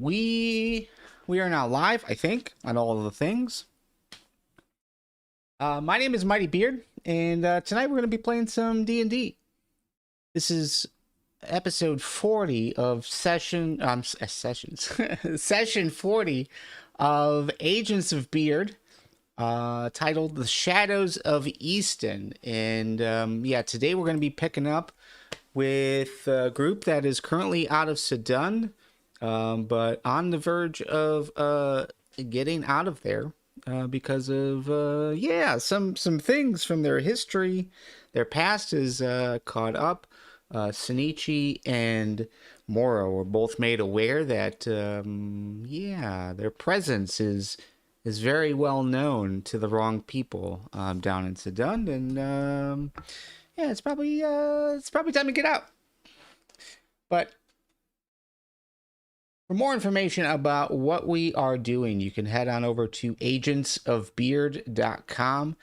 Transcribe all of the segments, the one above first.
we are now live, I think, on all of the things. My name is Mighty Beard, and tonight we're going to be playing some D&D. This is episode 40 of session 40 of Agents of B.E.A.R.D, titled The Shadows of Easton. And yeah, today we're going to be picking up with a group that is currently out of Sydund, but on the verge of getting out of there because of some things from their history. Their past is caught up. Shinichi and Moira were both made aware that their presence is very well known to the wrong people down in Sydund, and yeah, it's probably time to get out. But for more information about what we are doing, you can head on over to agentsofbeard.com,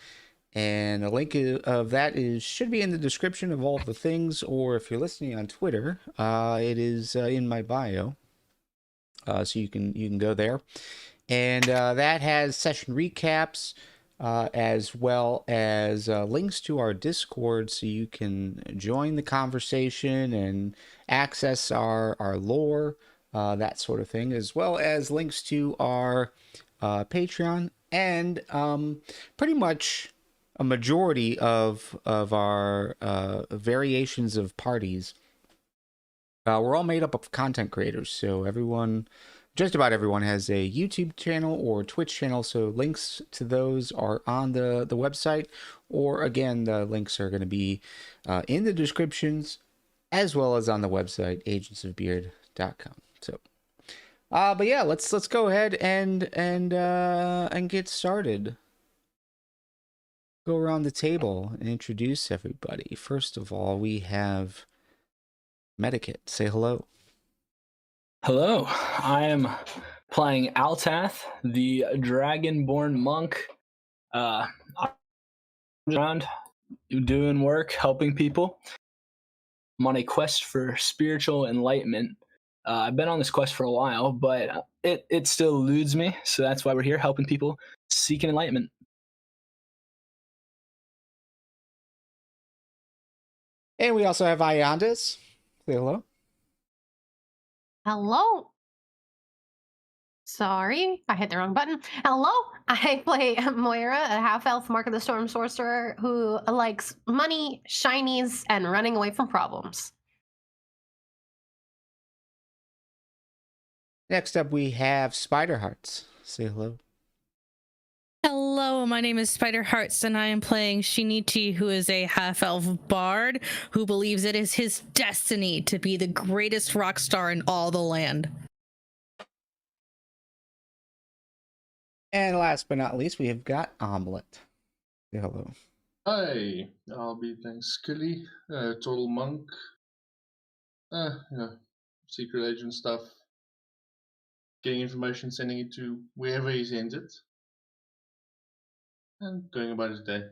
and a link of that should be in the description of all the things, or if you're listening on Twitter, it is in my bio, so you can go there, and that has session recaps, as well as links to our Discord, so you can join the conversation and access our lore, that sort of thing, as well as links to our Patreon, and pretty much a majority of our variations of parties. We're all made up of content creators, so just about everyone has a YouTube channel or Twitch channel, so links to those are on the website, or again, the links are going to be in the descriptions, as well as on the website, agentsofbeard.com. So, but yeah, let's go ahead and get started. Go around the table and introduce everybody. First of all, we have Medikit. Say hello. Hello, I am playing Altath, the Dragonborn monk. I'm around doing work, helping people. I'm on a quest for spiritual enlightenment. I've been on this quest for a while, but it still eludes me, so that's why we're here, helping people seeking enlightenment. And we also have Iondas. Say hello. Hello. Sorry, I hit the wrong button. Hello, I play Moira, a half-elf Mark of the Storm sorcerer who likes money, shinies, and running away from problems. Next up, we have Spider Hearts. Say hello. Hello, my name is Spider Hearts, and I am playing Shinichi, who is a half-elf bard who believes it is his destiny to be the greatest rock star in all the land. And last but not least, we have got Omelette. Say hello. Hi, I'll be playing Skilly, total monk. Secret agent stuff. Getting information, sending it to wherever he sends it. And going about his day,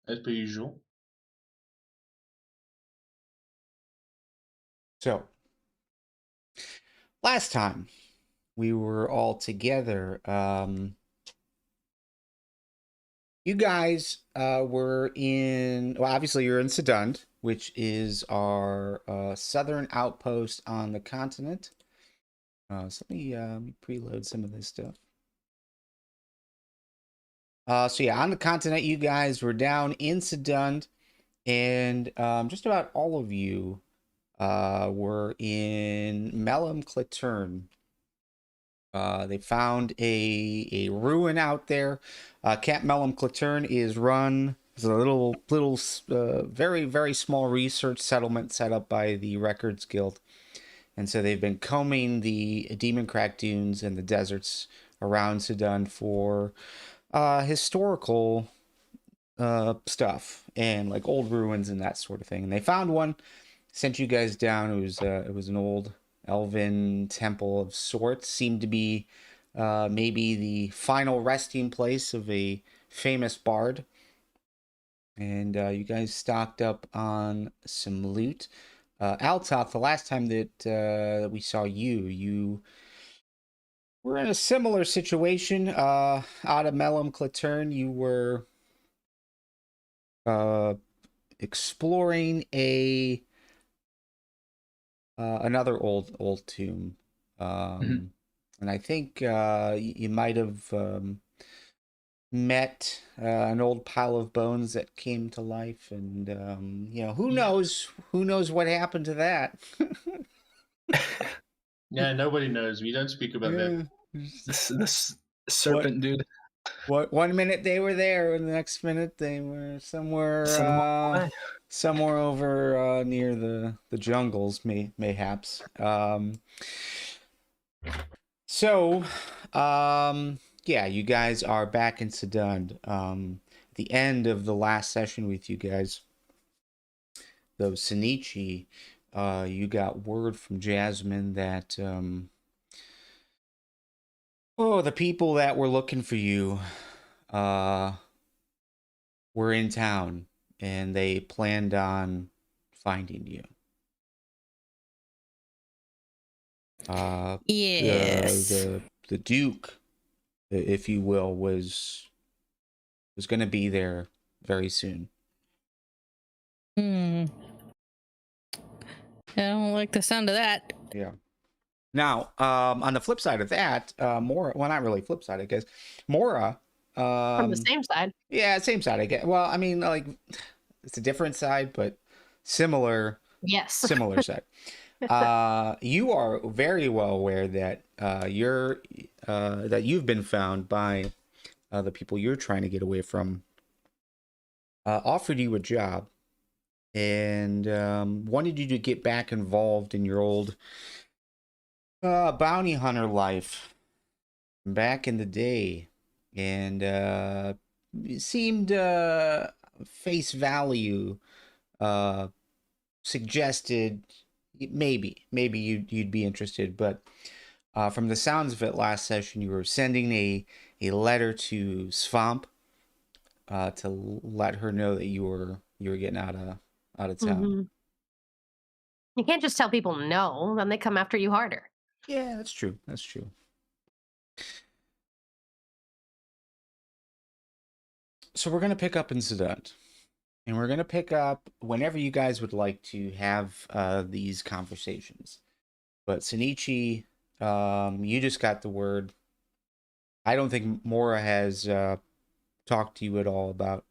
as per usual. So, last time we were all together, you guys were in, well, obviously you're in Sydund, which is our southern outpost on the continent. So let me preload some of this stuff. So yeah, on the continent, you guys were down in Sydund, and just about all of you were in Mellum Clitern. They found a ruin out there. Camp Mellum Clitern is run as a little very, very small research settlement set up by the Records Guild. And so they've been combing the Demon Crack Dunes and the deserts around Sydund for historical stuff and like old ruins and that sort of thing. And they found one, sent you guys down. It was an old elven temple of sorts. Seemed to be maybe the final resting place of a famous bard. And you guys stocked up on some loot. Altath, the last time that we saw you We're in a similar situation. Out of Mellum Clattern, you were exploring another old tomb. And I think you might have met an old pile of bones that came to life, and who knows what happened to that. Yeah, nobody knows. We don't speak about that. This serpent dude. What 1 minute they were there, and the next minute they were somewhere over near the jungles, mayhaps. Yeah, you guys are back in Sydund. The end of the last session with you guys, though, Shinichi, you got word from Jasmine that the people that were looking for you were in town, and they planned on finding you. Yes. The Duke, if you will, was going to be there very soon. I don't like the sound of that. Yeah. Now, on the flip side of that, Moira, well, not really flip side, I guess. Moira. From the same side. Yeah, same side, I guess. Well, I mean, like, it's a different side, but similar. Yes. Similar side. You are very well aware that that you've been found by the people you're trying to get away from. Offered you a job and wanted you to get back involved in your old bounty hunter life back in the day, and seemed face value suggested maybe you'd be interested, but from the sounds of it last session, you were sending a letter to Svamp to let her know that you were getting out of town. Mm-hmm. You can't just tell people no, then they come after you harder. Yeah, that's true. So we're gonna pick up in Sydund, and we're gonna pick up whenever you guys would like to have these conversations. But Shinichi, you just got the word. I don't think Moira has talked to you at all about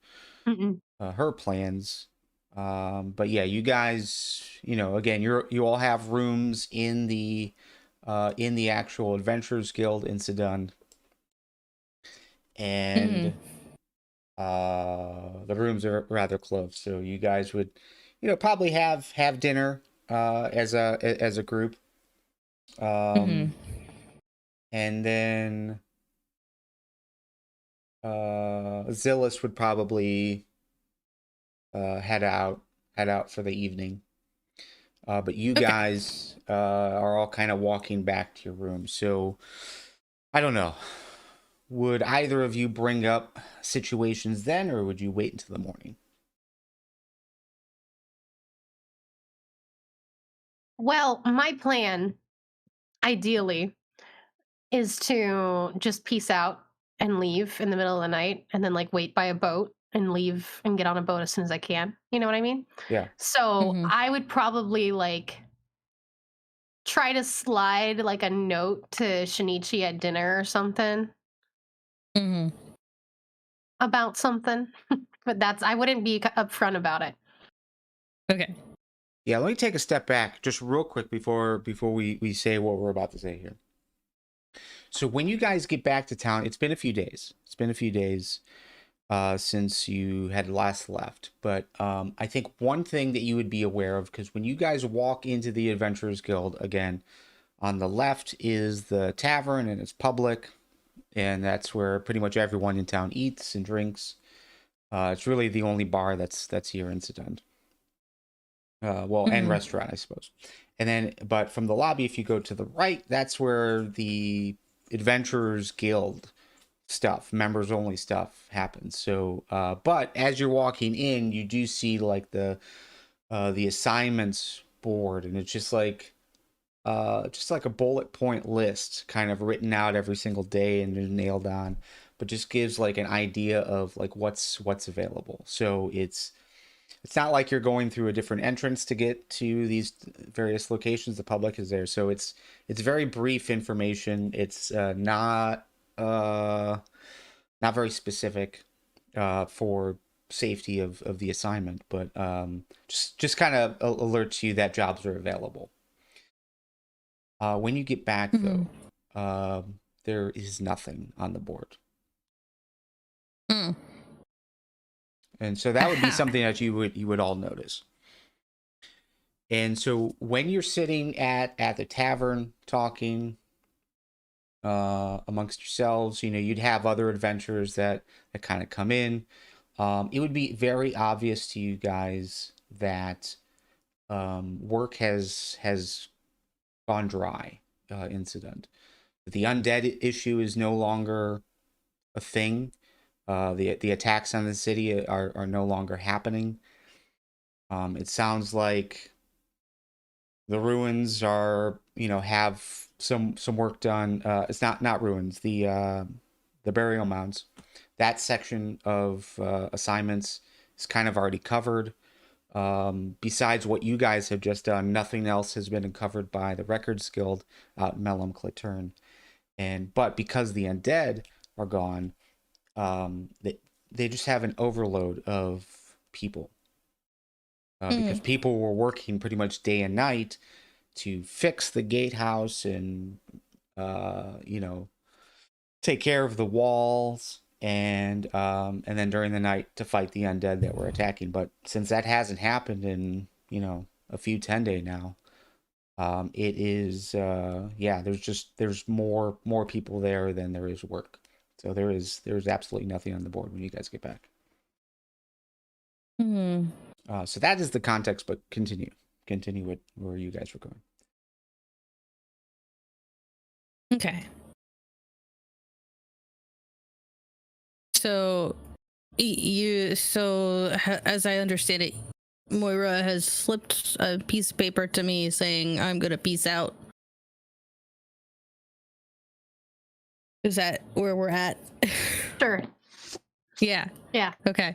her plans. But yeah, you guys, again, you all have rooms in the actual Adventurers Guild in Sydund, and the rooms are rather close. So you guys would, probably have dinner as a group, and then Zillis would probably head out for the evening. But you guys are all kind of walking back to your room. So I don't know. Would either of you bring up situations then, or would you wait until the morning? Well, my plan, ideally, is to just peace out and leave in the middle of the night, and then like wait by a boat and leave and get on a boat as soon as I can. You know what I mean? Yeah. So I would probably like try to slide like a note to Shinichi at dinner or something about something. But I wouldn't be upfront about it. Okay. Yeah, let me take a step back just real quick before we say what we're about to say here. So when you guys get back to town, it's been a few days. Since you had last left. But I think one thing that you would be aware of, because when you guys walk into the Adventurers Guild, again, on the left is the tavern, and it's public, and that's where pretty much everyone in town eats and drinks. It's really the only bar that's here in Sydund. And restaurant, I suppose. And then, but from the lobby, if you go to the right, that's where the Adventurers Guild stuff, members only stuff happens. So but as you're walking in, you do see like the assignments board, and it's just like just like a bullet point list, kind of written out every single day and then nailed on, but just gives like an idea of like what's available. So it's not like you're going through a different entrance to get to these various locations. The public is there, so it's very brief information. It's not very specific for safety of the assignment, but just kind of alerts you that jobs are available. When you get back, though, there is nothing on the board. Mm. And so that would be something that you would all notice. And so when you're sitting at the tavern talking amongst yourselves, you'd have other adventurers that kind of come in. It would be very obvious to you guys that work has gone dry in Sydund. The undead issue is no longer a thing. The attacks on the city are no longer happening. It sounds like the ruins are, have some work done. It's not ruins. The burial mounds. That section of assignments is kind of already covered. Besides what you guys have just done, nothing else has been covered by the Records Guild out in Mellum Clattern. But because the undead are gone, they just have an overload of people. Because people were working pretty much day and night to fix the gatehouse and, take care of the walls and then during the night to fight the undead that were attacking. But since that hasn't happened in, a few 10-day now, it is, there's more people there than there is work. So there's absolutely nothing on the board when you guys get back. So that is the context, but continue with where you guys were going. Okay. So, as I understand it, Moira has slipped a piece of paper to me saying, "I'm gonna peace out." Is that where we're at? Sure. Yeah. Yeah. Okay.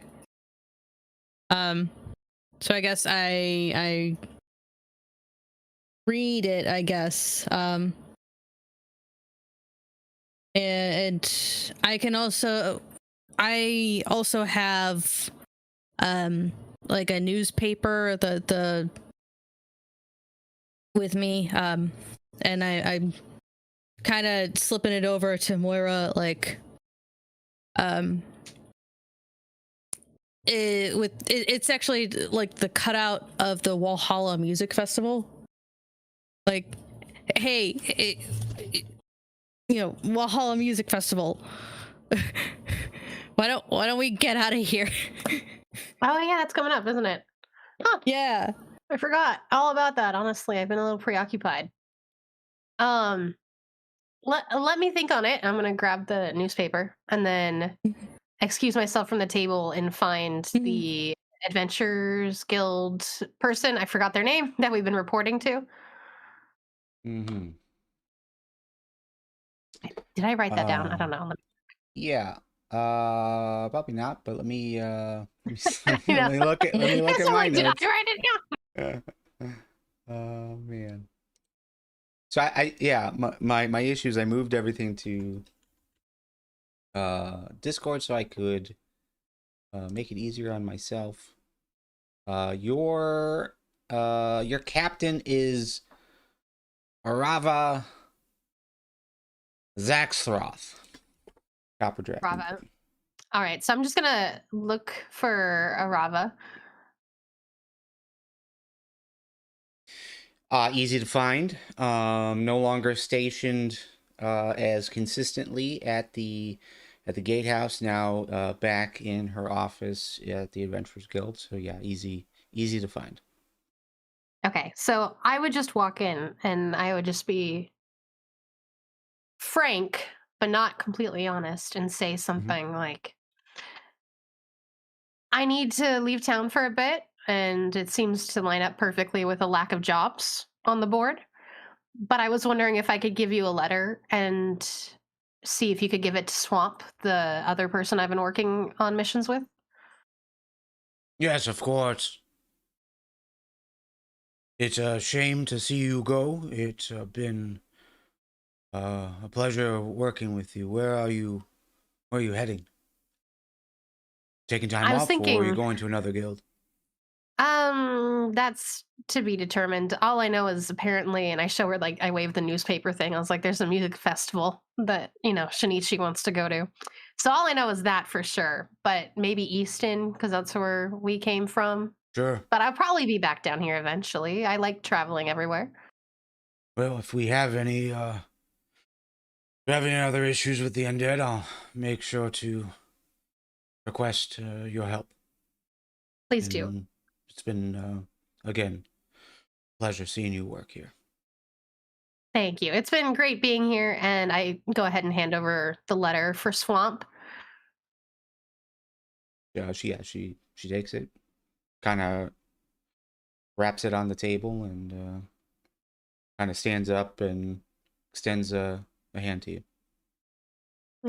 So I guess I read it, I guess. And I also have like a newspaper the with me, and I'm kind of slipping it over to Moira, like it's actually like the cutout of the Walhalla Music Festival. Like, hey, Walhalla Music Festival. Why don't we get out of here? Oh yeah, that's coming up, isn't it? Huh. Yeah. I forgot all about that. Honestly, I've been a little preoccupied. Let me think on it. I'm gonna grab the newspaper and then excuse myself from the table and find the Adventures Guild person. I forgot their name that we've been reporting to. Mm-hmm. Did I write that down? I don't know. Yeah. Probably not, but let me let me look at my Did notes. I write it down? Oh man. So my issue is I moved everything to Discord so I could make it easier on myself. Your captain is Arava Zaxthroth. Copper Dragon. Bravo. All right, so I'm just gonna look for Arava. Easy to find. No longer stationed as consistently at the gatehouse. Now back in her office at the Adventurers Guild. So yeah, easy to find. Okay, so I would just walk in and I would just be frank, but not completely honest, and say something like, I need to leave town for a bit, and it seems to line up perfectly with a lack of jobs on the board. but I was wondering if I could give you a letter and see if you could give it to Swamp, the other person I've been working on missions with. Yes, of course. It's a shame to see you go. It's been a pleasure working with you. Where are you heading? Taking time I was off, or are you thinking, going to another guild? that's to be determined. All I know is apparently, and I show her, like, I waved the newspaper thing. I was like, there's a music festival that, Shinichi wants to go to. So all I know is that for sure. But maybe Easton, because that's where we came from. Sure. But I'll probably be back down here eventually. I like traveling everywhere. Well, if we have any other issues with the undead, I'll make sure to request your help. Please do. And it's been again, pleasure seeing you work here. Thank you. It's been great being here, and I go ahead and hand over the letter for Swamp. Yeah, she takes it, kind of wraps it on the table, and kind of stands up and extends a hand to you.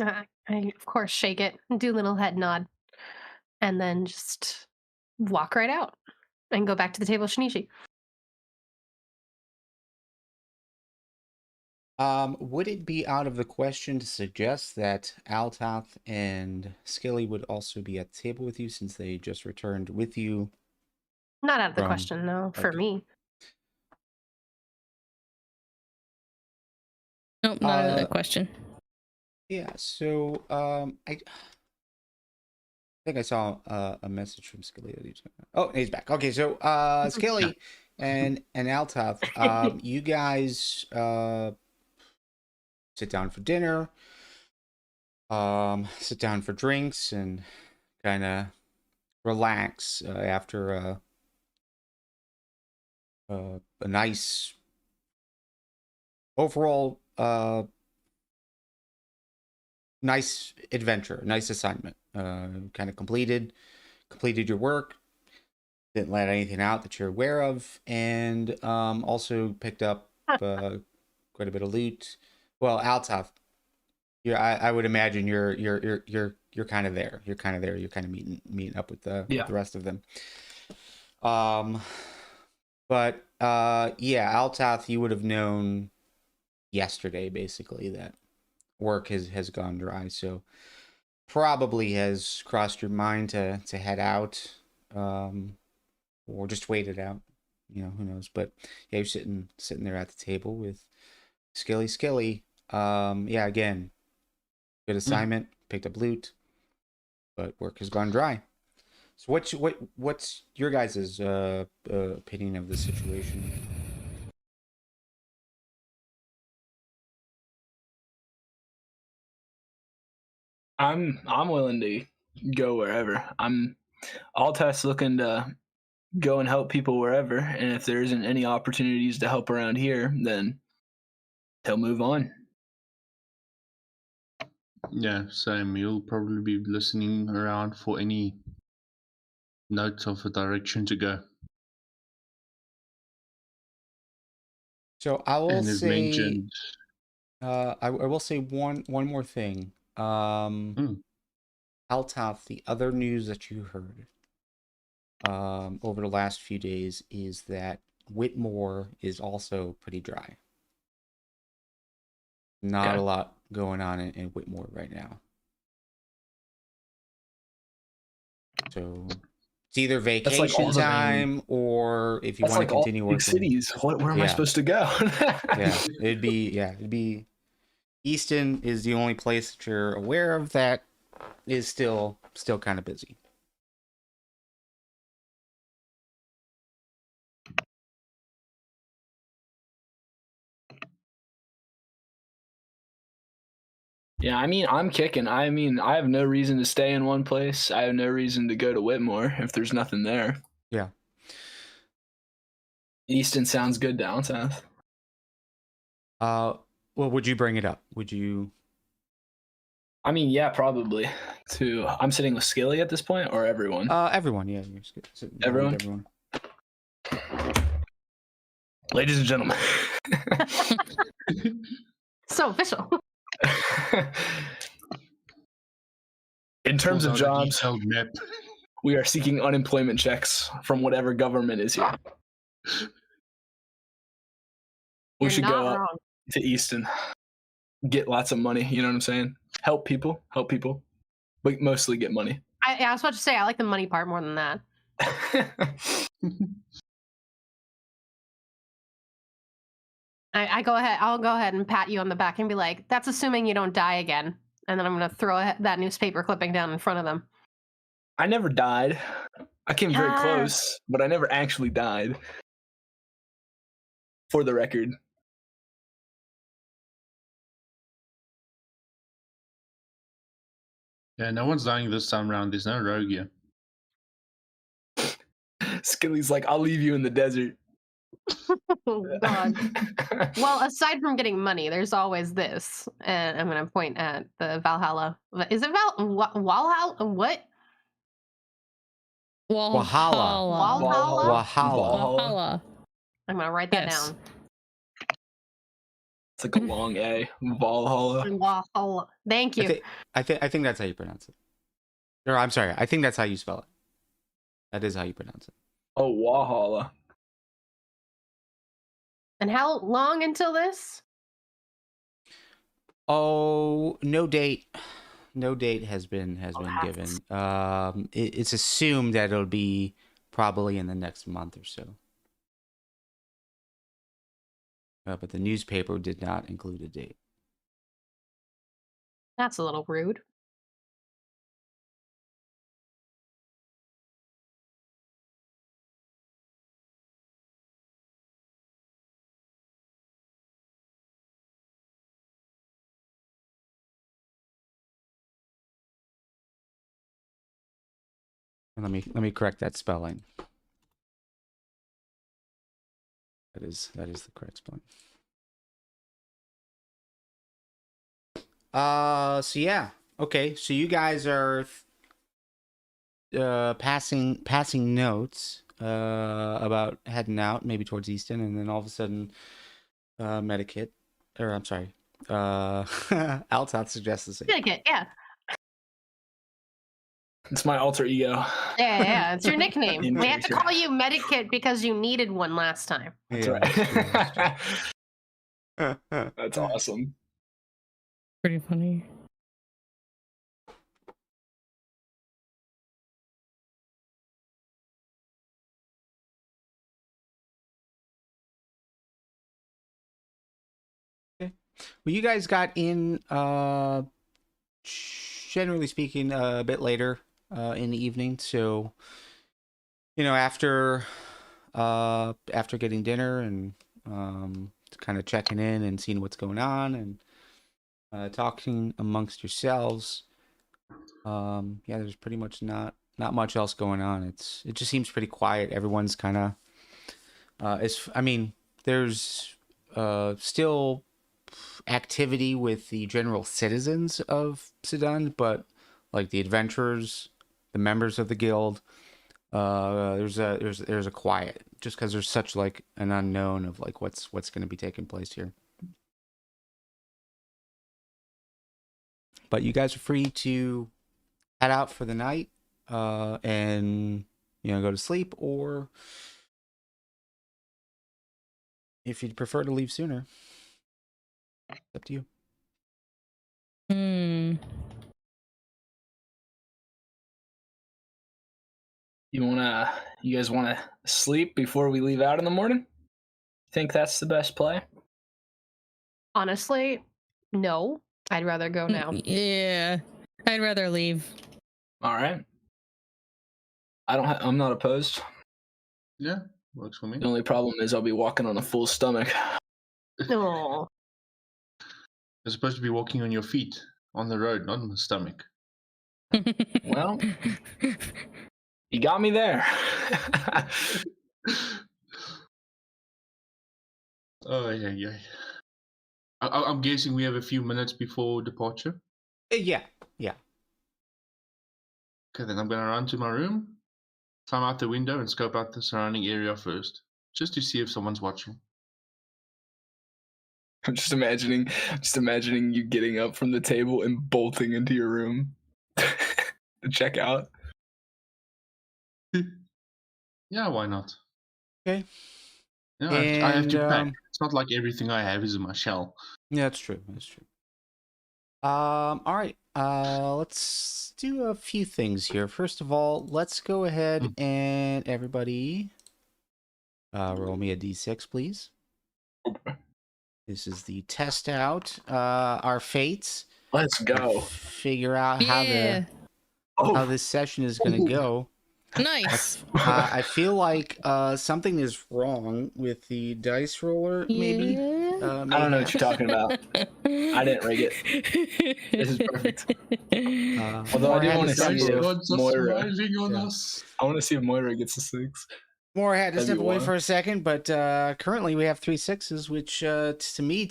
I, of course, shake it, do a little head nod, and then just walk right out and go back to the table with Shinichi. Would it be out of the question to suggest that Altath and Skilly would also be at the table with you, since they just returned with you? Not out of the From- question, no, for okay. me. Nope, not another question. Yeah, so I think I saw a message from Skilly that he's oh, he's back. Okay, so Skilly and Altath, you guys sit down for dinner, sit down for drinks, and kind of relax after a nice overall nice adventure, nice assignment. Kind of completed your work, didn't let anything out that you're aware of, and also picked up quite a bit of loot. Well, Altath, I would imagine you're kind of there. You're kind of there. You're kind of meeting up with the rest of them. But yeah, Altath, you would have known yesterday basically that work has gone dry, so probably has crossed your mind to head out, or just wait it out. Who knows? But yeah, you're sitting there at the table with Skilly. Yeah, again, good assignment, picked up loot, but work has gone dry. So what's your guys' opinion of the situation? I'm willing to go wherever. Altath's looking to go and help people wherever, and if there isn't any opportunities to help around here, then he'll move on. Yeah, same. You'll probably be listening around for any notes of a direction to go. So I will And as say, mentioned, I will say one more thing. Altath, the other news that you heard over the last few days is that Whitmore is also pretty dry. Not a lot going on in Whitmore right now. So it's either vacation time, or if you want to continue working. Cities. Where am I supposed to go? It'd be Easton is the only place that you're aware of that is still kind of busy. Yeah, I mean, I'm kicking. I mean, I have no reason to stay in one place. I have no reason to go to Whitmore if there's nothing there. Yeah. Easton sounds good to Altath. Well, would you bring it up? Would you? I mean, yeah, probably. I'm sitting with Skilly at this point, or everyone? Everyone, yeah. Everyone? Ladies and gentlemen, So official. In terms of Pulls out a jobs, detailed map. we are seeking unemployment checks from whatever government is here. We You're should not go up wrong. to Easton, get lots of money. You know what I'm saying? Help people, but mostly get money. I was about to say I like the money part more than that. I'll go ahead and pat you on the back and be like, "That's assuming you don't die again." And then I'm gonna throw that newspaper clipping down in front of them. I never died. I came very Yes. close, but I never actually died. For the record. Yeah, no one's dying this time around. There's no rogue here. Skilly's like, I'll leave you in the desert. Oh God. Well, aside from getting money, there's always this. And I'm gonna point at the Valhalla. Is it Valhalla? What? Valhalla. Valhalla? Valhalla. I'm gonna write that Yes. down. It's like a long A. Valhalla. Valhalla. Thank you. I think that's how you pronounce it. Or I'm sorry. I think that's how you spell it. That is how you pronounce it. Oh, Valhalla. And how long until this? Oh, no date. No date has been given. It's assumed that it'll be probably in the next month or so. But the newspaper did not include a date. That's a little rude. And let me correct that spelling. That is the correct spelling. So yeah. Okay, so you guys are passing notes about heading out maybe towards Easton, and then all of a sudden Medikit, or I'm sorry, Altath suggests the same. Medikit, yeah. It's my alter ego. Yeah, it's your nickname. In We have to nature. call you Medikit because you needed one last time. That's Yeah, right. that's true. That's awesome. Pretty funny. Well, you guys got in, generally speaking, a bit later in the evening. So, after getting dinner and kind of checking in and seeing what's going on and talking amongst yourselves, there's pretty much not much else going on. It just seems pretty quiet. Everyone's kind of, there's still activity with the general citizens of Sydund, but like the adventurers, the members of the guild, there's a quiet, just because there's such like an unknown of like what's going to be taking place here. But you guys are free to head out for the night, and go to sleep, or if you'd prefer to leave sooner, it's up to you. You guys wanna sleep before we leave out in the morning? Think that's the best play? Honestly, no. I'd rather go now. Yeah, I'd rather leave. All right. I'm not opposed. Yeah, works for me. The only problem is I'll be walking on a full stomach. No. You're supposed to be walking on your feet on the road, not on the stomach. Well, you got me there. Oh yeah. I'm guessing we have a few minutes before departure. Yeah. Okay, then I'm gonna run to my room, climb out the window, and scope out the surrounding area first, just to see if someone's watching. I'm just imagining you getting up from the table and bolting into your room to check out. Yeah, why not? Okay. Yeah, I have to pack. And It's not like everything I have is in my shell. yeah, that's true. That's true. All right. Let's do a few things here. First of all, let's go ahead and everybody roll me a d6, please. This is the test out our fates. Let's go. Figure out Yeah. how this session is going to go. Nice. I feel like something is wrong with the dice roller. Maybe. Yeah. I don't know what you're talking about. I didn't rig it. This is perfect. Although I do want to see if Moira. I want to see if Moira gets a 6. Moira had to That'd step be away wild. for a second, but currently we have 3 6s, which to me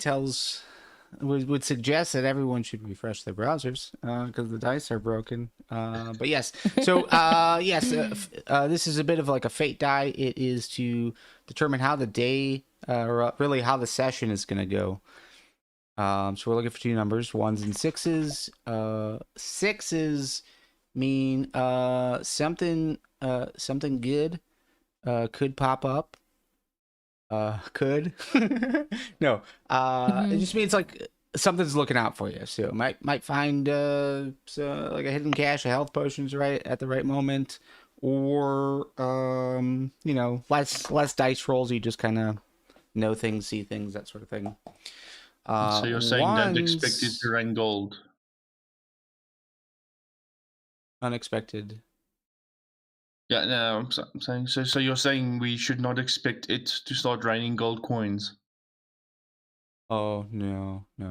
would suggest that everyone should refresh their browsers because the dice are broken. But yes, so yes, this is a bit of like a fate die. It is to determine how the day, or really how the session is going to go. So we're looking for 2 numbers, 1s and 6s. 6s mean something good could pop up. Could no. It just means like something's looking out for you. So might find like a hidden cache of health potions right at the right moment, or you know, less dice rolls. You just kind of know things, see things, that sort of thing. So you're saying don't expect it Ones- to rain gold? unexpected. Yeah, no, I'm saying so. You're saying we should not expect it to start raining gold coins? Oh no. I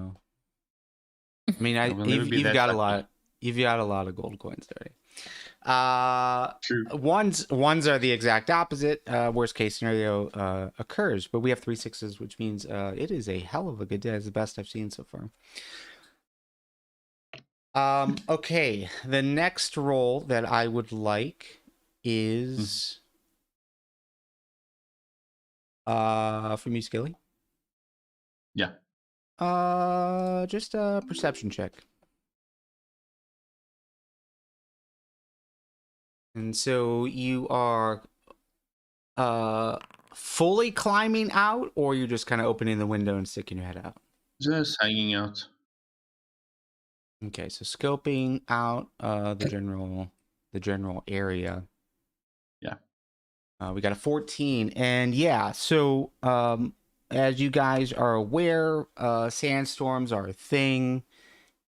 mean, We'll never be you've that got a lucky. lot. You've got a lot of gold coins already. True. Ones are the exact opposite. Worst case scenario occurs, but we have 3 6s, which means it is a hell of a good day. It's the best I've seen so far. Okay, the next roll that I would like is from you, Skilly. Yeah. Just a perception check. And so you are fully climbing out, or you're just kind of opening the window and sticking your head out? Just hanging out. Okay, so scoping out the general area. Yeah. We got a 14, and yeah, so as you guys are aware, sandstorms are a thing,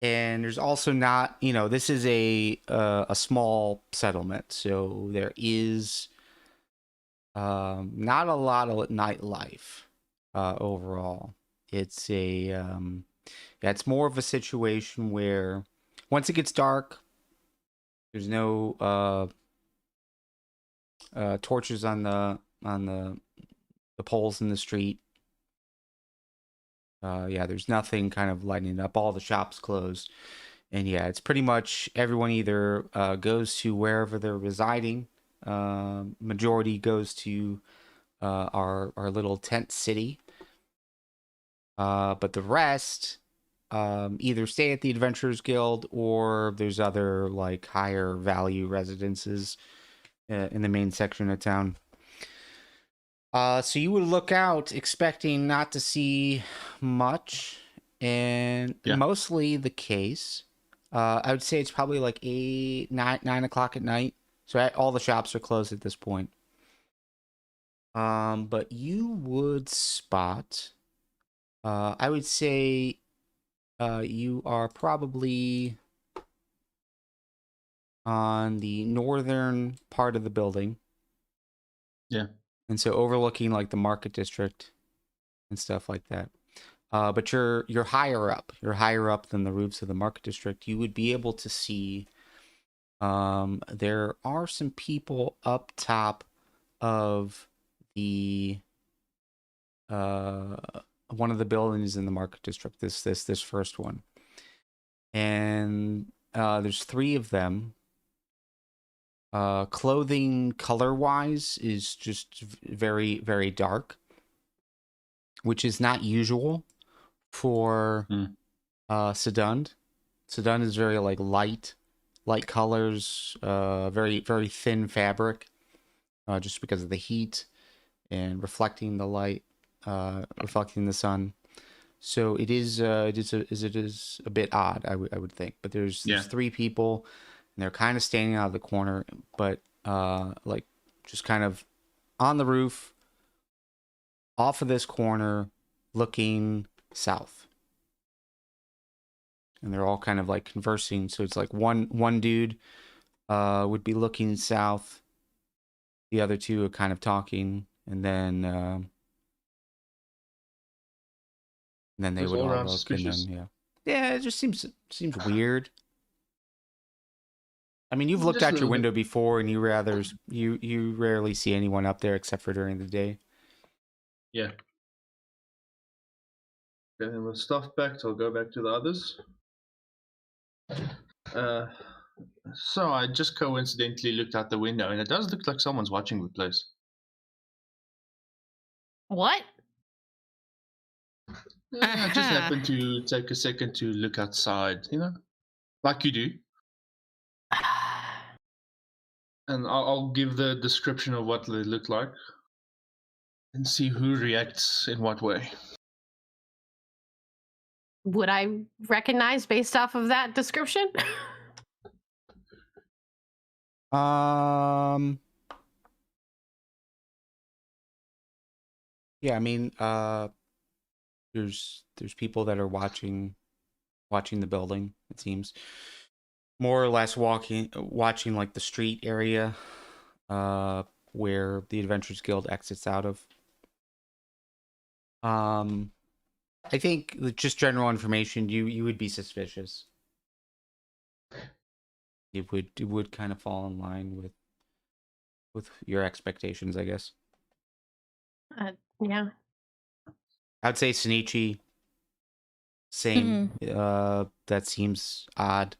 and there's also not, you know, this is a small settlement, so there is not a lot of nightlife overall. It's it's more of a situation where once it gets dark, there's no torches on the poles in the street. There's nothing kind of lighting up. All the shops closed, and yeah, it's pretty much everyone either goes to wherever they're residing. Majority goes to our little tent city, but the rest either stay at the Adventurers Guild, or there's other like higher value residences in the main section of town. So you would look out expecting not to see much, and mostly the case. I would say it's probably like 9 o'clock at night. So all the shops are closed at this point. But you would spot, I would say, you are probably on the northern part of the building. Yeah. And so overlooking like the market district and stuff like that. But you're higher up. You're higher up than the roofs of the market district. You would be able to see there are some people up top of the one of the buildings in the market district, this first one. And there's 3 of them. Clothing color-wise is just very, very dark, which is not usual for Hmm. Sydund. Sydund is very like light colors, very very thin fabric, just because of the heat and reflecting the light, reflecting the sun. So it is a bit odd, I would think. But there's Yeah. 3 people, and they're kind of standing out of the corner, but like just kind of on the roof, off of this corner, looking south. And they're all kind of like conversing. So it's like one dude would be looking south, the other 2 are kind of talking, and then they It's would all all around look, and suspicious. then yeah, it just seems weird. I mean, you've looked Just a out your little bit. window before, and you rarely see anyone up there except for during the day. Yeah. Okay, then with stuff back, I'll go back to the others. So I just coincidentally looked out the window, and it does look like someone's watching the place. What? I just happened to take a second to look outside, like you do. And I'll give the description of what they look like and see who reacts in what way. Would I recognize based off of that description? Yeah, I mean, there's people that are watching the building, it seems. More or less watching like the street area where the Adventurers Guild exits out of. I think with just general information, you would be suspicious. It would kind of fall in line with your expectations, I guess. Yeah. I'd say Shinichi, same. That seems odd.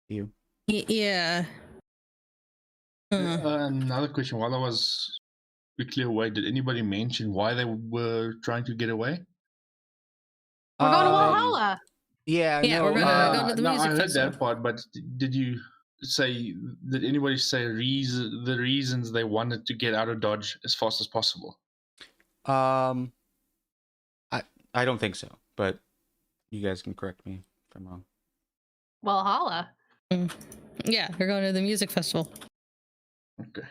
You? Yeah. Another question: while I was quickly away, did anybody mention why they were trying to get away? We're going to Valhalla. Yeah, Yeah, no, we're going to the no, music I heard festival. that part, but did you say? Did anybody say the reasons they wanted to get out of Dodge as fast as possible? I don't think so, but you guys can correct me if I'm wrong. Valhalla. Yeah, we're going to the music festival. Okay.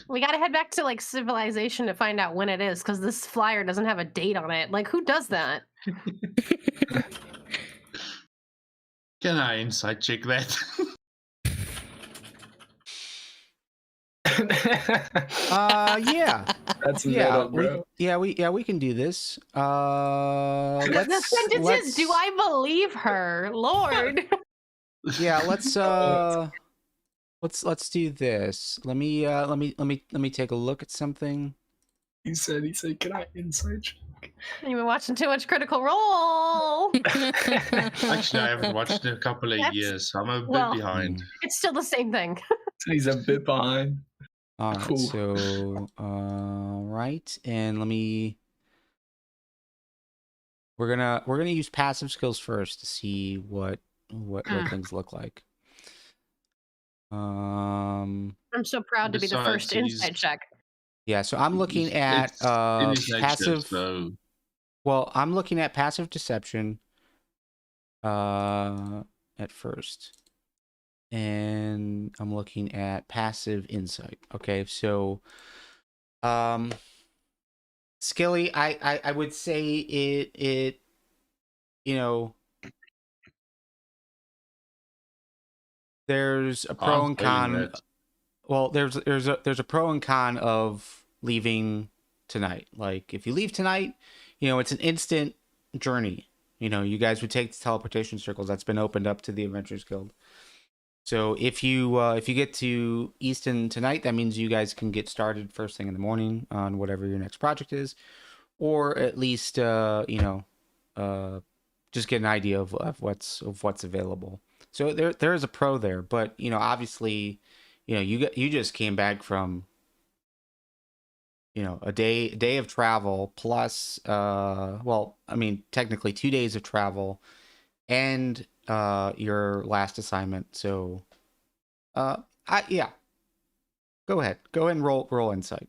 We gotta head back to like civilization to find out when it is, because this flyer doesn't have a date on it. Like, who does that? Can I insight check that? Yeah. That's Yeah, metal, bro. we can do this. Let's The sentence is, do I believe her? Lord. Yeah, let's do this. Let me take a look at something. He said, can I insight check? You've been watching too much Critical Role. Actually, I haven't watched in a couple of years, so I'm a bit behind. It's still the same thing. He's a bit behind. All right, Cool. so right, and we're gonna use passive skills first to see what things look like. I'm so proud to be the Besides, first insight check. Yeah, so I'm looking at It's in his nature, passive. so Well, I'm looking at passive deception at first. And I'm looking at passive insight. Okay, so Skilly, I would say it there's a pro and con. Well, there's a pro and con of leaving tonight. Like, if you leave tonight, it's an instant journey. You guys would take the teleportation circles that's been opened up to the Adventurers Guild. So if you get to Easton tonight, that means you guys can get started first thing in the morning on whatever your next project is, or at least just get an idea of what's available. So there is a pro there, but obviously, you just came back from a day of travel plus well, I mean technically 2 days of travel and your last assignment. So yeah, go ahead and roll insight.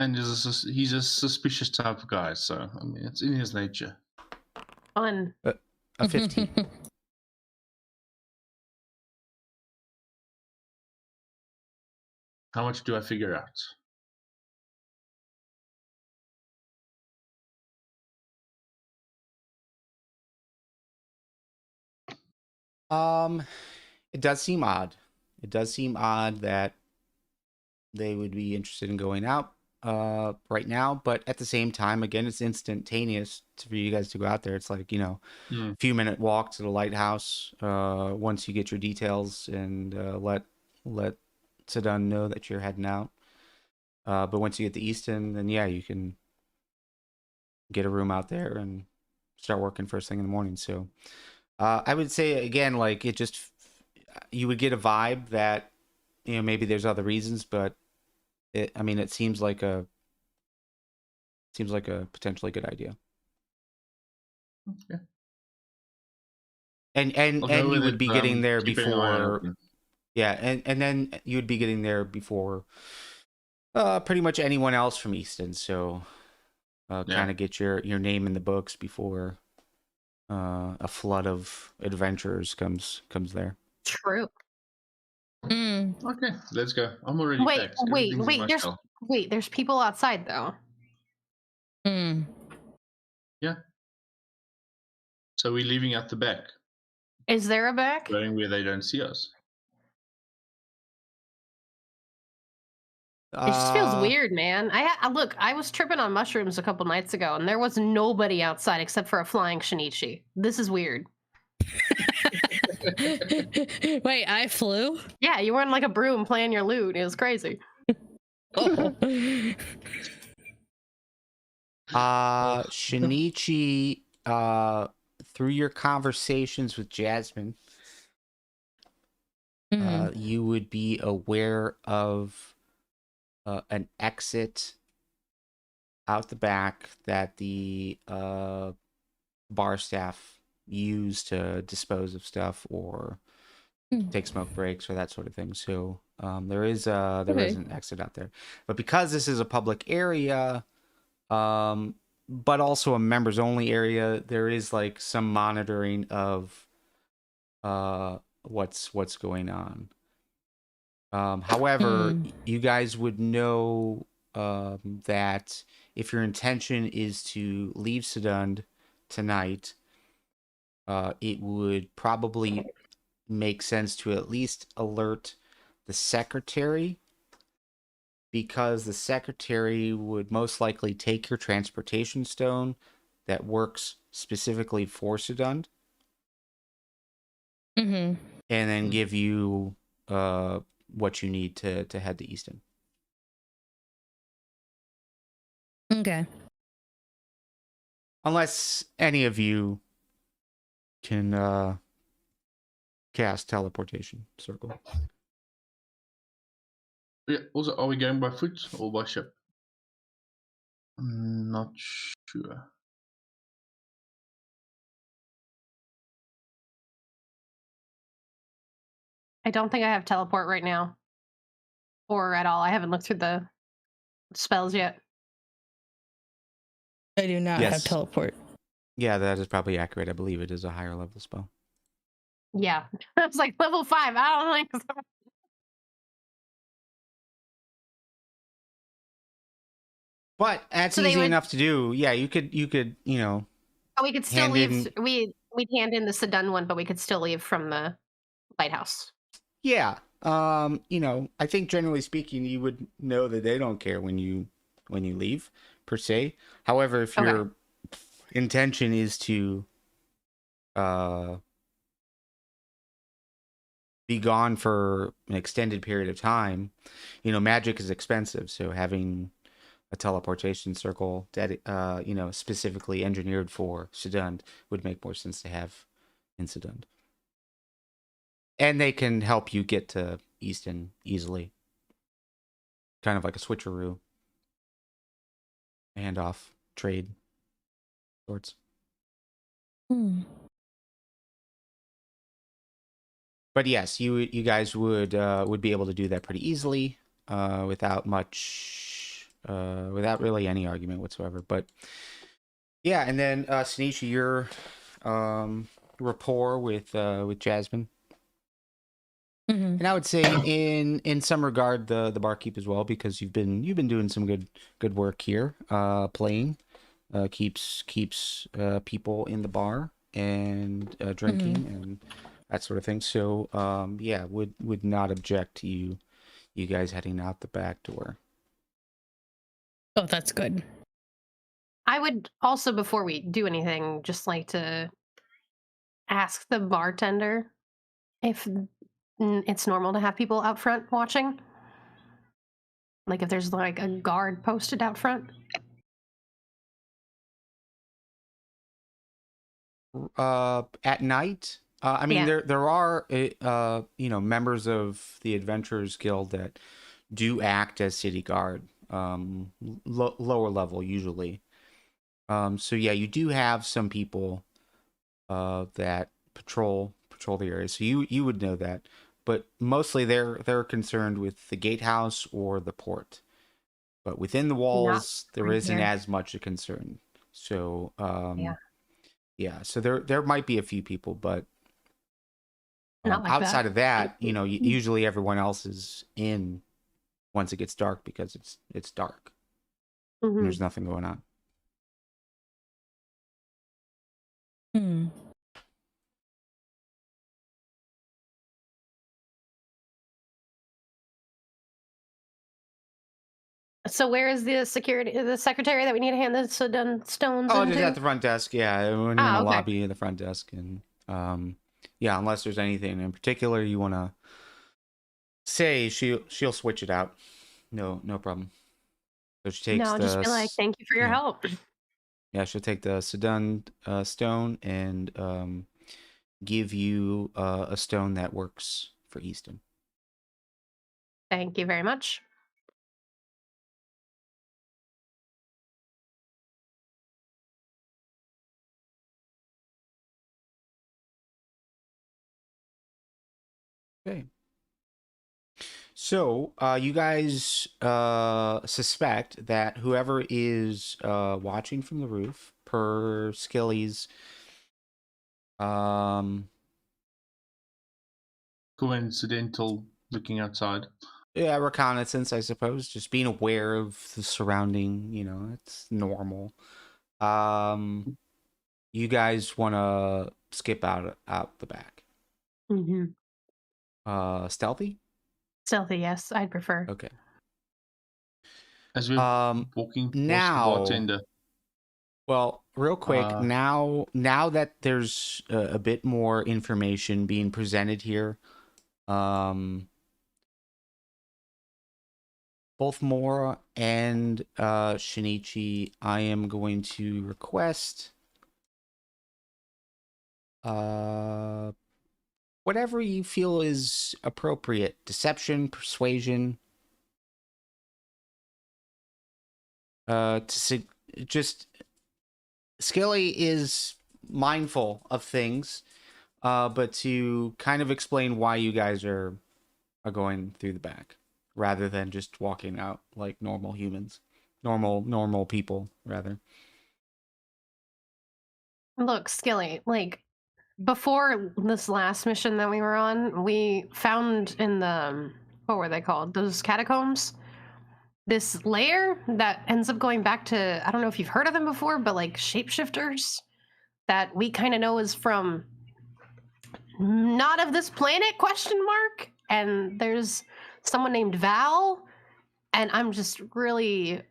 And he's a suspicious type of guy, so I mean it's in his nature. Fun. A 15. How much do I figure out? It does seem odd. It does seem odd that they would be interested in going out right now, but at the same time, again, it's instantaneous for you guys to go out there. It's like, a few minute walk to the lighthouse once you get your details and let Sydund know that you're heading out. But once you get to Easton, then yeah, you can get a room out there and start working first thing in the morning. So I would say again, like you would get a vibe that maybe there's other reasons, but it seems like a potentially good idea. Okay. And you would be getting there before. Yeah, and then you would be getting there before pretty much anyone else from Easton. So kind of get your name in the books before a flood of adventurers comes there. True. Okay, let's go. I'm already packed. Wait. There's people outside though. Yeah. So we're leaving at the back. Is there a back? Going where they don't see us. It just feels weird, man. I was tripping on mushrooms a couple nights ago, and there was nobody outside except for a flying Shinichi. This is weird. Wait, I flew? Yeah, you were on like a broom playing your lute. It was crazy. Shinichi, through your conversations with Jasmine, you would be aware of an exit out the back that the bar staff use to dispose of stuff or take smoke breaks or that sort of thing. So there is an exit out there, but because this is a public area, but also a members only area, there is like some monitoring of what's going on. However, you guys would know that if your intention is to leave Sydund tonight, it would probably make sense to at least alert the secretary, because the secretary would most likely take your transportation stone that works specifically for Sydund, and then give you what you need to head to Easton. Okay. Unless any of you can cast teleportation circle. Yeah. Also, are we going by foot or by ship? I'm not sure. I don't think I have teleport right now. Or at all. I haven't looked through the spells yet. I do not have teleport. Yeah, that is probably accurate. I believe it is a higher level spell. Yeah. I was like, level 5. I don't like. But that's easy enough to do. Yeah, you could, Oh, we could still leave. We'd hand in the Sydund one, but we could still leave from the lighthouse. Yeah. I think generally speaking, you would know that they don't care when you leave, per se. However, if your intention is to be gone for an extended period of time, magic is expensive, so having a teleportation circle that specifically engineered for Sydund would make more sense to have in Sydund. And they can help you get to Easton easily. kind of like a switcheroo, handoff, trade sorts. But yes, you guys would be able to do that pretty easily, without really any argument whatsoever. But yeah, and then Shinichi, your rapport with Jasmine, and I would say in some regard the barkeep as well, because you've been doing some good work here, playing, keeps people in the bar and drinking and that sort of thing. So yeah, would not object to you guys heading out the back door. Oh, that's good. I would also, before we do anything, just like to ask the bartender if it's normal to have people out front watching. Like if there's like a guard posted out front. At night, I mean, Yeah. there are members of the Adventurers Guild that do act as city guard, lower level usually. So yeah, you do have some people that patrol the area, so you would know that. But mostly they're concerned with the gatehouse or the port. But within the walls, there right isn't here. as much a concern. So Yeah. yeah. So there might be a few people, but Not like outside that. of that, usually everyone else is in once it gets dark, because it's dark. And Mhm. there's nothing going on. So where is the secretary that we need to hand the Sydund stones Oh, into? just at the front desk. Yeah, when you're in the okay. lobby, the front desk, and yeah, unless there's anything in particular you want to say, she'll switch it out. No problem. So she takes No, just be like, thank you for your help. Yeah, she'll take the Sydund stone and give you a stone that works for Easton. Thank you very much. Okay. So, you guys suspect that whoever is watching from the roof, per Skilly's Coincidental looking outside. yeah, reconnaissance, I suppose, just being aware of the surrounding, it's normal. You guys want to skip out the back. Stealthy? Stealthy, yes, I'd prefer. Okay. As we're walking past the bartender. Well, real quick, now that there's a bit more information being presented here, both Moira and Shinichi, I am going to request whatever you feel is appropriate. Deception, persuasion, just Skilly is mindful of things, but to kind of explain why you guys are going through the back, rather than just walking out like normal humans, normal people, rather. Look, Skilly, like before this last mission that we were on, we found in the what were they called? Those catacombs. This layer that ends up going back to, I don't know if you've heard of them before, but like shapeshifters that we kind of know is from not of this planet, question mark. And there's someone named Val, and I'm just really,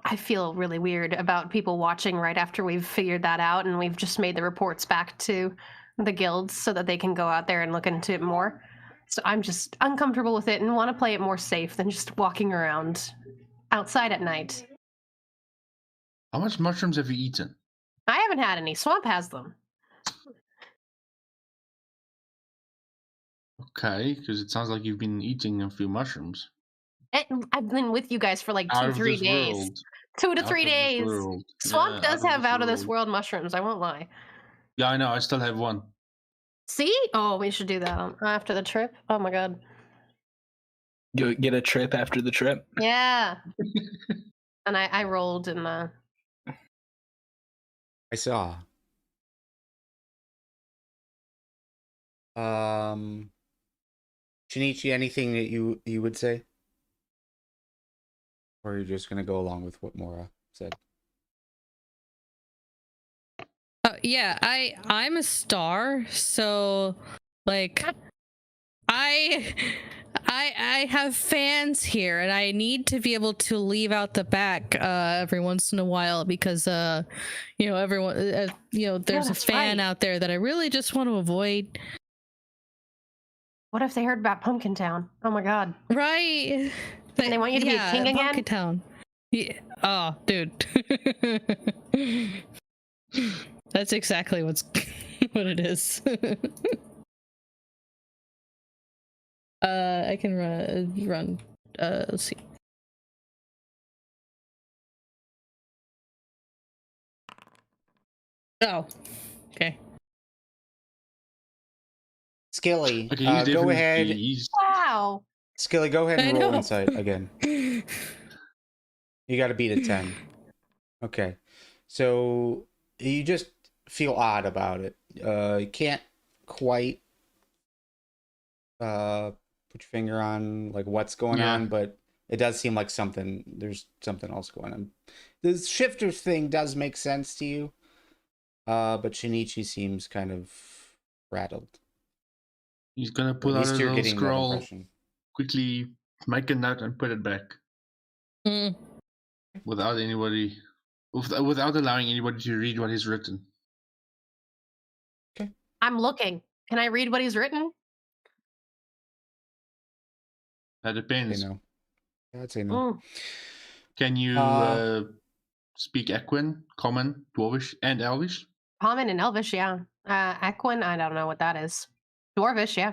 I feel really weird about people watching right after we've figured that out, and we've just made the reports back to the guilds so that they can go out there and look into it more. So I'm just uncomfortable with it and want to play it more safe than just walking around outside at night. How much mushrooms have you eaten? I haven't had any. Swamp has them. Okay, because it sounds like you've been eating a few mushrooms. I've been with you guys for like Out 2, of 3 this days. world. 2 to Out 3 of this days. world. Swamp Yeah, does have out of this world mushrooms. I won't lie. Yeah, I know. I still have one. See? Oh, we should do that after the trip. Oh my god. You get a trip after the trip. Yeah. And I rolled in I saw. Shinichi, anything that you would say? Or are you just gonna go along with what Moira said? Yeah, I'm a star, so like I have fans here, and I need to be able to leave out the back every once in a while because you know, everyone you know, there's a that's fan right. out there that I really just want to avoid. What if they heard about Pumpkin Town? Oh my god. Right? And they want you to be a king again? Pumpkin Town. Yeah. Oh, dude. That's exactly what's what it is. I can run. Let's see. Oh, okay. Skilly, Okay, he's go definitely. ahead. Wow. Skilly, go ahead I and roll know. insight again. You got to beat a 10. Okay. So you just feel odd about it. You can't quite put your finger on like what's going Yeah. on, but it does seem like there's something else going on. The shifter thing does make sense to you. But Shinichi seems kind of rattled. He's gonna At pull out a least you're little getting that scroll, impression. quickly make a note and put it back Mm. without anybody, without allowing anybody to read what he's written. I'm looking. Can I read what he's written? That Say depends. no. I'd say no. Mm. Can you speak Equine, Common, Dwarvish, and Elvish? Common and Elvish, yeah. Equine, I don't know what that is. Dwarvish, yeah.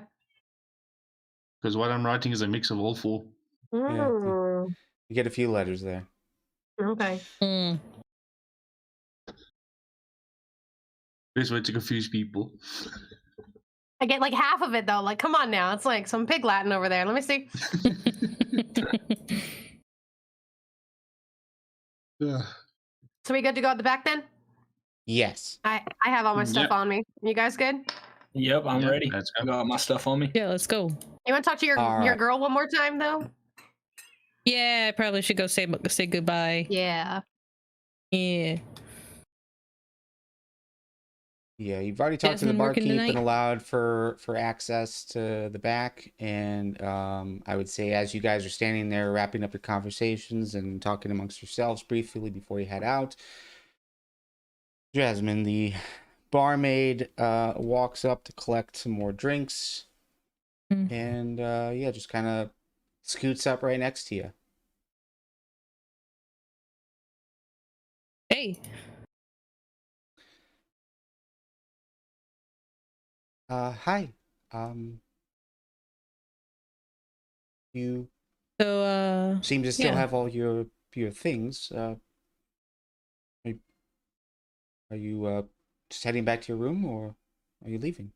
Because what I'm writing is a mix of all four. Yeah, Mm. you get a few letters there. Okay. Mm. Best way to confuse people. I get like half of it though. Like, come on now. It's like some pig Latin over there. Let me see. Yeah. So we good to go at the back then? Yes. I have all my stuff Yep. on me. You guys good? Yep, I'm Yeah, ready. let's I go. got my stuff on me. Yeah, let's go. You want to talk to your Alright. girl one more time though? Yeah, I probably should go say goodbye. Yeah. Yeah. Yeah, you've already talked to the Desmond working barkeep and tonight? allowed for access to the back, and I would say as you guys are standing there wrapping up your conversations and talking amongst yourselves briefly before you head out, Jasmine, the barmaid, walks up to collect some more drinks, Mm. and yeah, just kind of scoots up right next to you. Hey. Hi. You So seem to still yeah. have all your things. Are you just heading back to your room, or are you leaving?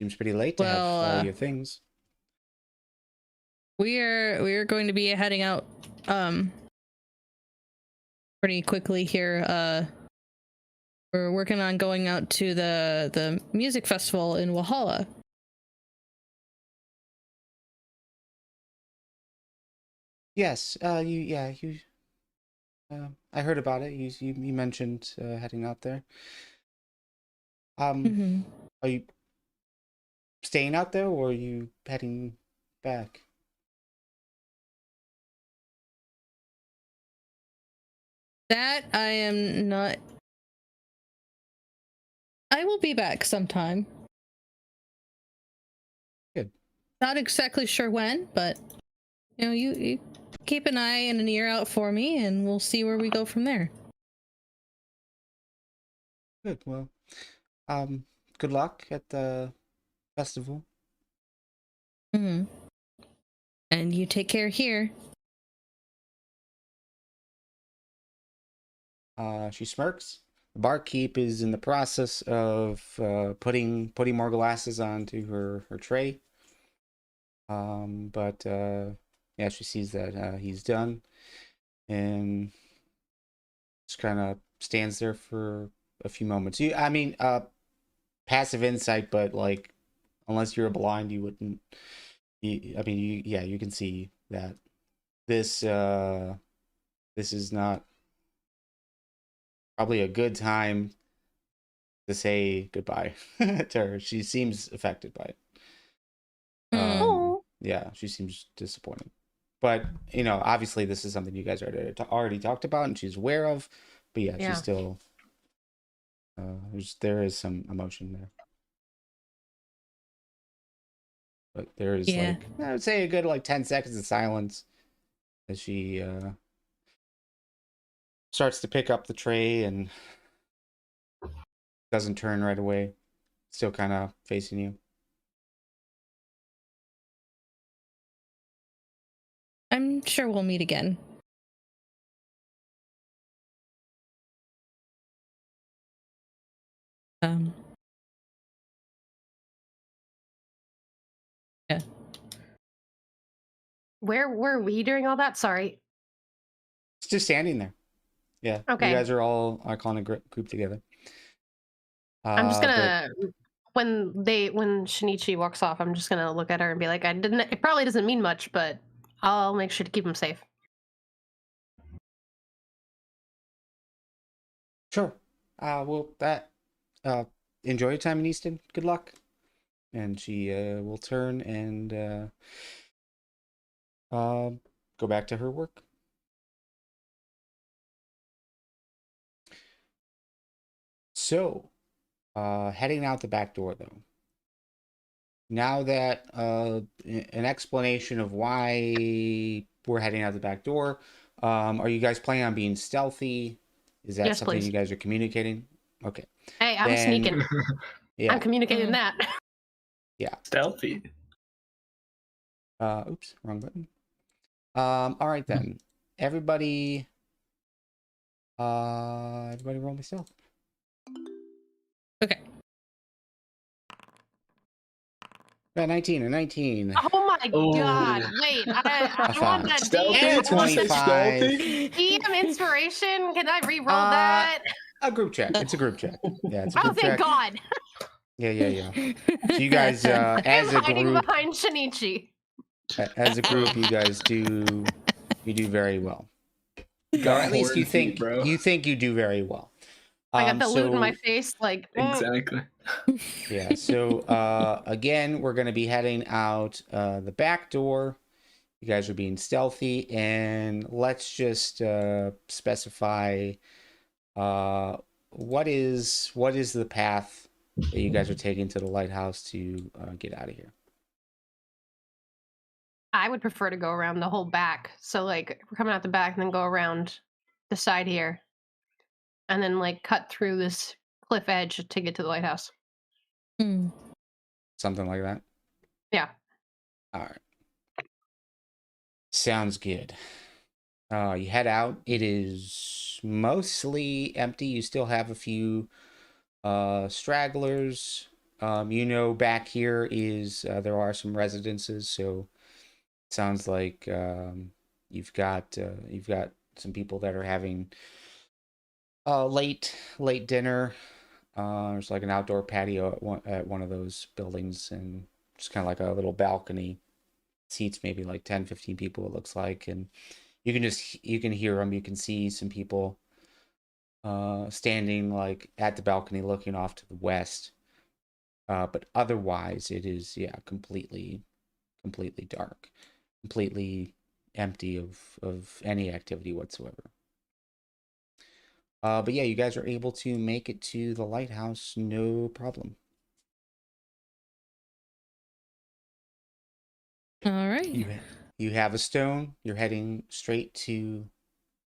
Seems pretty late to have Well, all your things. we're going to be heading out pretty quickly here. We're working on going out to the music festival in Walhalla. Yes. You. I heard about it. You mentioned heading out there. Mm-hmm. Are you staying out there, or are you heading back? That I am not. I will be back sometime. Good. Not exactly sure when, but you know, you keep an eye and an ear out for me, and we'll see where we go from there. Good. Well, good luck at the festival. Mm-hmm. And you take care here. She smirks. The barkeep is in the process of putting more glasses onto her tray. But yeah, she sees that he's done, and just kind of stands there for a few moments. I mean, passive insight, but like, unless you're blind, you wouldn't. Yeah, you can see that this is not probably a good time to say goodbye to her. She seems affected by it. Oh. Yeah, she seems disappointed. But, obviously this is something you guys already talked about and she's aware of. But yeah, Yeah. she's still, there is some emotion there. But there is Yeah. I would say a good 10 seconds of silence as she starts to pick up the tray and doesn't turn right away. Still kind of facing you. I'm sure we'll meet again. Yeah. Where were we during all that? Sorry. It's just standing there. Yeah. Okay. You guys are all iconic group together. I'm just gonna when Shinichi walks off, I'm just gonna look at her and be like, it probably doesn't mean much, but I'll make sure to keep him safe. Sure. Well, enjoy your time in Easton. Good luck. And she will turn and go back to her work. So, heading out the back door, though. Now that an explanation of why we're heading out the back door, are you guys planning on being stealthy? Is that Yes, something please. you guys are communicating? Okay. Hey, I'm sneaking. Yeah. I'm communicating that. Yeah. Stealthy. Oops, wrong button. All right then. Everybody roll me stealth. Okay. 19. Oh my Oh. god! Wait, I want that Stealthy? And DM. a 25. DM inspiration. Can I re-roll Uh, that? A group check. It's a group check. Yeah, it's a Oh, group thank check. God! Yeah. So you guys, as a I'm hiding group, behind Shinichi. as a group, you guys do very well. Or at least you think bro. you do very well. I got the loot in my So- face, like Exactly. Yeah, so again, we're going to be heading out the back door. You guys are being stealthy, and let's just specify what is the path that you guys are taking to the lighthouse to get out of here. I would prefer to go around the whole back. So like we're coming out the back and then go around the side here. And then like cut through this cliff edge to get to the lighthouse. Hmm. Something like that? Yeah. All right. Sounds good. You head out. It is mostly empty. You still have a few stragglers. Back here is there are some residences, so it sounds like you've got some people that are having late dinner. There's like an outdoor patio at one of those buildings, and just kind of like a little balcony. Seats maybe like 10, 15 people, it looks like, and you can hear them. You can see some people standing like at the balcony looking off to the west. But otherwise it is completely dark, completely empty of any activity whatsoever. But yeah, you guys are able to make it to the lighthouse, no problem. All right. You have a stone. You're heading straight to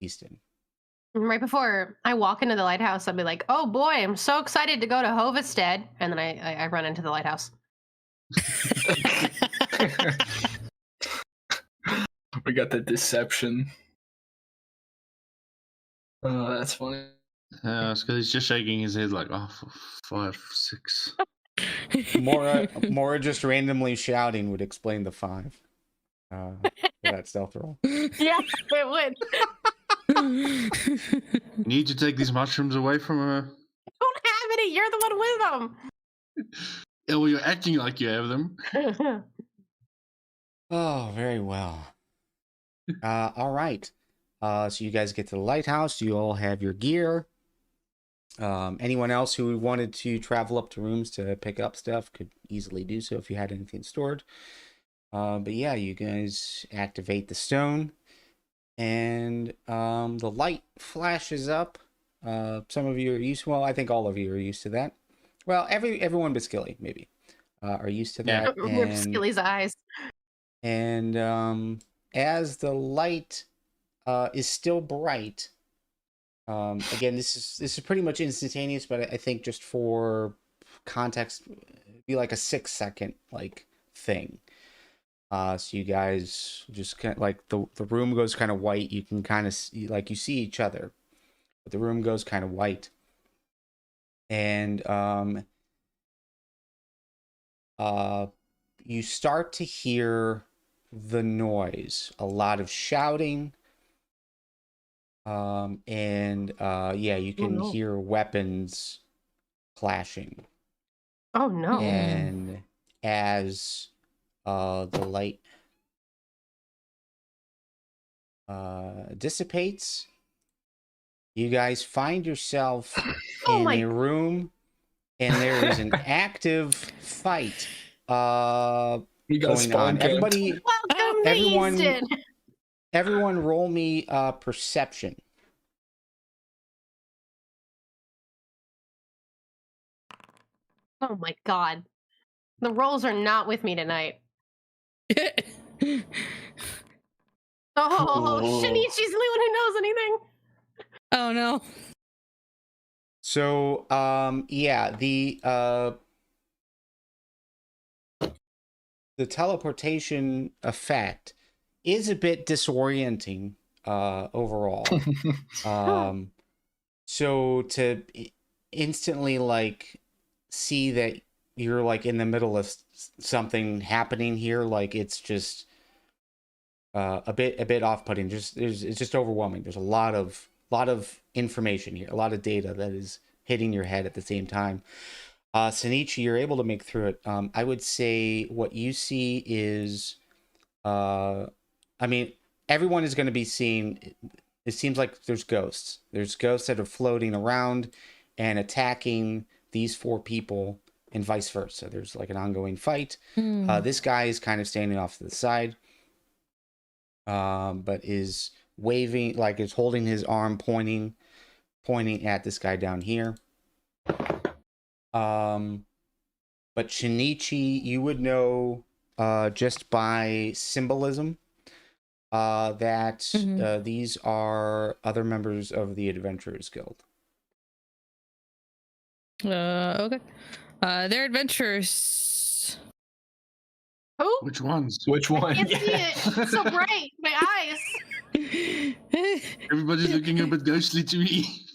Easton. Right before I walk into the lighthouse, I'll be like, "Oh boy, I'm so excited to go to Hovestead," and then I run into the lighthouse. We got the deception. Oh, that's funny. Skilly's just shaking his head like, oh, 5, 6. Moira just randomly shouting would explain the 5 for that stealth roll. Yeah, it would. You need to take these mushrooms away from her. Don't have any. You're the one with Yeah, well, you're acting like you have them. them. Oh, very well. All right. So you guys get to the lighthouse. You all have your gear. Anyone else who wanted to travel up to rooms to pick up stuff could easily do so if you had anything stored. But yeah, you guys activate the stone, and the light flashes up. Some of you are used. Well, I think all of you are used to that. Well, everyone but Skilly maybe are used to that. Rip Skilly's eyes. And as the light is still bright, again, this is pretty much instantaneous, but I think just for context, it'd be like a 6-second like thing. So you guys just kind of like the room goes kind of white. You can kind of see, like you see each other, but the room goes kind of white, and you start to hear the noise, a lot of shouting, and yeah, you can hear weapons clashing. Oh no. And as the light dissipates, you guys find yourself in a room, and there is an active fight You got going on. Everybody, Welcome to everyone, Easton. everyone, roll me perception. Oh my god. The rolls are not with me tonight. Oh, Shinichi's the one who knows anything. Oh no. So, yeah, the teleportation effect is a bit disorienting overall. So to instantly like see that you're like in the middle of something happening here, like it's just a bit off-putting. It's just overwhelming. There's a lot of information here, a lot of data that is hitting your head at the same time. Shinichi, you're able to make through it. I would say what you see is, I mean, everyone is going to be seeing. It seems like there's ghosts. There's ghosts that are floating around and attacking these 4 people, and vice versa. There's like an ongoing fight. This guy is kind of standing off to the side, but is waving, like is holding his arm, pointing at this guy down here. But Shinichi, you would know just by symbolism that these are other members of the Adventurers Guild. Okay. They're adventurers. Who? Which ones? Which one? Can't see it. It's so bright. My eyes. Everybody's looking a bit ghostly to me.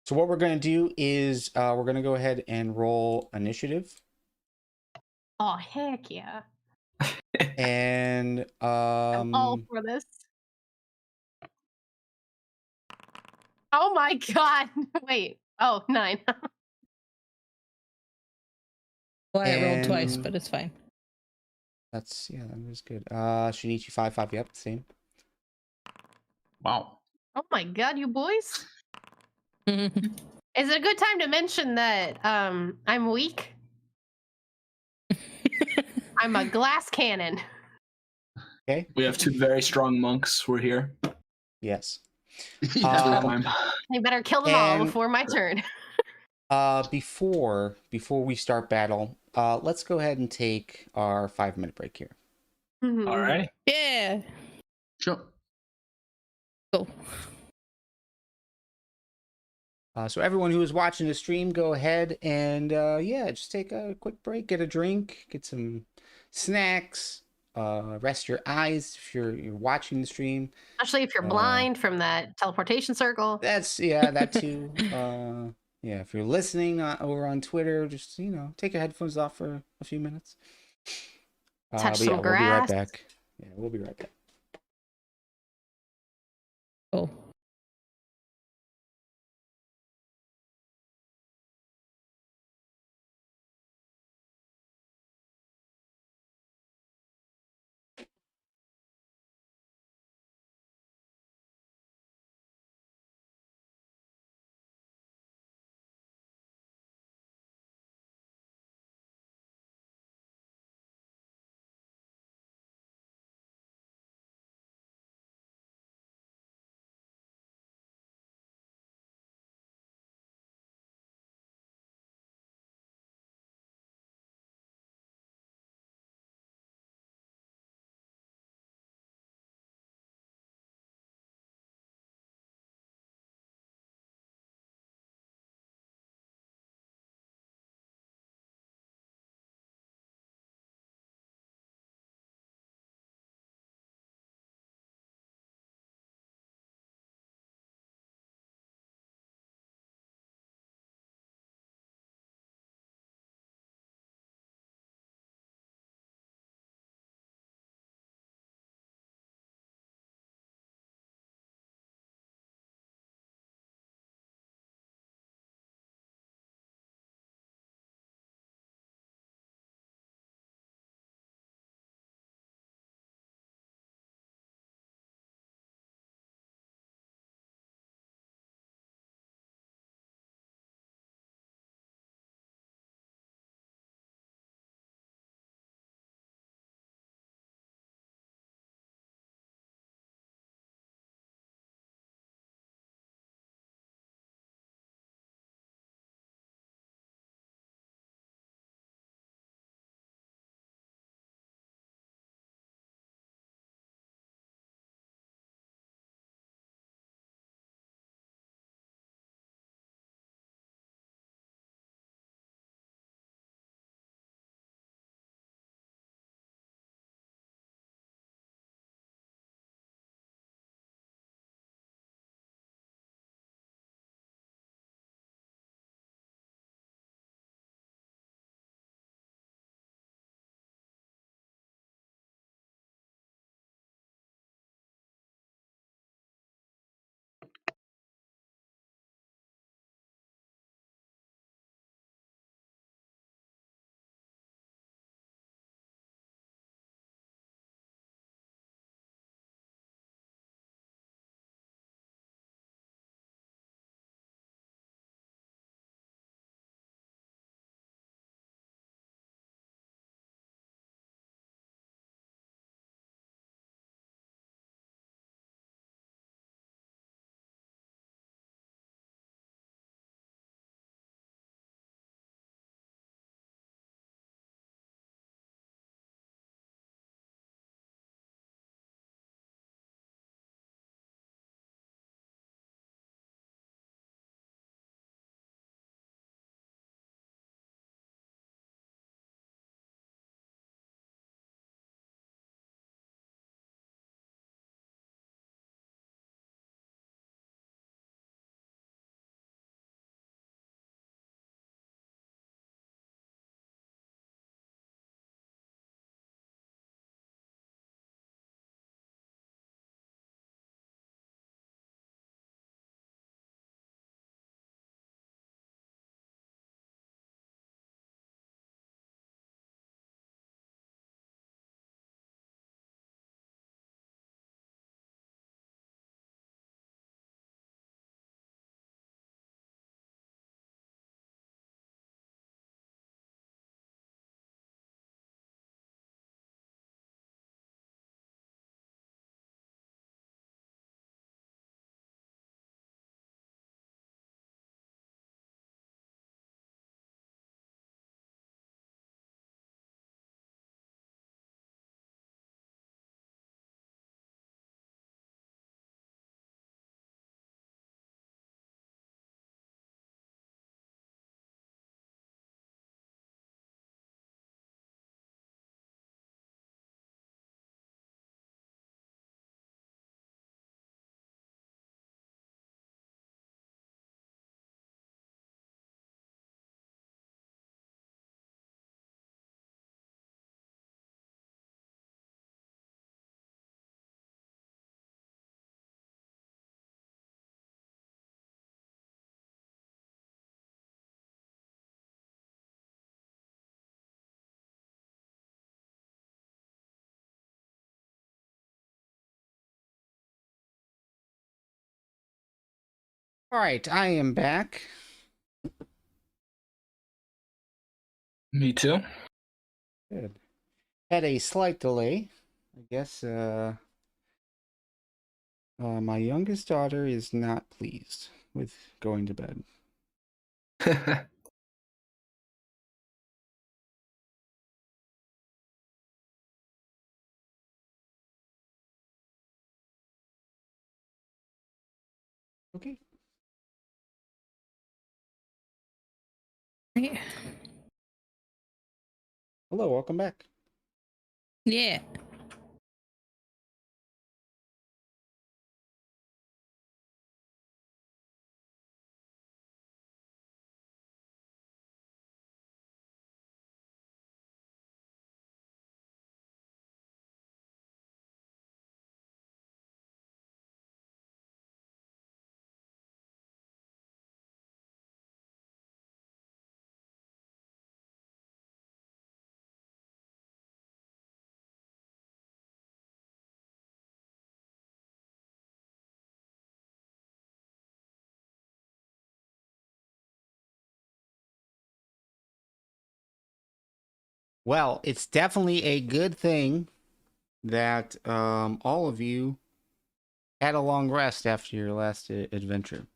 So what we're going to do is we're going to go ahead and roll initiative. Oh heck yeah. And I'm all for this. Oh my god. Wait. Oh, 9. Well, I rolled twice, And- but it's fine. that was good. Shinichi 5, yep, same. Wow. Oh my god, you boys. Is it a good time to mention that I'm weak? I'm a glass cannon. Okay. We have 2 very strong monks. We're here. Yes. Every time. I better kill them all And- before my turn. Before we start battle, let's go ahead and take our 5-minute break here. All right. Yeah. Sure. Cool. So everyone who is watching the stream, go ahead and yeah, just take a quick break, get a drink, get some snacks, rest your eyes if you're watching the stream. Especially if you're blind from that teleportation circle. That's that too. Yeah, if you're listening over on Twitter, just take your headphones off for a few minutes. Touch but yeah, some we'll be right grass. back. Yeah, we'll be right back. Oh. All right, I am back. Me too. Good. Had a slight delay. I guess my youngest daughter is not pleased with going to bed. Okay. Yeah. Hello, welcome back. Yeah. Well, it's definitely a good thing that all of you had a long rest after your last adventure.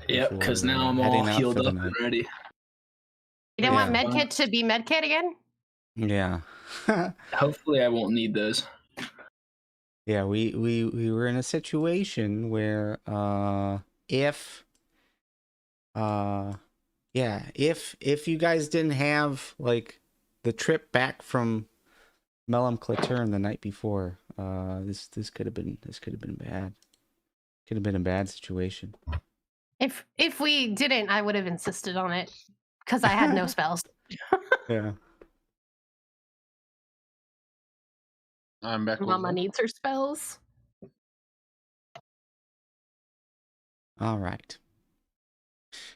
Yep, because now I'm all heading out healed for the up and night. ready. You don't want Yeah. Medkit to be Medkit again? Yeah. Hopefully, I won't need those. Yeah, we were in a situation where if if you guys didn't have like the trip back from Mellum Claturn the night before, this could have been bad. Could have been a bad situation. If we didn't, I would have insisted on it because I had no spells. Yeah. I'm back. Mama Also. needs her spells. All right.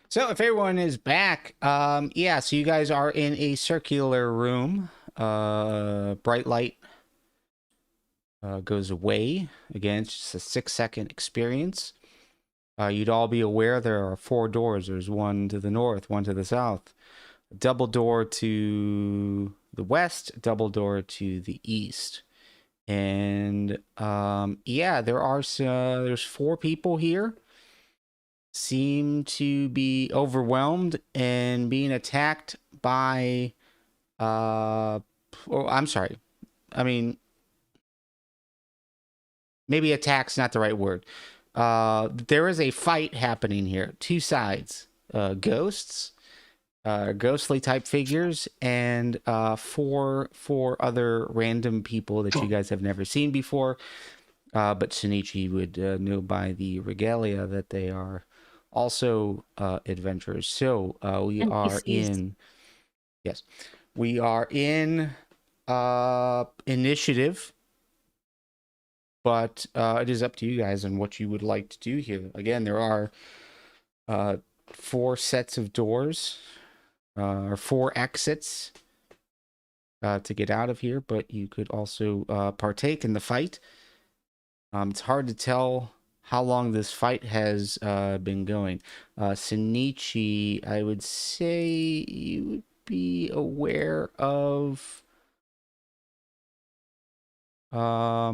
So if everyone is back, yeah, so you guys are in a circular room. Bright light goes away. Again, it's just a 6-second experience. You'd all be aware there are 4 doors. There's one to the north, one to the south, a double door to the west, double door to the east. And yeah, there's 4 people here. Seem to be overwhelmed and being attacked by I'm sorry. I mean, maybe attack's not the right word. There is a fight happening here. 2 sides. Ghosts, ghostly type figures, and 4 other random people that you guys have never seen before. But Shinichi would know by the regalia that they are also adventurers. So we are in. Yes, we are in initiative, but it is up to you guys on what you would like to do here. Again, there are 4 sets of doors, or 4 exits to get out of here, but you could also partake in the fight. It's hard to tell how long this fight has been going. Shinichi, I would say you would be aware of I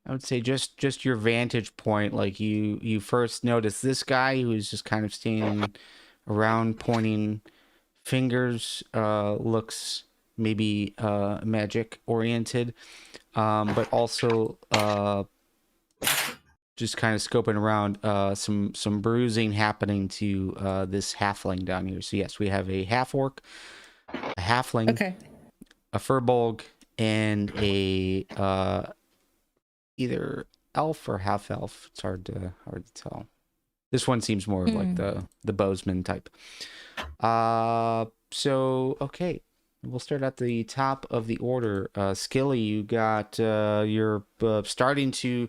would say just your vantage point. Like you first notice this guy who's just kind of standing around pointing fingers, looks maybe magic oriented, but also just kind of scoping around, some bruising happening to this halfling down here. So yes, we have a half orc, a halfling, Okay. a furbolg, and a either elf or half elf. It's hard to tell. This one seems more of like the bowsman type. So okay, we'll start at the top of the order. Skilly, you got you're starting to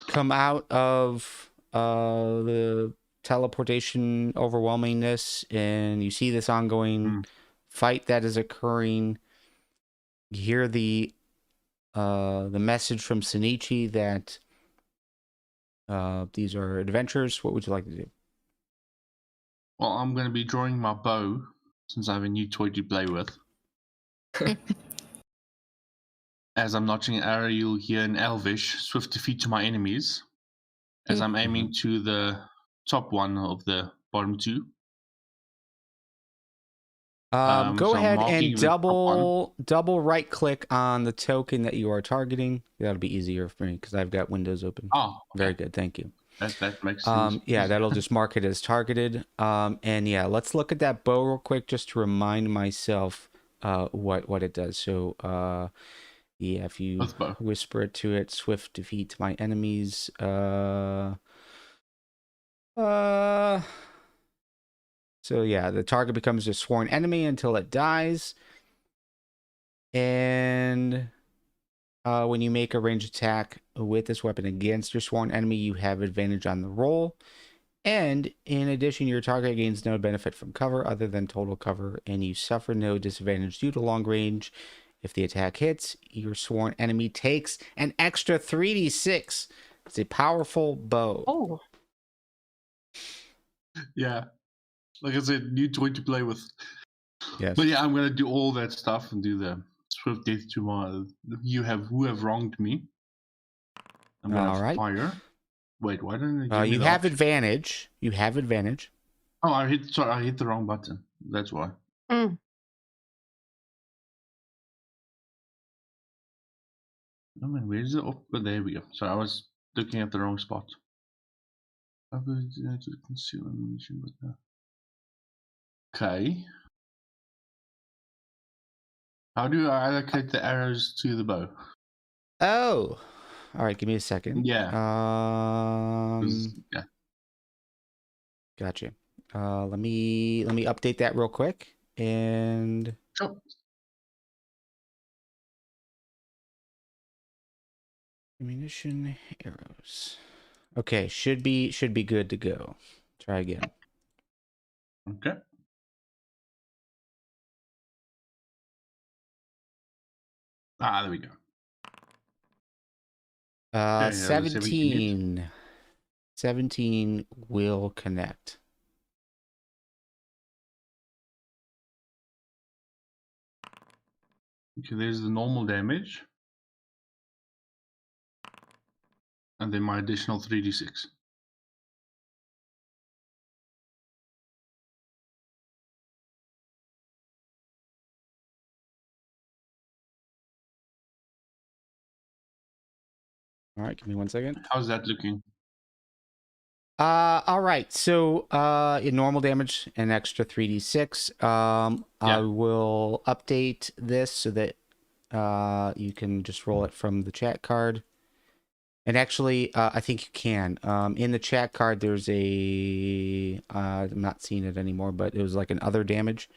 come out of the teleportation overwhelmingness, and you see this ongoing fight that is occurring. You hear the message from Shinichi that These are adventures. What would you like to do? Well, I'm going to be drawing my bow since I have a new toy to play with. As I'm notching an arrow, you'll hear in Elvish, swift defeat to my enemies. As I'm aiming to the top one of the bottom two. Go So I'm ahead marking and the top one. double right click on the token that you are targeting. That'll be easier for me because I've got windows open. Oh, okay. Very good. Thank you. That makes sense. Yeah, that'll just mark it as targeted. And yeah, let's look at that bow real quick just to remind myself what it does. So yeah, if you whisper it to it, swift defeat to my enemies. So yeah, the target becomes a sworn enemy until it dies. And when you make a ranged attack with this weapon against your sworn enemy, you have advantage on the roll. And in addition, your target gains no benefit from cover other than total cover, and you suffer no disadvantage due to long range. If the attack hits, your sworn enemy takes an extra 3d6. It's a powerful bow. Oh. Yeah. Like I said, new toy to play with. Yes. But yeah, I'm going to do all that stuff and do the swift death to my who have wronged me. I'm going to fire. Wait, why didn't it you have advantage. You have advantage. Oh, I hit the wrong button. That's why. Mm. Oh man, where is it? Oh, but there we go. So I was looking at the wrong spot. Okay. How do I allocate the arrows to the bow? Oh, all right. Give me a second. Yeah. Yeah. Gotcha. Let me update that real quick and. Sure. Ammunition, arrows. Okay, should be good to go. Try again. Okay. There we go. 17. 17 will connect. Okay, there's the normal damage. And then my additional 3d6. All right, give me 1 second. How's that looking? All right. So, in normal damage, an extra 3d6. I will update this so that you can just roll it from the chat card. And actually, I think you can. In the chat card, there's a I'm not seeing it anymore, but it was like an other damage.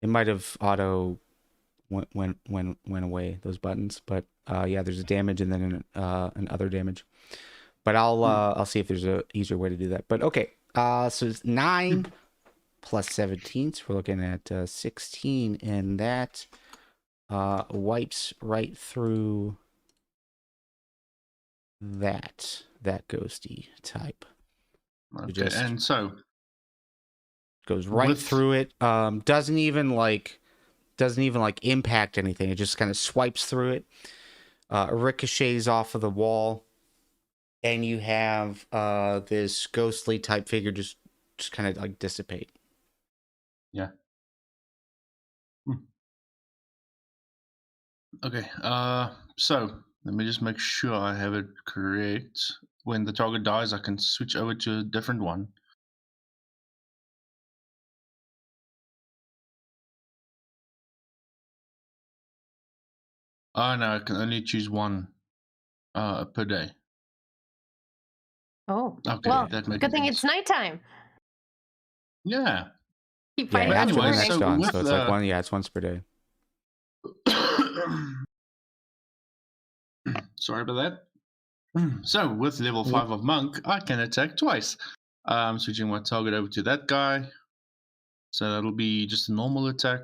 It might have auto went away, those buttons, but yeah, there's a damage and then an other damage. But I'll see if there's a easier way to do that. But okay, so it's 9 plus 17, so we're looking at 16, and that wipes right through that ghosty type. Okay, and so goes right through it. Doesn't even like impact anything. It just kind of swipes through it. Ricochets off of the wall. And you have this ghostly type figure just kind of like dissipate. Yeah. Okay. So let me just make sure I have it correct. When the target dies, I can switch over to a different one. Oh no, I can only choose one per day. Oh, okay, well, that makes good thing sense. it's nighttime. Yeah. Keep fighting after the anyway, next so dawn, with so it's like one. Yeah, it's once per day. Sorry about that. So with level 5 of monk, I can attack twice. I'm switching my target over to that guy. So that'll be just a normal attack.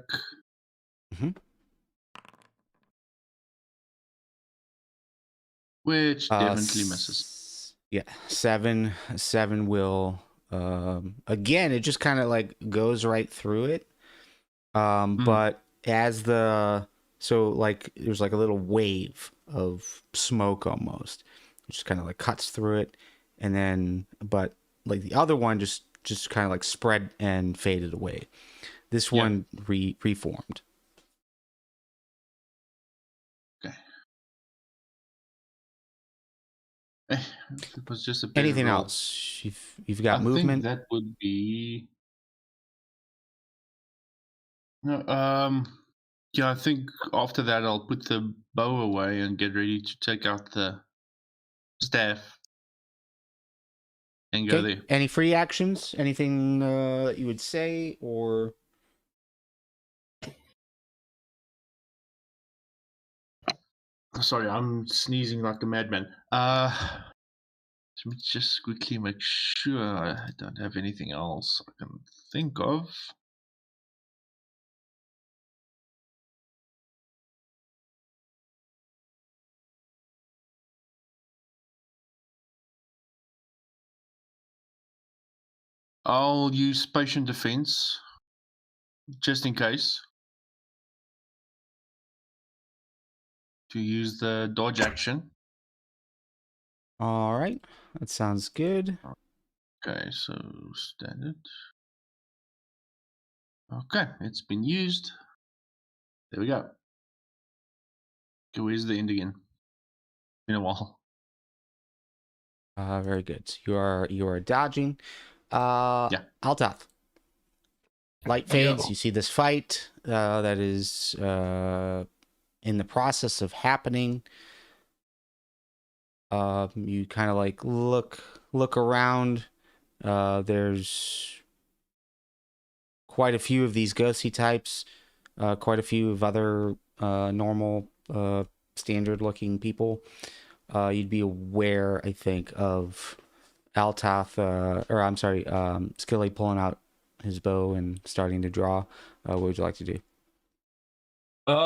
Which definitely misses. Yeah, seven will again, it just kind of like goes right through it. But as so like there's like a little wave of smoke almost, which kind of like cuts through it, and then but like the other one just kind of like spread and faded away. This Yeah. one reformed. Okay. It was just a bit Anything of a... else? You've got I think movement. that would be... No, yeah, I think after that I'll put the bow away and get ready to take out the staff and go Okay. there. Any free actions? Anything that you would say or? Sorry, I'm sneezing like a madman. Let me just quickly make sure I don't have anything else I can think of. I'll use patient defense just in case to use the dodge action. All right, that sounds good. Okay, so standard. Okay, it's been used. There we go. Okay, where's the end again? Been a while. Very good. So you are dodging. Yeah. Altath. Light fades. You see this fight that is in the process of happening. You kind of like look around. There's quite a few of these ghosty types. Quite a few of other normal standard looking people. You'd be aware, I think, of Altath, or I'm sorry, Skilly pulling out his bow and starting to draw. What would you like to do?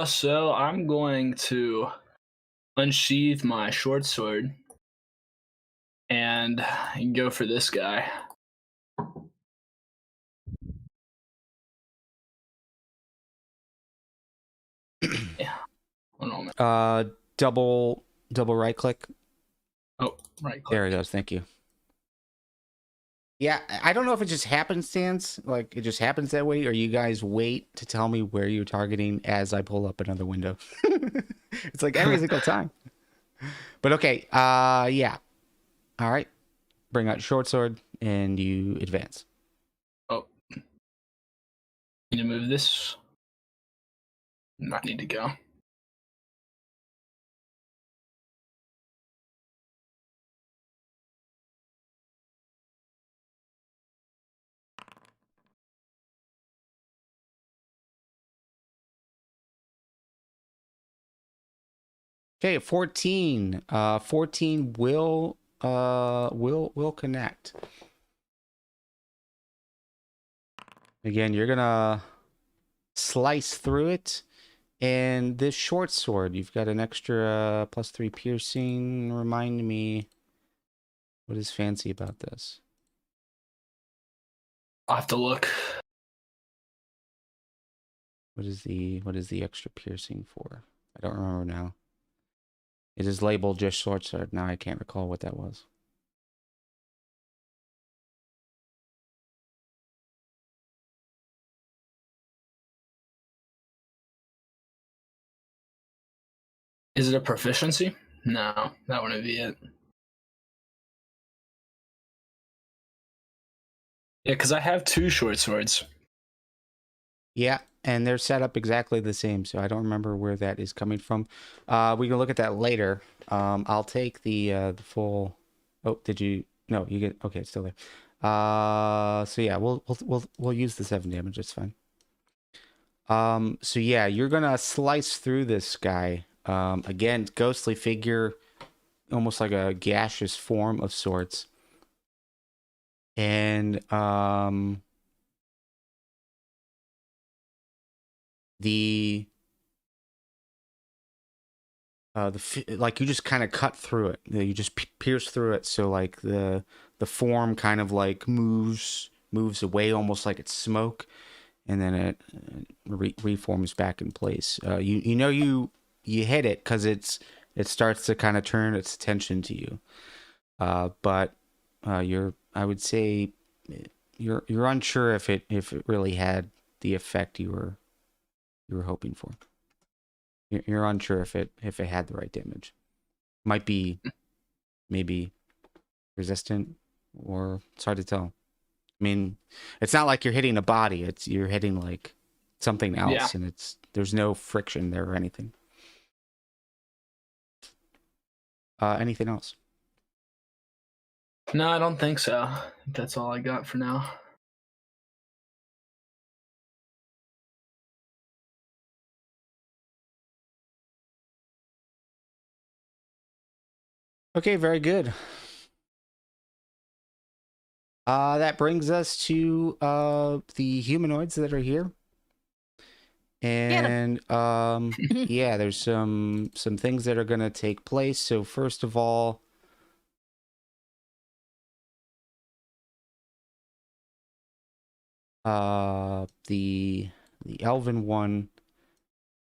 So I'm going to unsheath my short sword and go for this guy. Yeah. One moment. Double right click. Oh, right click. There it goes. Thank you. Yeah, I don't know if it just happenstance, like it just happens that way, or you guys wait to tell me where you're targeting as I pull up another window. It's like every single time. But okay, yeah. All right. Bring out short sword and you advance. Oh. Need to move this. Not need to go. Okay, 14. 14 will connect. Again, you're gonna slice through it. And this short sword, you've got an extra +3 piercing. Remind me, what is fancy about this? I'll have to look. What is the extra piercing for? I don't remember now. It is labeled just short sword. Now I can't recall what that was. Is it a proficiency? No, that wouldn't be it. Yeah, because I have 2 short swords. Yeah, and they're set up exactly the same, so I don't remember where that is coming from. We can look at that later. I'll take the full. Oh, did you? No, you get. Okay, it's still there. So yeah, we'll use the 7 damage. It's fine. So yeah, you're gonna slice through this guy. Again, ghostly figure, almost like a gaseous form of sorts. And the like you just kind of cut through it. You just pierce through it. So like the form kind of like moves away, almost like it's smoke, and then it reforms back in place. You know you hit it because it starts to kind of turn its attention to you. But I would say you're unsure if it really had the effect you were hoping for. You're unsure if it had the right damage. Might be maybe resistant, or it's hard to tell. I mean, it's not like you're hitting a body. You're hitting like something else, and there's no friction there or anything. Anything else? No, I don't think so. I think that's all I got for now. Okay, very good. That brings us to the humanoids that are here. And yeah, there's some things that are going to take place. So first of all, the elven one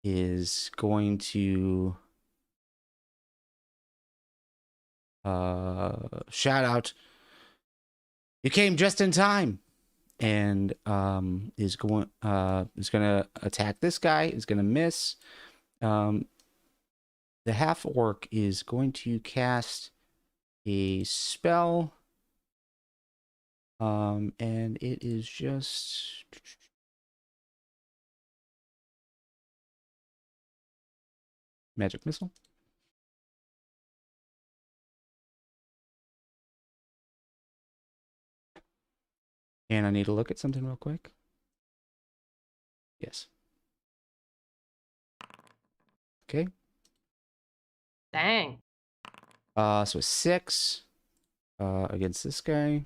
is going to shout out, "You came just in time," and is going to attack this guy. Is going to miss. The half orc is going to cast a spell, and it is just magic missile. And I need to look at something real quick. Yes. Okay. Dang. So a 6 against this guy.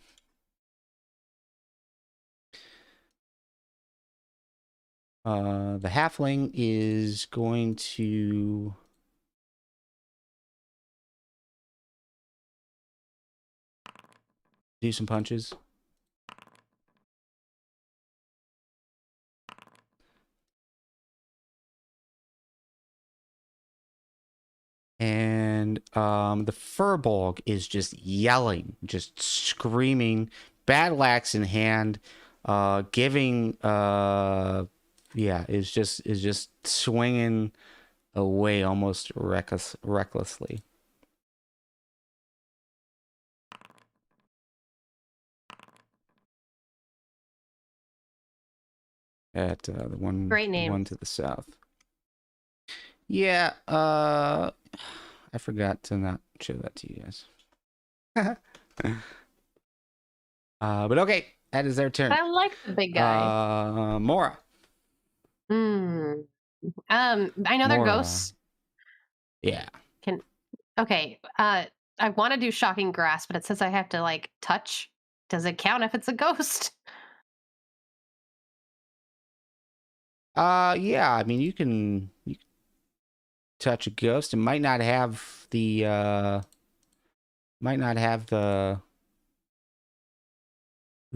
The halfling is going to do some punches. And the furbolg is just yelling, just screaming, battle axe in hand, giving is just swinging away almost recklessly. At the one, Great name. one to the south. Yeah, I forgot to not show that to you guys. But okay, that is their turn. I like the big guy. Moira. I know they're Moira. ghosts. Yeah. Okay. I want to do shocking grasp, but it says I have to like touch. Does it count if it's a ghost? Yeah. I mean, you can touch a ghost. It might not have the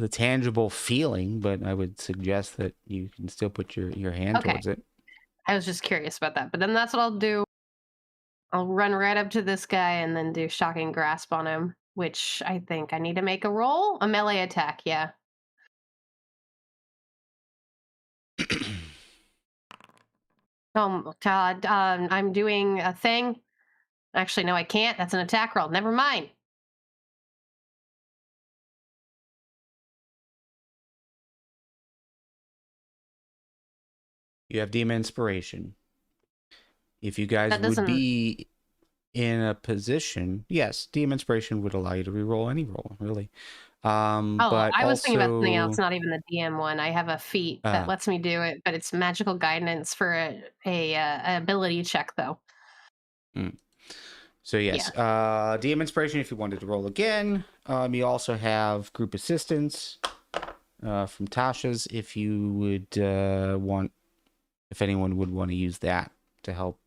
tangible feeling, but I would suggest that you can still put your hand towards it. I was just curious about that, but then that's what I'll do. I'll run right up to this guy and then do shocking grasp on him, which I think I need to make a roll. A melee attack, yeah. Oh, Todd, I'm doing a thing. Actually, no, I can't. That's an attack roll. Never mind. You have demon inspiration. If you guys would be in a position, yes, demon inspiration would allow you to reroll any roll, really. But I was thinking about something else, not even the DM one. I have a feat that lets me do it, but it's magical guidance for a ability check, though. So yes, DM inspiration if you wanted to roll again. You also have group assistance from Tasha's if you would if anyone would want to use that to help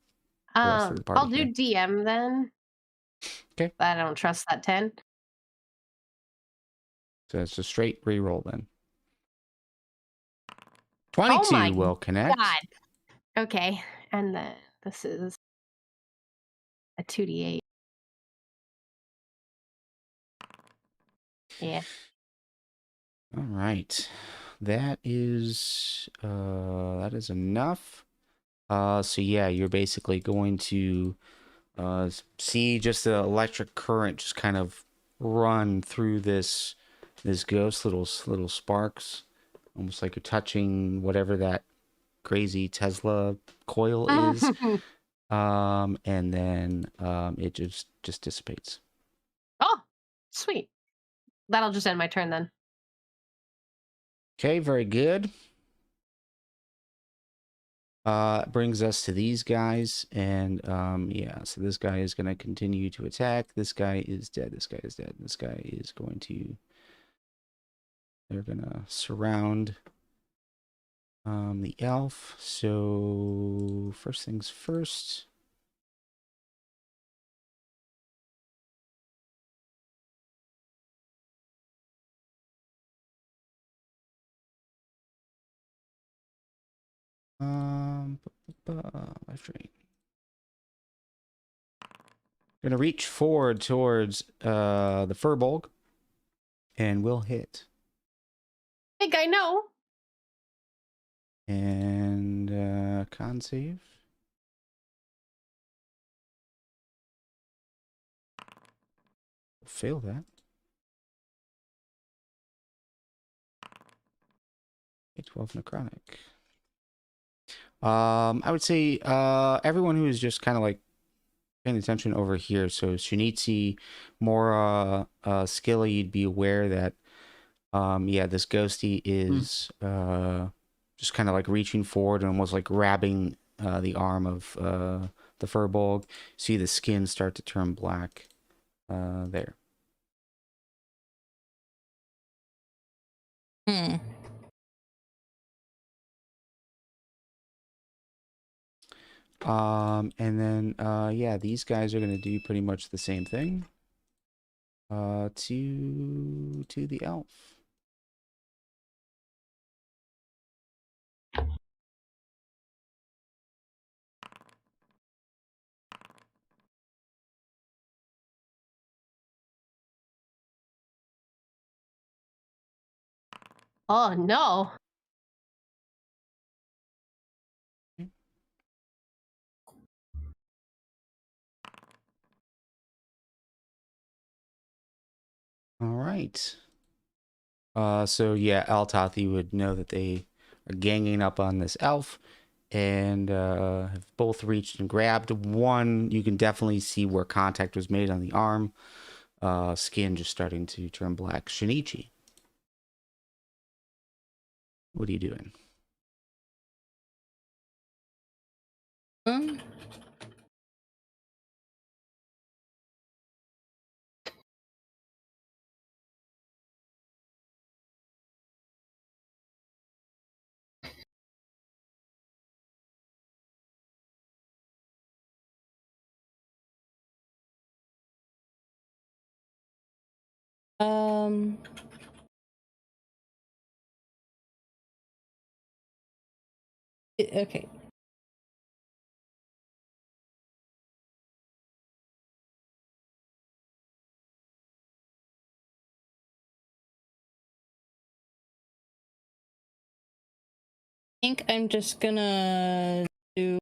rest of the party I'll do here. DM then. Okay. I don't trust that 10. So it's a straight reroll then. Oh 22 my will connect. God. Okay, and then this is a 2d8. Yeah. All right. That is enough. So yeah, you're basically going to see just the electric current just kind of run through this ghost, little sparks, almost like you're touching whatever that crazy Tesla coil is. And then it just dissipates. Oh, sweet. That'll just end my turn then. Okay, very good. Brings us to these guys, and yeah, so this guy is going to continue to attack. This guy is dead. This guy is dead. This guy is going to. They're going to surround the elf. So first things first. Left, right. Gonna reach forward towards the Furbolg, and we'll hit. I think I know. And con save. Fail that. Okay, 12 necrotic. I would say everyone who is just kind of like paying attention over here. So Shinichi, Moira, Skilly, you'd be aware that yeah, this ghosty is just kind of like reaching forward and almost like grabbing the arm of the Furbolg. See the skin start to turn black there. Hmm. And then yeah, these guys are gonna do pretty much the same thing to the elf. Oh no. All right. So yeah, Altath, you would know that they are ganging up on this elf, and have both reached and grabbed. One, you can definitely see where contact was made on the arm. Skin just starting to turn black. Shinichi, what are you doing? Um, um, okay. I think I'm just gonna do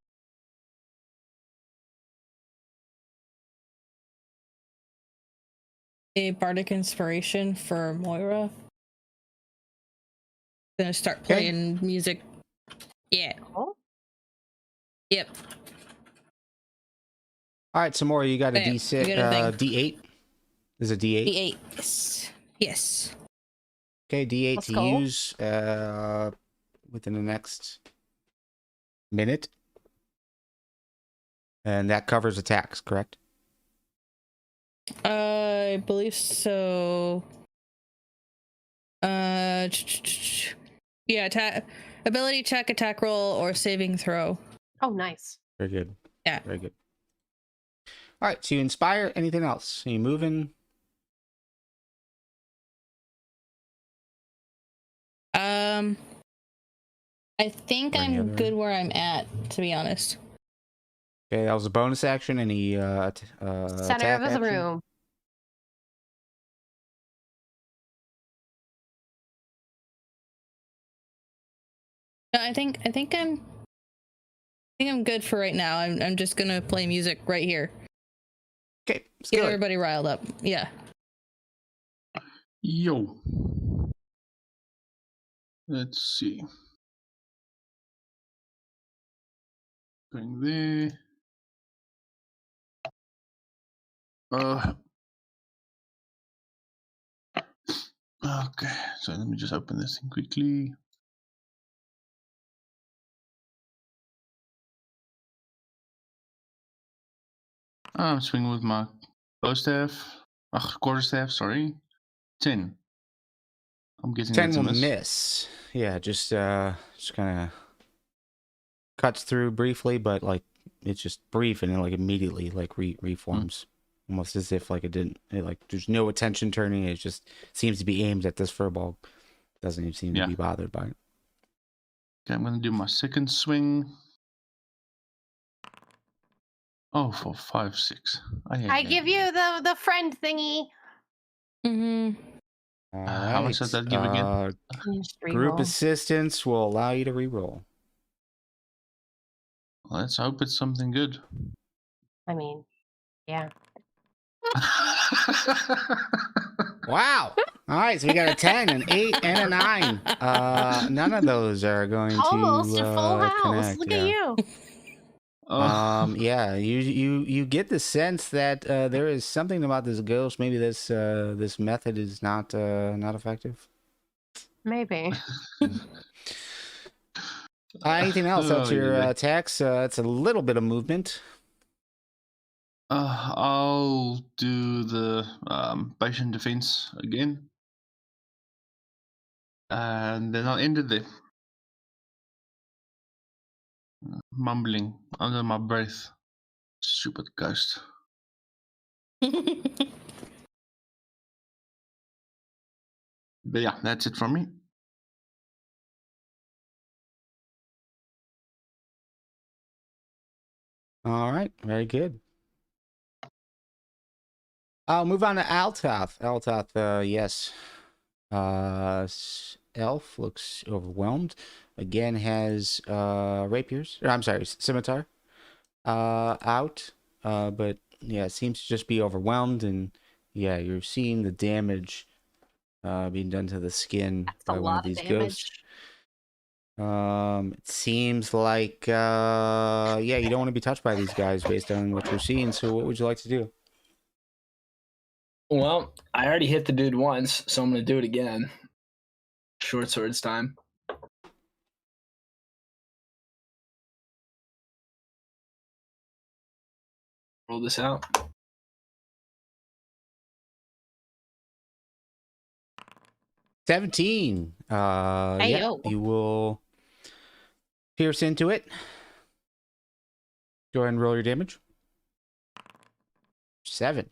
a bardic inspiration for Moira. Gonna start playing music. Yeah. Oh. Yep. All right, Samora, you got a Okay, D6, you got a thing. D8. There's a D8. D8. Yes. Yes. Okay, D8 Let's to go. use within the next minute, and that covers attacks, correct? I believe so. Yeah, ability check, attack roll, or saving throw. Oh, nice. Very good. Yeah. Very good. All right, so you inspire. Anything else? Are you moving? I think Or any I'm other- good where I'm at, to be honest. Okay, that was a bonus action. Any Center attack of the action? room. No, I think I'm good for right now. I'm just gonna play music right here. Okay, Get Skilly. everybody riled up. Yeah. Yo. Let's see. Going there. Okay, so let me just open this thing quickly. I'm swinging with my quarterstaff, sorry. 10. I'm guessing 10 that's a will miss. miss. Yeah, just kind of cuts through briefly, but like it's just brief and then like immediately like reforms, almost as if like like there's no attention turning. It just seems to be aimed at this furball. Doesn't even seem to be bothered by it. Okay, I'm gonna do my second swing. Oh, for 5, 6. I give you the friend thingy. Mm-hmm. All How much does right. that give again? You just Group reroll. assistance will allow you to reroll. Let's hope it's something good. I mean, yeah. Wow. All right, so we got a 10, an 8, and a 9. None of those are going Almost to a full house. connect. Look yeah. at you. Yeah, you get the sense that there is something about this ghost. Maybe this method is not effective. Maybe. Anything else? That's your yeah. attacks. It's a little bit of movement. I'll do the patient defense again. And then I'll end it there. Mumbling under my breath. Stupid ghost. But yeah, that's it from me. All right, very good. I'll move on to Altath. Altath, yes. Elf looks overwhelmed. Again, has rapiers. Or, I'm sorry, scimitar. Out. But yeah, it seems to just be overwhelmed, and yeah, you're seeing the damage being done to the skin That's by a one of lot of these damage. ghosts. It seems like yeah, you don't want to be touched by these guys based on what you're seeing. So, what would you like to do? Well, I already hit the dude once, so I'm gonna do it again. Short swords time. Roll this out. $17. Yeah, Hey-yo. you will pierce into it. Go ahead and roll your damage. 7.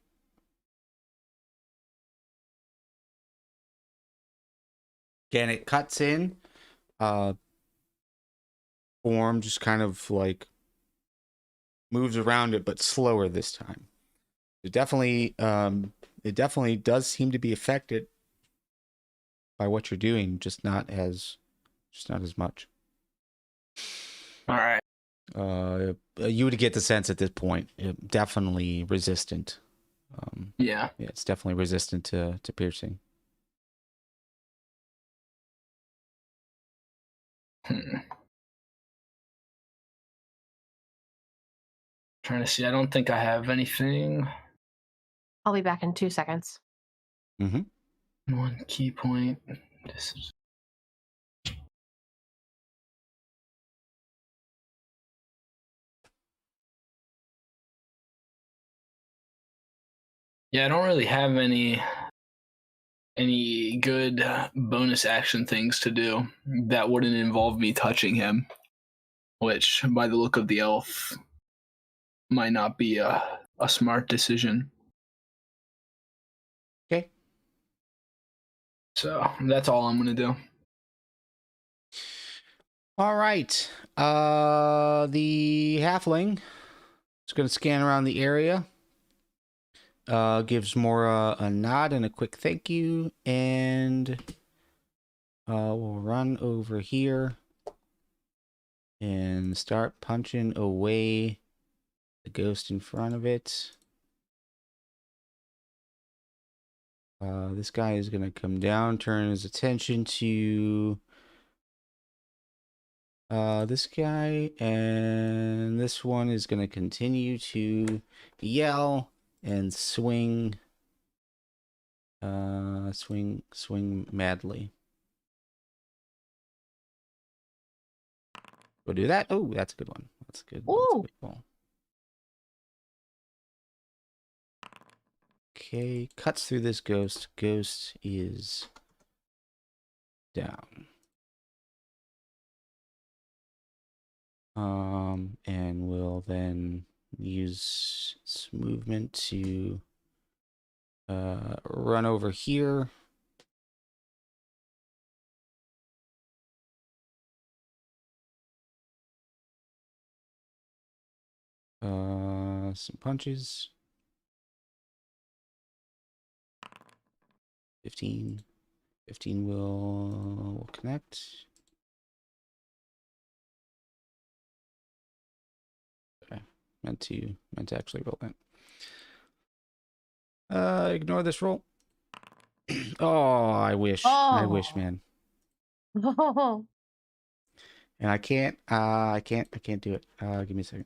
Again, it cuts in. Form just kind of like moves around it, but slower this time. It definitely does seem to be affected by what you're doing, just not as much. All right. You would get the sense at this point, definitely resistant. Yeah. Yeah, it's definitely resistant to piercing. Trying to see. I don't think I have anything. I'll be back in 2 seconds. Mm-hmm. One key point. This is... Yeah, I don't really have any good bonus action things to do that wouldn't involve me touching him, which by the look of the elf might not be a smart decision. Okay. So that's all I'm gonna do. All right. The halfling is going to scan around the area. Gives Moira a nod and a quick thank you, and we'll run over here and start punching away the ghost in front of it. This guy is going to come down, turn his attention to this guy, and this one is going to continue to yell and swing madly. We'll do that. Oh, that's a good one. That's good. That's a Ooh. good ball. Okay, cuts through this ghost. Ghost is down. And we'll then use its movement to run over here. Some punches. 15 will connect. Okay, meant to actually roll that. Ignore this roll. Oh, I wish, man. Oh. And I can't do it. Give me a second.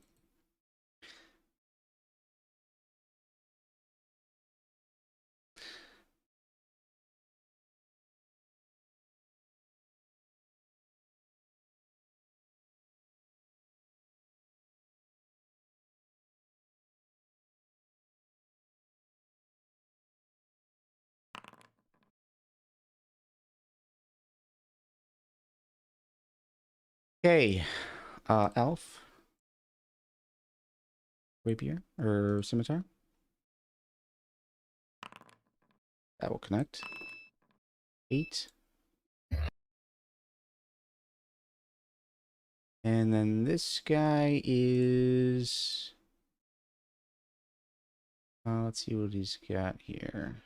Okay, elf, rapier or scimitar. That will connect. 8. And then this guy is... let's see what he's got here.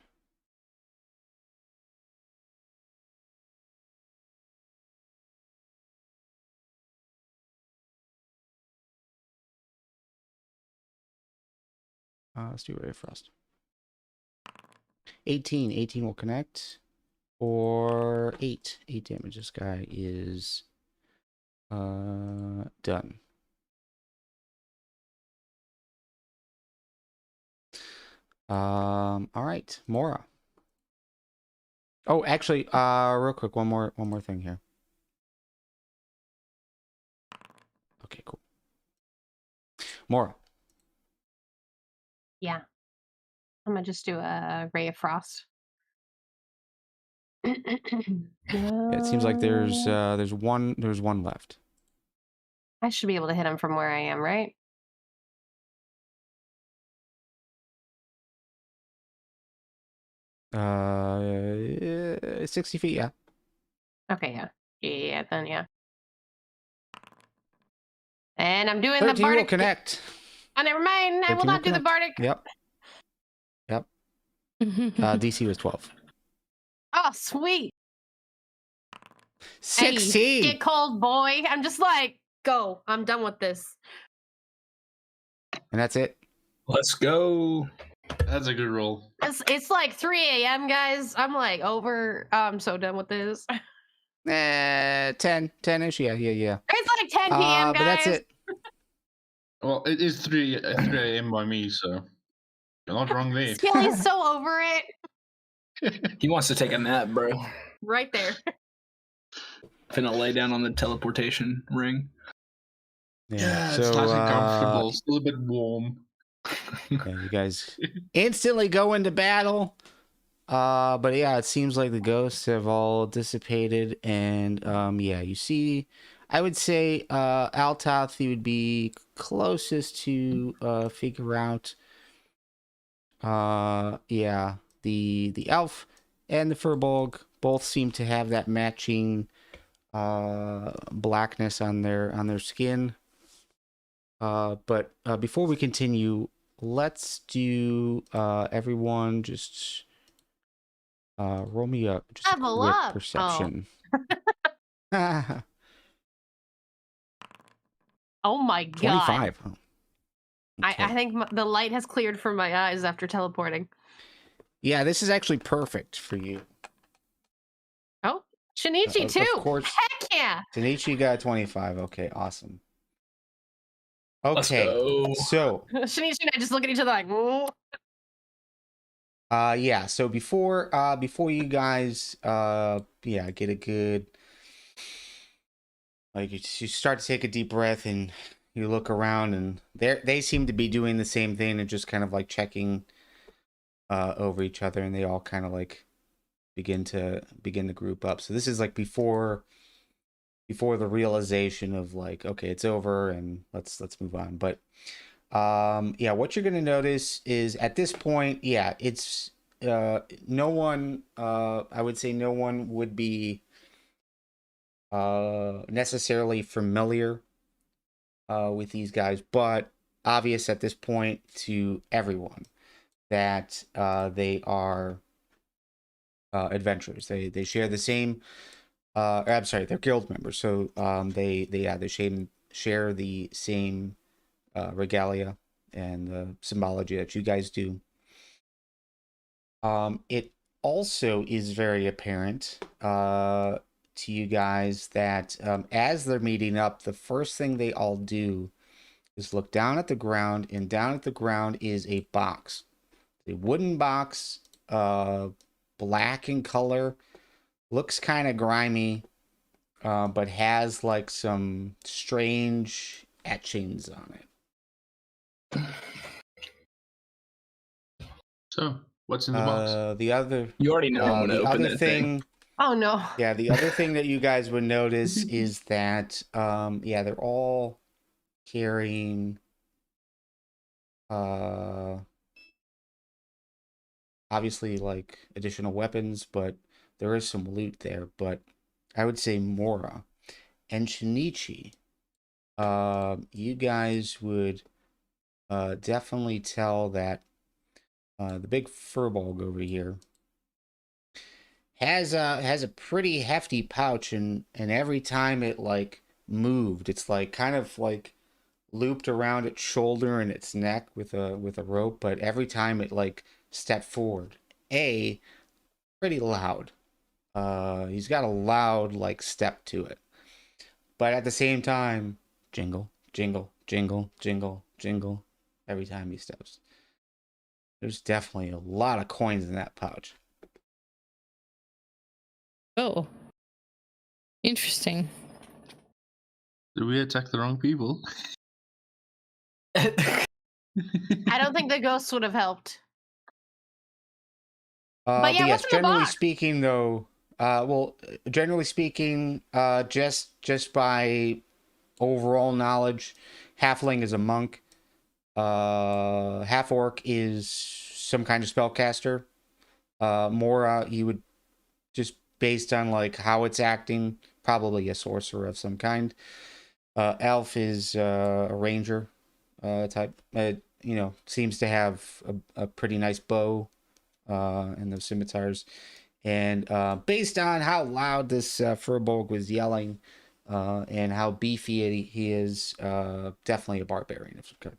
Let's do Ray of Frost. 18. 18 will connect. Or 8. 8 damage. This guy is done. All right, Moira. Oh, actually, real quick, one more thing here. Okay, cool. Moira. Yeah. I'm gonna just do a ray of frost. It seems like there's one left. I should be able to hit him from where I am, right? Uh, 60 feet, yeah. Okay, yeah. Yeah, then yeah. And I'm doing 13 the bardic. will connect. Oh, never mind. I will 13 not do the connect. bardic. Yep. DC was 12. Oh, sweet. 16. Hey, get cold, boy. I'm just like, go. I'm done with this. And that's it. Let's go. That's a good roll. It's like 3 a.m., guys. I'm like over. I'm so done with this. 10-ish. Yeah. It's like 10 p.m., guys. But that's it. Well, it is 3 a.m. by me, so you're not wrong there. Skilly's so over it. He wants to take a nap, bro. Right there. Finna lay down on the teleportation ring. Yeah, So, it's nice and comfortable. Still a bit warm. yeah, you guys instantly go into battle. But yeah, it seems like the ghosts have all dissipated, and yeah, you see, I would say Altath, you would be closest to figure out Yeah, the elf and the furbolg both seem to have that matching blackness on their skin. But before we continue, let's do everyone just roll me up just a Level quick up. perception. Oh my god. 25. Oh, I okay. think the light has cleared from my eyes after teleporting. Yeah, this is actually perfect for you. Oh, Shinichi too. Of course. Heck yeah. Shinichi got 25. Okay, awesome. Let's Okay, go. so Shinichi and I just look at each other like, "Mm." yeah, so before you guys yeah, get a good, like, you start to take a deep breath and you look around, and they seem to be doing the same thing and just kind of like checking over each other, and they all kind of like begin to group up. So this is like before the realization of like, okay, it's over and let's move on. But yeah, what you're gonna notice is at this point, yeah, it's no one, I would say no one would be necessarily familiar with these guys, but obvious at this point to everyone that they are adventurers. They share the same I'm sorry, they're guild members, so they share the same regalia and the symbology that you guys do. It also is very apparent to you guys that as they're meeting up, the first thing they all do is look down at the ground, and down at the ground is a box, a wooden box, black in color, looks kind of grimy, but has like some strange etchings on it. So, what's in the box? The other, You already know I'm gonna the open other that thing, Oh no. yeah, the other thing that you guys would notice is that, yeah, they're all carrying, obviously like additional weapons, but there is some loot there. But I would say Moira and Shinichi, you guys would definitely tell that the big furbolg over here has a pretty hefty pouch, and every time it like moved, it's like kind of like looped around its shoulder and its neck with a rope, but every time it like stepped forward, pretty loud. He's got a loud like step to it, but at the same time, jingle, jingle, jingle, jingle, jingle, every time he steps. There's definitely a lot of coins in that pouch. Oh, interesting. Did we attack the wrong people? I don't think the ghosts would have helped. But yeah, what's in the generally box? speaking, though, generally speaking, just by overall knowledge, halfling is a monk. Half orc is some kind of spellcaster. Moira, you would just based on like how it's acting, probably a sorcerer of some kind. Elf is a ranger type. Seems to have a pretty nice bow and those scimitars. And based on how loud this furbolg was yelling and how beefy he is, definitely a barbarian of some kind.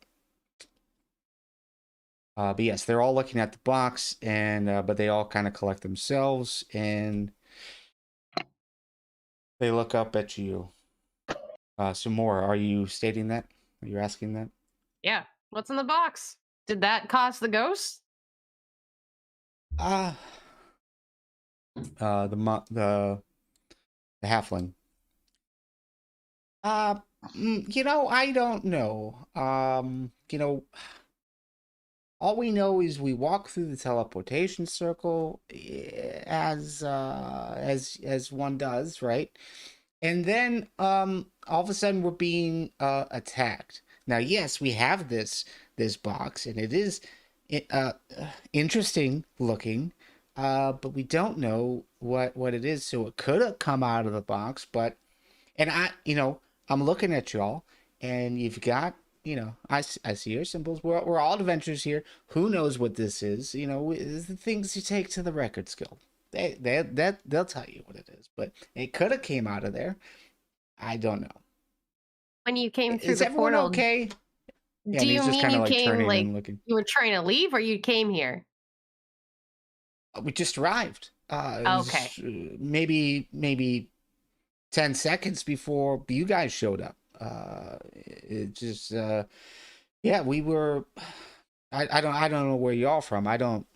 But yes, they're all looking at the box, and but they all kind of collect themselves, and they look up at you. Some more. Are you stating that? Are you asking that? Yeah. What's in the box? Did that cost the ghosts? The halfling. I don't know. All we know is we walk through the teleportation circle as one does, right? And then all of a sudden we're being attacked. Now, yes, we have this box, and it is interesting looking, but we don't know what it is. So it could have come out of the box, but and I'm looking at y'all, and you've got I see your symbols. We're all adventurers here. Who knows what this is? It's the things you take to the Records Guild. They'll tell you what it is, but it could have came out of there. I don't know. When you came through Is the everyone portal, okay? Yeah, do and you he's just mean kind of you like came turning like and looking. you were trying to leave, or you came here? We just arrived. Okay. Maybe 10 seconds before you guys showed up. It just yeah, we were. I don't know where y'all from. I don't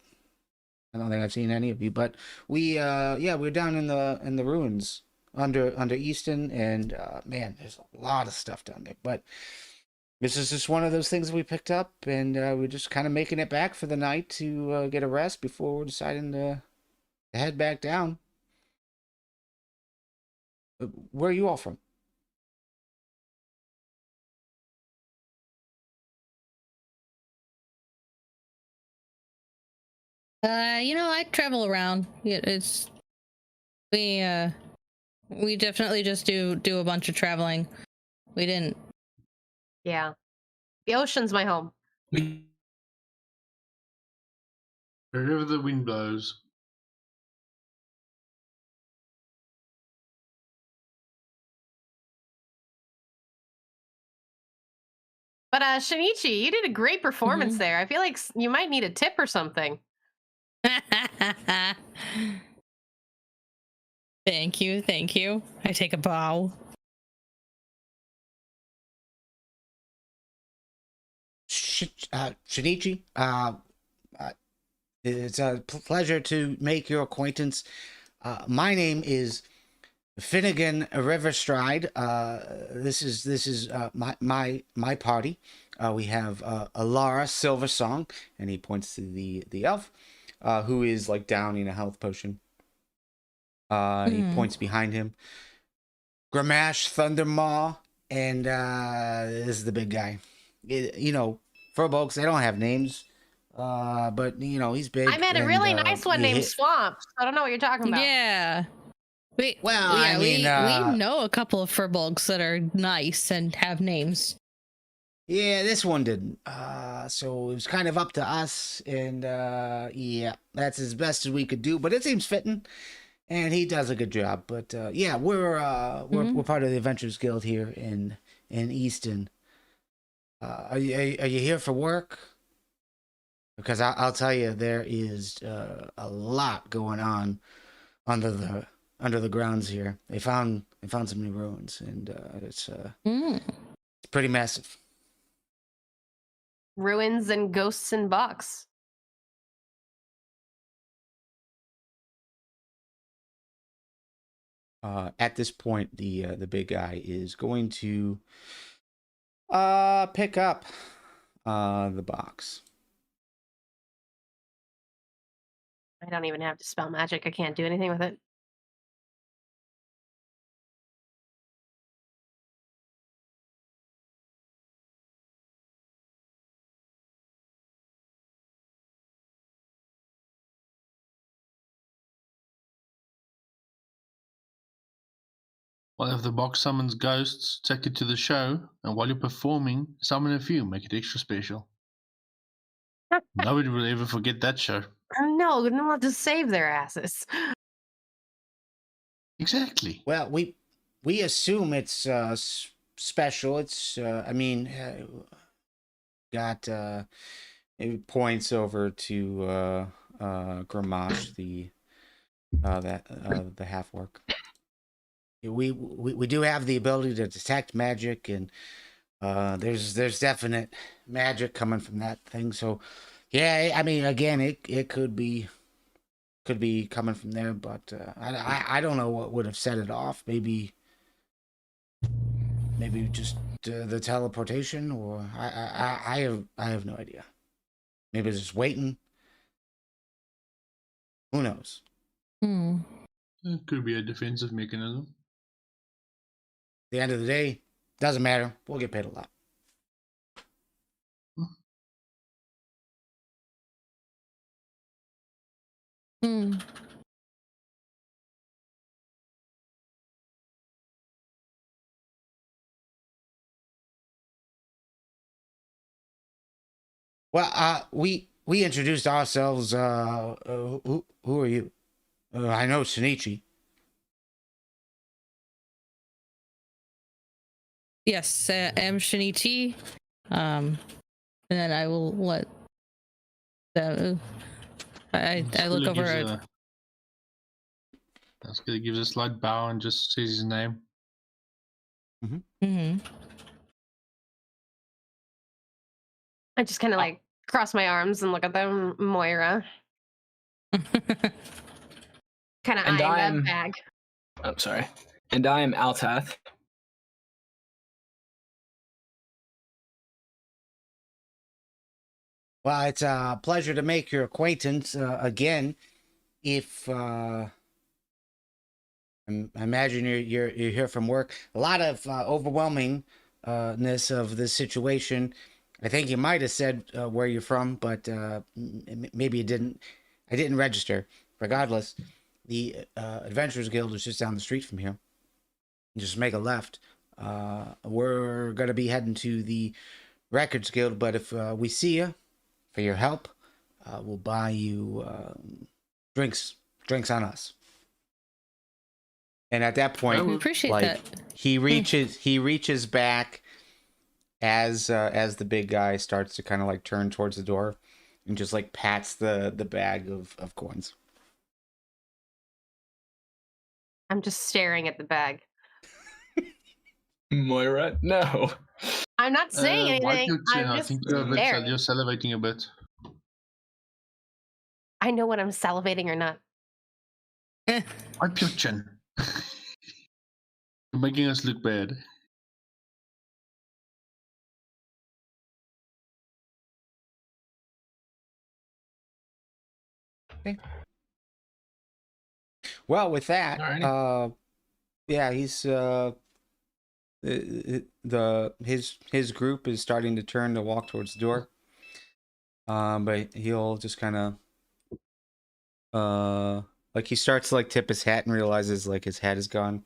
think I've seen any of you, but we're down in the ruins under Easton, and man, there's a lot of stuff down there. But this is just one of those things we picked up, and we're just kind of making it back for the night to get a rest before we're deciding to head back down. Where are you all from? I travel around. We uh we definitely just do a bunch of traveling. We didn't. Yeah. The ocean's my home. Wherever the wind blows. But Shinichi, you did a great performance Mhm. there. I feel like you might need a tip or something. Thank you. I take a bow. Shinichi, it's a pleasure to make your acquaintance. My name is Finnegan Riverstride. This is my party. We have Alara Silversong, and he points to the elf, who is like downing a health potion. He points behind him. Gramash Thundermaw, and this is the big guy. Furbolgs, they don't have names, but he's big. I met a and, really nice one he named hit- Swamp. I don't know what you're talking about. Yeah. Well, yeah, I mean, we know a couple of furbolgs that are nice and have names. yeah, this one didn't. So it was kind of up to us, and yeah, that's as best as we could do. But it seems fitting, and he does a good job. But yeah, we're part of the Adventurers Guild here in Easton. Are you here for work? Because I'll tell you, there is a lot going on under the grounds here. They found some new ruins, and it's pretty massive. Ruins and ghosts and bucks. At this point, the big guy is going to pick up the box. I don't even have to spell magic. I can't do anything with it. Well, if the box summons ghosts, take it to the show, and while you're performing, summon a few, make it extra special. Nobody will ever forget that show. No, no one to save their asses. Exactly. Well, we assume it's special. It's got it points over to Gramash, the half orc. We do have the ability to detect magic, and there's definite magic coming from that thing. So yeah, I mean, again, it could be coming from there, but I don't know what would have set it off. Maybe just the teleportation, or I have no idea. Maybe it's just waiting. Who knows? It could be a defensive mechanism. At the end of the day, doesn't matter. We'll get paid a lot. Hmm. Well, we introduced ourselves. Who are you? I know Shinichi. Yes, I am Shinichi. And then I will let the I look over at Skilly gives a slight bow and just says his name. mm-hmm. I just kind of like cross my arms and look at them, Moira. Kind of And eyeing the bag. I'm sorry. And I am Altath. Well, it's a pleasure to make your acquaintance again. If I imagine you're here from work, a lot of overwhelmingness of this situation. I think you might have said where you're from, but maybe you didn't. I didn't register. Regardless, the Adventurers Guild is just down the street from here. Just make a left. We're gonna be heading to the Records Guild, but if we see you for your help, we'll buy you drinks on us. And at that point, We appreciate like, that. he reaches back as the big guy starts to kind of like turn towards the door and just like pats the bag of coins. I'm just staring at the bag. Moira? No. I'm not saying Why anything. don't you? I'm I just think you're staring. salivating a bit. I know what I'm salivating or not. I'm puking. You're making us look bad. Well, with that, Alrighty. yeah, he's his group is starting to turn to walk towards the door. But he'll just kind of like he starts to like tip his hat and realizes like his hat is gone.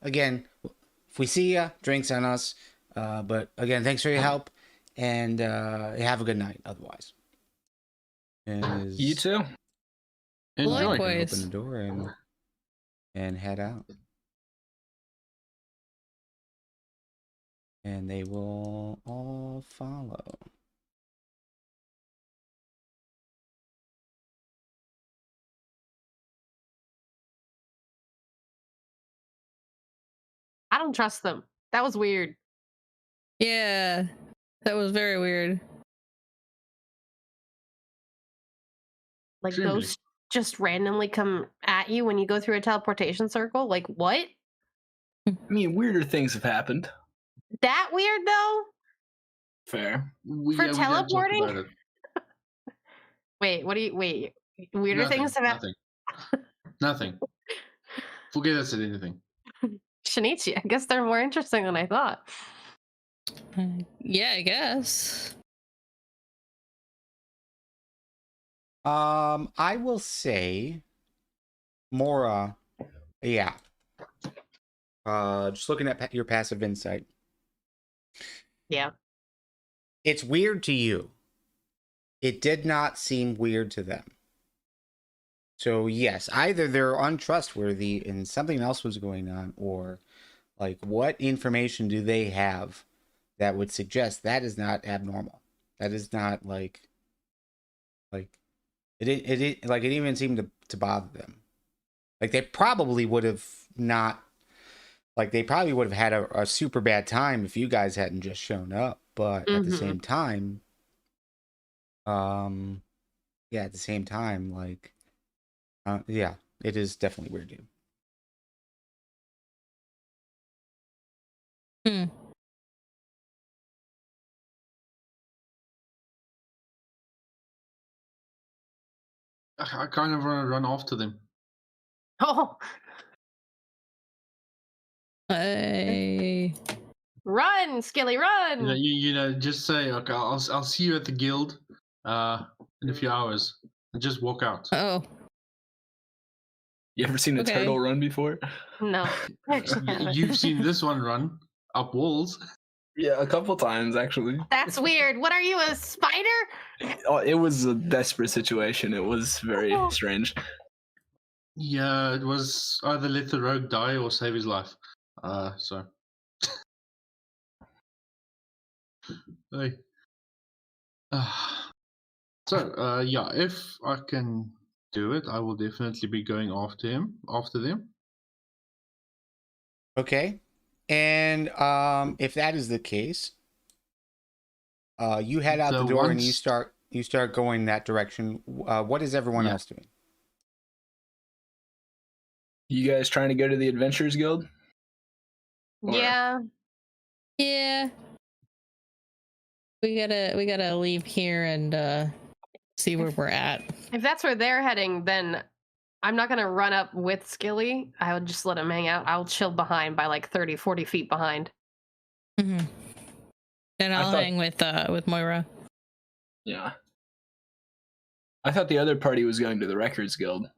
Again, if we see ya, drinks on us. But again, thanks for your help, and have a good night. Otherwise, and You too. Enjoy. Likewise. open the door and head out, and they will all follow. I don't trust them. That was weird. Yeah, that was very weird. Like Extremely. ghosts just randomly come at you when you go through a teleportation circle. Like what? I mean, weirder things have happened. That weird though? Fair. For We don't talk teleporting? about it. Wait, what do you wait? Weirder Nothing. things have happened. Nothing. Forget I said anything. Shinichi, I guess they're more interesting than I thought. Yeah, I guess. I will say, Moira, yeah. Just looking at your passive insight. Yeah. It's weird to you. It did not seem weird to them. So yes, either they're untrustworthy and something else was going on, or like what information do they have that would suggest that is not abnormal? That is not like it like it even seemed to bother them. Like they probably would have not, like they probably would have had a super bad time if you guys hadn't just shown up. But at the same time, yeah, at the same time, like, yeah, it is definitely weird, dude. Hmm. I kind of want to run after them. Oh, run, Skilly, run! You know, just say, okay, I'll see you at the guild in a few hours, and just walk out. Oh, You ever seen a Okay. turtle run before? No, actually, I haven't. You've seen this one run up walls. Yeah, a couple times actually. That's weird. What are you, a spider? Oh, it was a desperate situation. It was very Oh. strange. Yeah, it was either let the rogue die or save his life. So. Hey. So, yeah, if I can do it, I will definitely be going after them. Okay. And if that is the case, you head out So the door and once- you start going that direction. What is everyone Yeah. else doing? You guys trying to go to the Adventurers Guild? Or- Yeah. yeah. We gotta leave here and see where we're at. If that's where they're heading, then I'm not going to run up with Skilly. I would just let him hang out. I'll chill behind by like 30, 40 feet behind. Mm-hmm. And I I'll thought- hang with Moira. Yeah. I thought the other party was going to the Records Guild.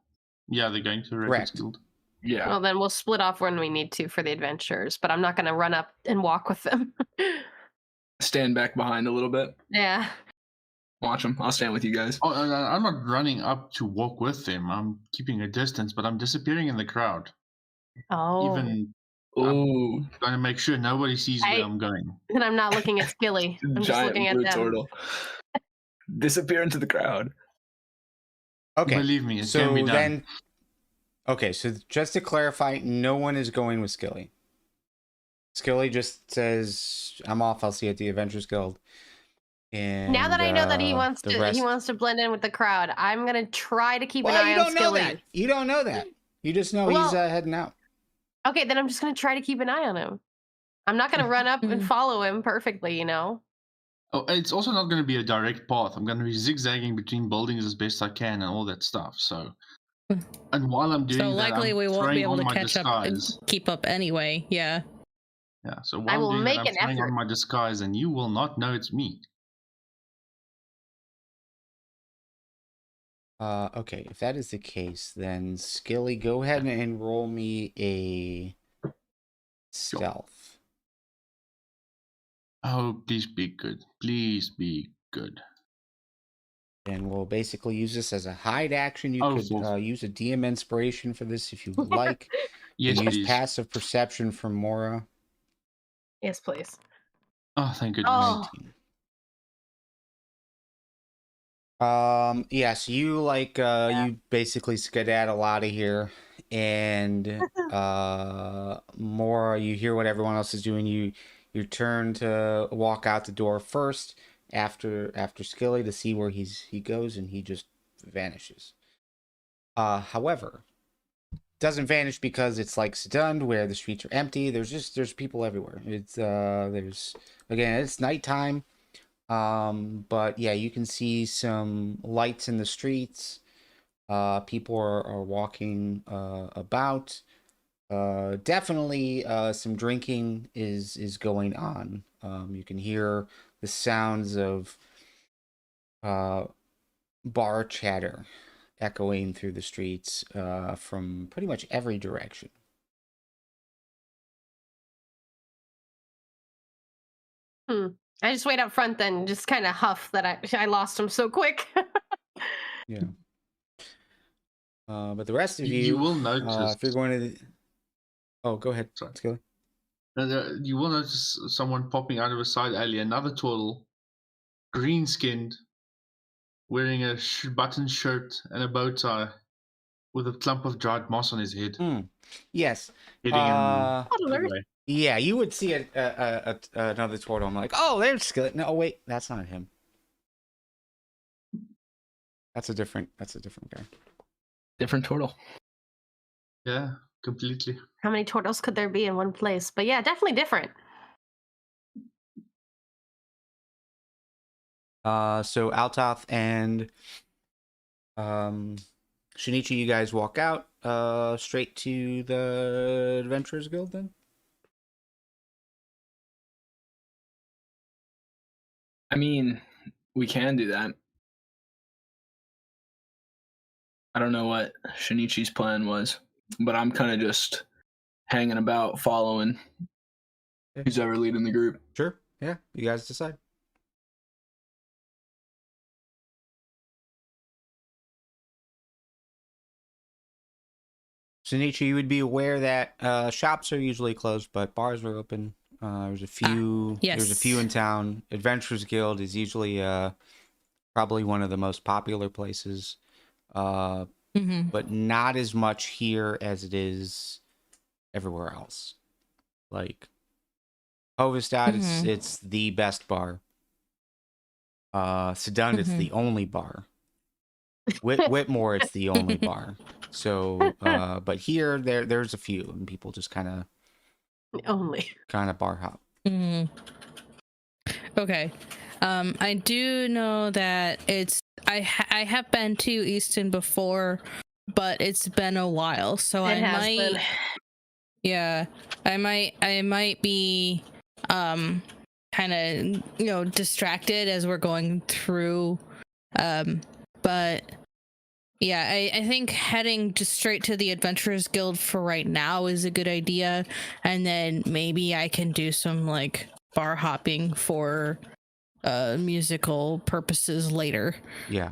Yeah, they're going to the Records Correct. Guild. Yeah. Well, then we'll split off when we need to for the adventures, but I'm not going to run up and walk with them. Stand back behind a little bit. Yeah. Watch them. I'll stand with you guys. Oh, and I'm not running up to walk with them. I'm keeping a distance, but I'm disappearing in the crowd. Oh. Even Ooh, trying to make sure nobody sees where I'm going. And I'm not looking at Skilly. I'm just giant looking at blue them. turtle. Disappear into the crowd. Okay. Believe me, it so can be done. then, okay. So just to clarify, no one is going with Skilly. Skilly just says, "I'm off. I'll see you at the Adventures Guild." And Now that I know that he wants the to, rest- he wants to blend in with the crowd. I'm gonna try to keep Well, an eye you on don't know Skilly. that. You don't know that. You just know he's Well- heading out. Okay, then I'm just gonna try to keep an eye on him. I'm not gonna run up and follow him perfectly, you know. Oh, it's also not going to be a direct path. I'm going to be zigzagging between buildings as best I can and all that stuff. So, and while I'm doing So that, likely I'm we won't throwing be able on to my catch up and disguise. keep up anyway. Yeah. Yeah. So I while will I'm doing make that, I'm an throwing effort. on my disguise, and you will not know it's me. Okay, if that is the case, then Skilly, go ahead and roll me a stealth. Oh, please be good. Please be good. And we'll basically use this as a hide action. You Oh, could full. use a DM inspiration for this if you would like. Yes, and use please. passive perception from Moira. Yes, please. Oh, thank goodness. Oh. 19. Yeah, so you you basically skedaddle out of here, and Moira, you hear what everyone else is doing. You turn to walk out the door first after Skilly to see where he goes, and he just vanishes. However, doesn't vanish because it's like Sydund where the streets are empty. There's people everywhere. It's it's nighttime. But yeah, you can see some lights in the streets. People are walking about. Definitely some drinking is going on. You can hear the sounds of bar chatter echoing through the streets from pretty much every direction. I just wait up front then, just kind of huff that I lost him so quick. Yeah. But the rest of you, You will notice. if you're going to, oh, go ahead, Sorry. Skilly. You will notice someone popping out of a side alley. Another turtle, green-skinned, wearing a button shirt and a bow tie, with a clump of dried moss on his head. Yes. Hitting him Toddler. midway. Yeah, you would see another turtle. I'm like, oh, there's Skillet. No, wait, that's not him. That's a different guy. Different turtle. Yeah, completely. How many turtles could there be in one place? But yeah, definitely different. So Altath and Shinichi, you guys walk out straight to the Adventurers Guild then? I mean, we can do that. I don't know what Shinichi's plan was, but I'm kind of just hanging about, following who's ever leading the group. Sure. Yeah. You guys decide. Shinichi, you would be aware that shops are usually closed, but bars are open. There's a few. Yes. There's a few in town. Adventurers Guild is usually probably one of the most popular places, but not as much here as it is everywhere else. Like Hovestad, it's the best bar. Sydund, it's the only bar. Whitmore, it's the only bar. So, but here, there's a few, and people just kind of bar hop. Okay. I do know that I have been to Easton before, but it's been a while, so I might be kind of distracted as we're going through, but yeah, I think heading just straight to the Adventurers Guild for right now is a good idea, and then maybe I can do some like bar hopping for musical purposes later. Yeah.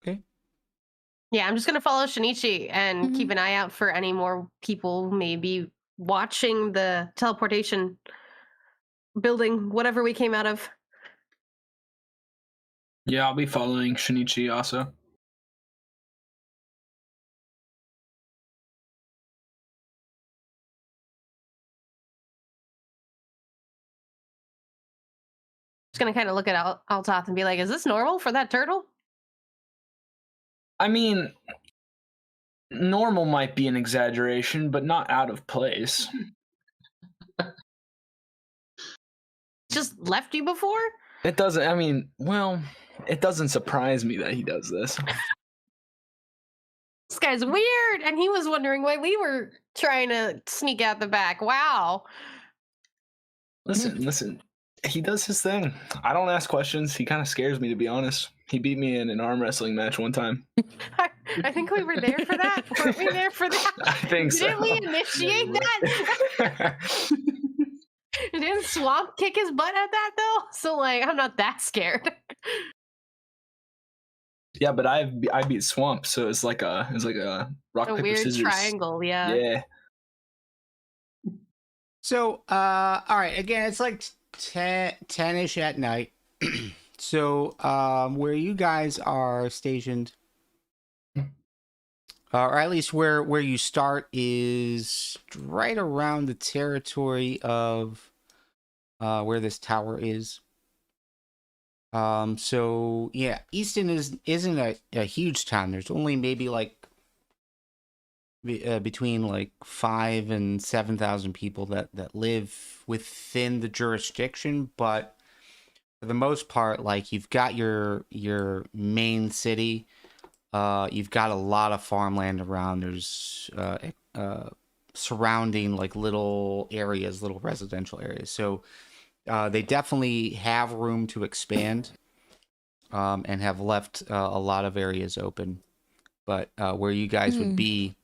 Okay. Yeah, I'm just gonna follow Shinichi and keep an eye out for any more people maybe watching the teleportation building, whatever we came out of. Yeah, I'll be following Shinichi also. Just gonna kind of look at Altath and be like, "Is this normal for that turtle?" I mean, normal might be an exaggeration, but not out of place. Just left you before? It doesn't. I mean, well, it doesn't surprise me that he does this. This guy's weird, and he was wondering why we were trying to sneak out the back. Wow. Listen. He does his thing. I don't ask questions. He kind of scares me, to be honest. He beat me in an arm wrestling match one time. I think we were there for that. Weren't we there for that? I think so. Didn't we initiate that? Didn't Swamp kick his butt at that though? So like, I'm not that scared. Yeah, but I beat Swamp, so it's like a rock paper weird scissors triangle. Yeah. Yeah. So, all right. Again, it's like 10-ish at night. So, where you guys are stationed, or at least where you start, is right around the territory of where this tower is. So yeah, Easton isn't a huge town. There's only maybe like between like 5,000 and 7,000 people that live within the jurisdiction, but for the most part, like you've got your main city, you've got a lot of farmland around. There's surrounding like little areas, little residential areas. So they definitely have room to expand, and have left a lot of areas open. But where you guys would be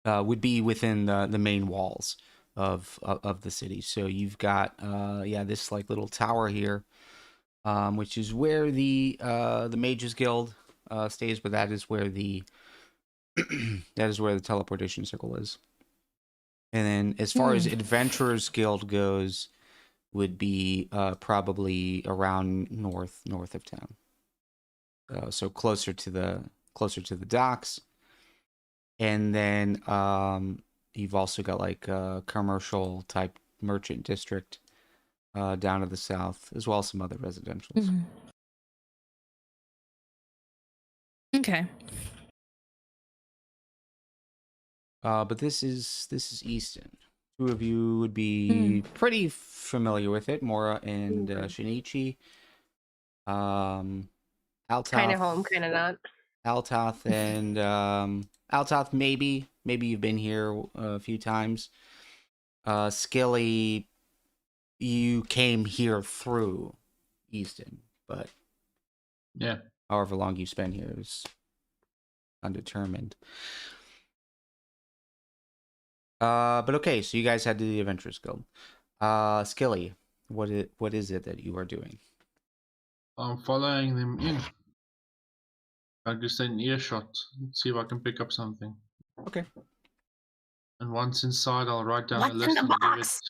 within the main walls of the city. So you've got this like little tower here, which is where the Mages Guild stays, but that is where the teleportation circle is. And then as far as Adventurers Guild goes, would be probably around north of town. So closer to the docks. And then you've also got like a commercial type merchant district down to the south, as well as some other residentials. Okay. But this is Easton. Two of you would be pretty familiar with it, Moira and Shinichi. Altath, Kind of home, kind of not. Altath and Altath, maybe you've been here a few times. Skilly, you came here through Easton, but Yeah. however long you spent here is undetermined. But okay, so you guys head to the Adventurers Guild. Skilly, what is it that you are doing? I'm following them in. I just an earshot. See if I can pick up something. Okay. And once inside, I'll write down a What's in list the and give it. box?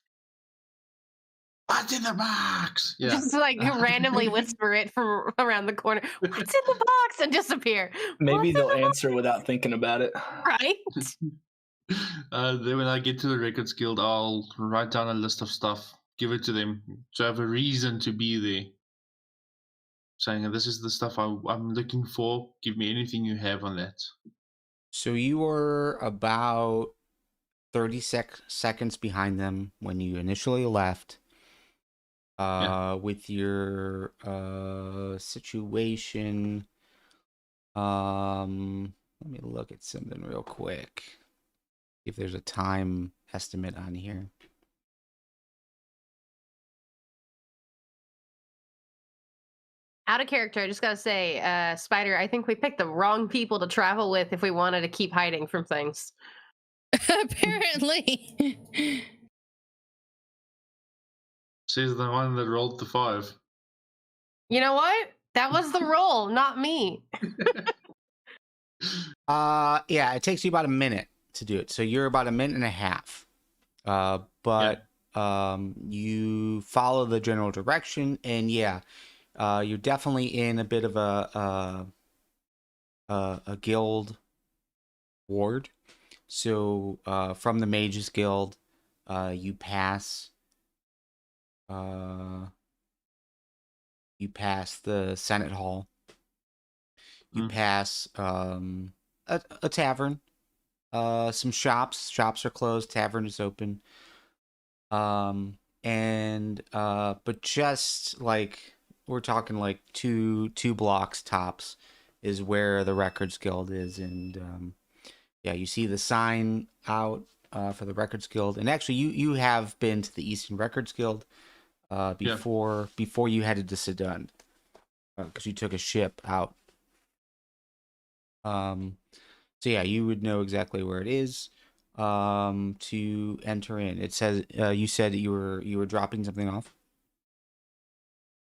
What's in the box? Yeah. Just like randomly whisper it from around the corner. What's in the box? And disappear. Maybe What's in they'll the box? answer without thinking about it. Right? Then when I get to the Records Guild, I'll write down a list of stuff, give it to them, to have a reason to be there. Saying, this is the stuff I'm looking for. Give me anything you have on that. So you were about 30 seconds behind them when you initially left. With your situation. Let me look at something real quick. See if there's a time estimate on here. Out of character, I just gotta say, Spider, I think we picked the wrong people to travel with if we wanted to keep hiding from things. Apparently. Says the one that rolled the 5. You know what? That was the roll, not me. Yeah, it takes you about a minute to do it. So you're about a minute and a half. But you follow the general direction, and you're definitely in a bit of a guild ward. So from the Mages Guild, you pass the Senate Hall. You pass a tavern, some shops. Shops are closed. Tavern is open. But just like we're talking like two blocks tops is where the Records Guild is, and you see the sign out for the Records Guild, and actually you have been to the Eastern Records Guild before you headed to Sydund, because you took a ship out. You would know exactly where it is to enter in. It says you said that you were dropping something off.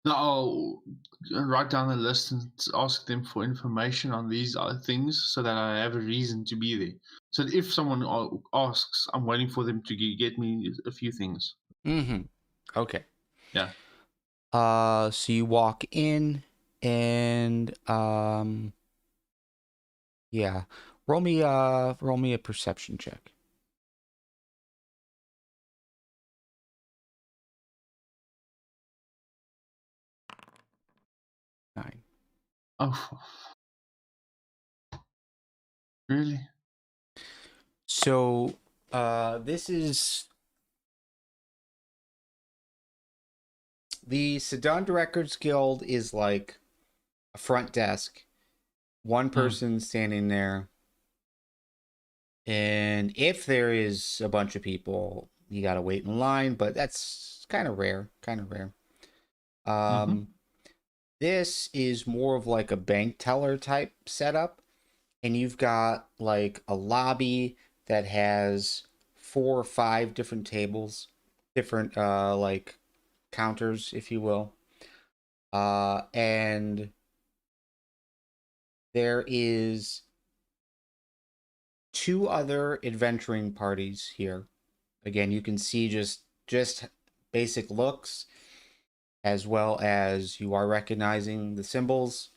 No, I'll write down a list and ask them for information on these other things so that I have a reason to be there. So that if someone asks, I'm waiting for them to get me a few things. Mm-hmm. Okay. Yeah. So you walk in and roll me a perception check. 9. Oh. Really? So this is the Sydund Records Guild is like a front desk, one person standing there, and if there is a bunch of people, you gotta wait in line, but that's kind of rare. This is more of like a bank teller type setup, and you've got like a lobby that has 4 or 5 different tables, different like counters, if you will, and there is 2 other adventuring parties here. Again, you can see just basic looks, as well as you are recognizing the symbols.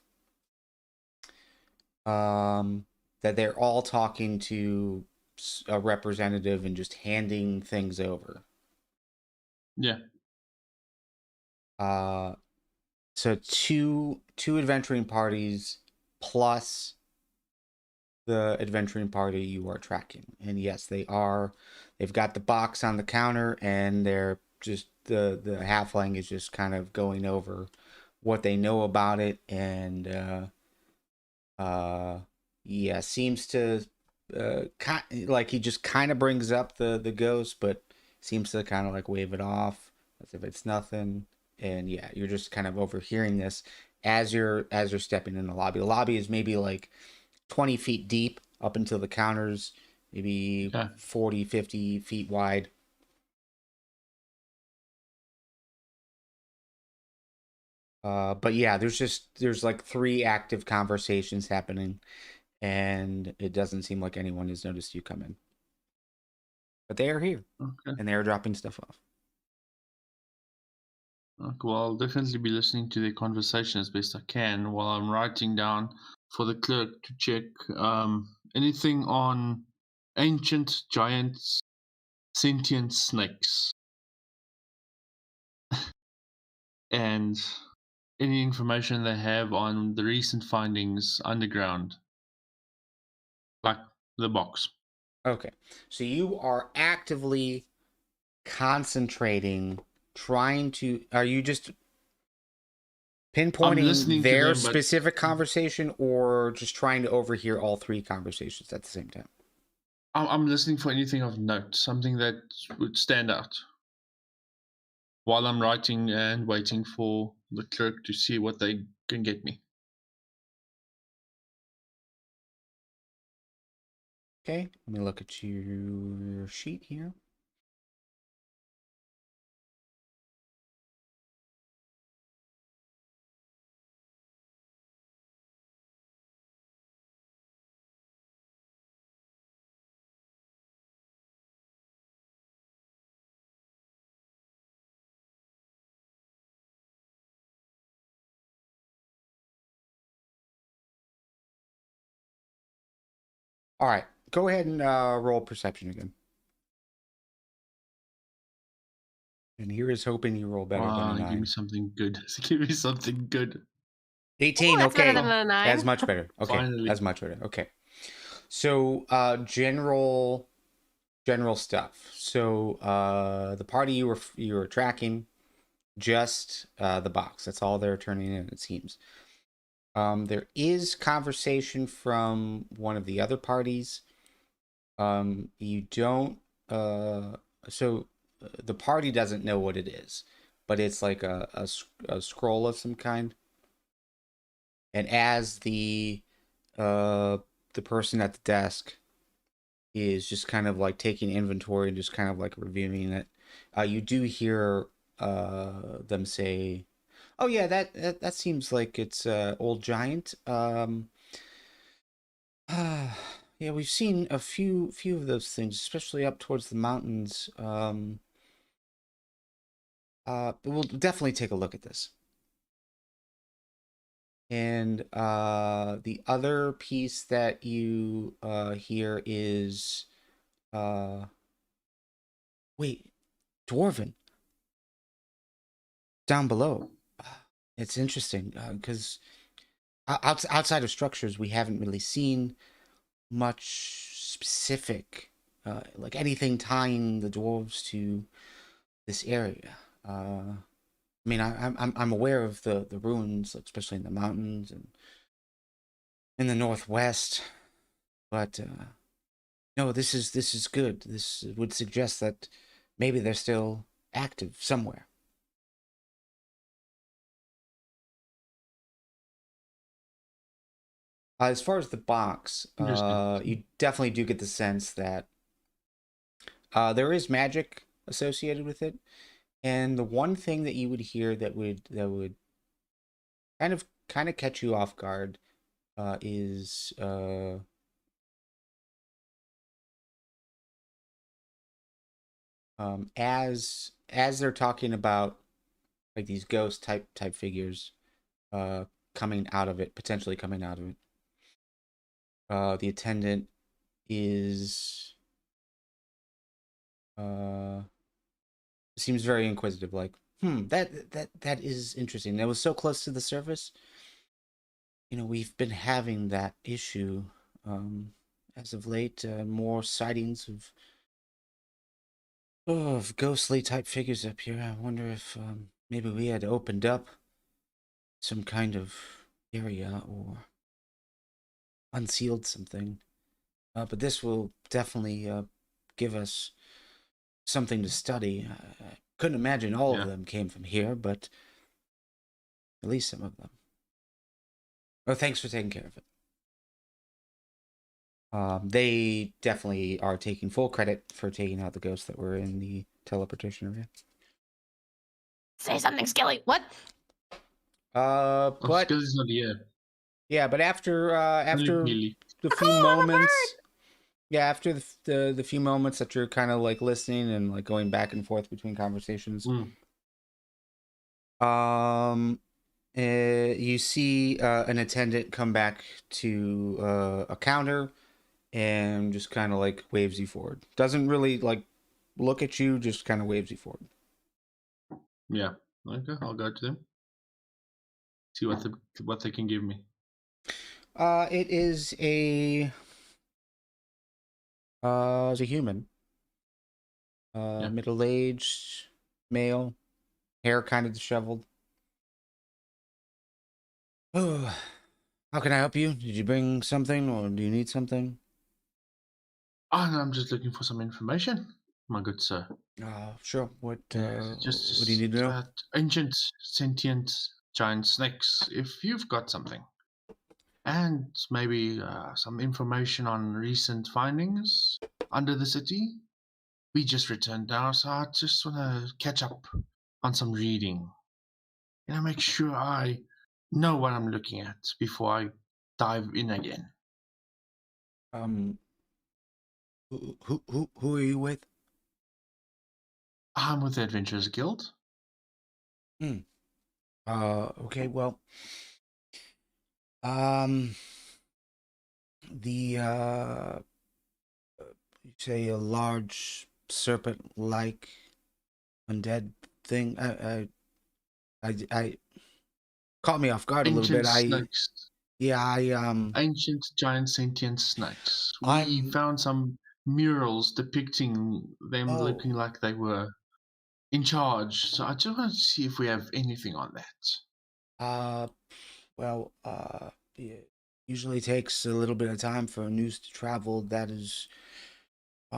That they're all talking to a representative and just handing things over. Yeah. So two adventuring parties plus the adventuring party you are tracking. And yes, they've got the box on the counter, and they're just the halfling is just kind of going over what they know about it, and Yeah, seems to like he just kind of brings up the ghost, but seems to kind of like wave it off as if it's nothing. And yeah, you're just kind of overhearing this as you're stepping in the lobby. The lobby is maybe like 20 feet deep up until the counters, maybe Okay. 40, 50 feet wide. But yeah, there's like 3 active conversations happening, and it doesn't seem like anyone has noticed you come in. But they are here, Okay. and they are dropping stuff off. Okay, well, I'll definitely be listening to their conversation as best I can while I'm writing down for the clerk to check anything on ancient giants, sentient snakes, and any information they have on the recent findings underground, like the box. Okay, so you are actively concentrating, trying to. Are you just I'm pinpointing listening to their them, but specific conversation, or just trying to overhear all 3 conversations at the same time? I'm listening for anything of note, something that would stand out while I'm writing and waiting for the clerk to see what they can get me. Okay, let me look at your sheet here. All right, go ahead and roll perception again. And here is hoping you roll better than a Give me 9. something good. Give me something good. 18. That's better Okay, than a 9. that's much better. Okay, Finally. that's much better. Okay, so general stuff. So the party you were tracking, just the box. That's all they're turning in. It seems. There is conversation from one of the other parties. You don't. So the party doesn't know what it is, but it's like a scroll of some kind. And as the person at the desk is just kind of like taking inventory and just kind of like reviewing it, you do hear them say, "Oh yeah, that seems like it's old giant. Yeah, we've seen a few of those things, especially up towards the mountains. But we'll definitely take a look at this." And the other piece that you hear is, uh, wait, Dwarven down below. It's interesting because outside of structures, we haven't really seen much specific, like anything tying the dwarves to this area. I mean, I'm aware of the ruins, especially in the mountains and in the northwest, but no, this is good. This would suggest that maybe they're still active somewhere. As far as the box, Interesting. you definitely do get the sense that there is magic associated with it, and the one thing that you would hear that would kind of catch you off guard is as they're talking about like these ghost type figures uh coming out of it, potentially coming out of it. The attendant is uh seems very inquisitive, like, that is interesting. That was so close to the surface. We've been having that issue as of late, more sightings of ghostly type figures up here. I wonder if maybe we had opened up some kind of area, or unsealed something. But this will definitely give us something to study. I couldn't imagine all of Yeah. them came from here, but at least some of them. Oh, thanks for taking care of it. They definitely are taking full credit for taking out the ghosts that were in the teleportation area. Say something, Skilly. What? Oh, But Skilly's not here. yeah, but after Only Mealy. the few Oh, I'm a moments, yeah, after the few moments that you're kind of like listening and like going back and forth between conversations, you see an attendant come back to a counter and just kind of like waves you forward. Doesn't really like look at you, just kind of waves you forward. Yeah. Okay, I'll go to them. See what they can give me. It is a human. Yeah. Middle-aged male, hair kind of disheveled. Oh, how can I help you? Did you bring something or do you need something? Oh, no, I'm just looking for some information, my good sir. Sure. What do you Just need to know? ancient sentient giant snakes, if you've got something. And maybe some information on recent findings under the city. We just returned now, so I just want to catch up on some reading. Make sure I know what I'm looking at before I dive in again. Um, who are you with? I'm with the Adventurers Guild. Hmm. Okay, well, um, the you say a large serpent-like undead thing. I caught me off guard a little Ancient bit. snakes. I Ancient giant sentient snakes. We I'm found some murals depicting them oh looking like they were in charge. So I just want to see if we have anything on that. uh well it usually takes a little bit of time for news to travel. That is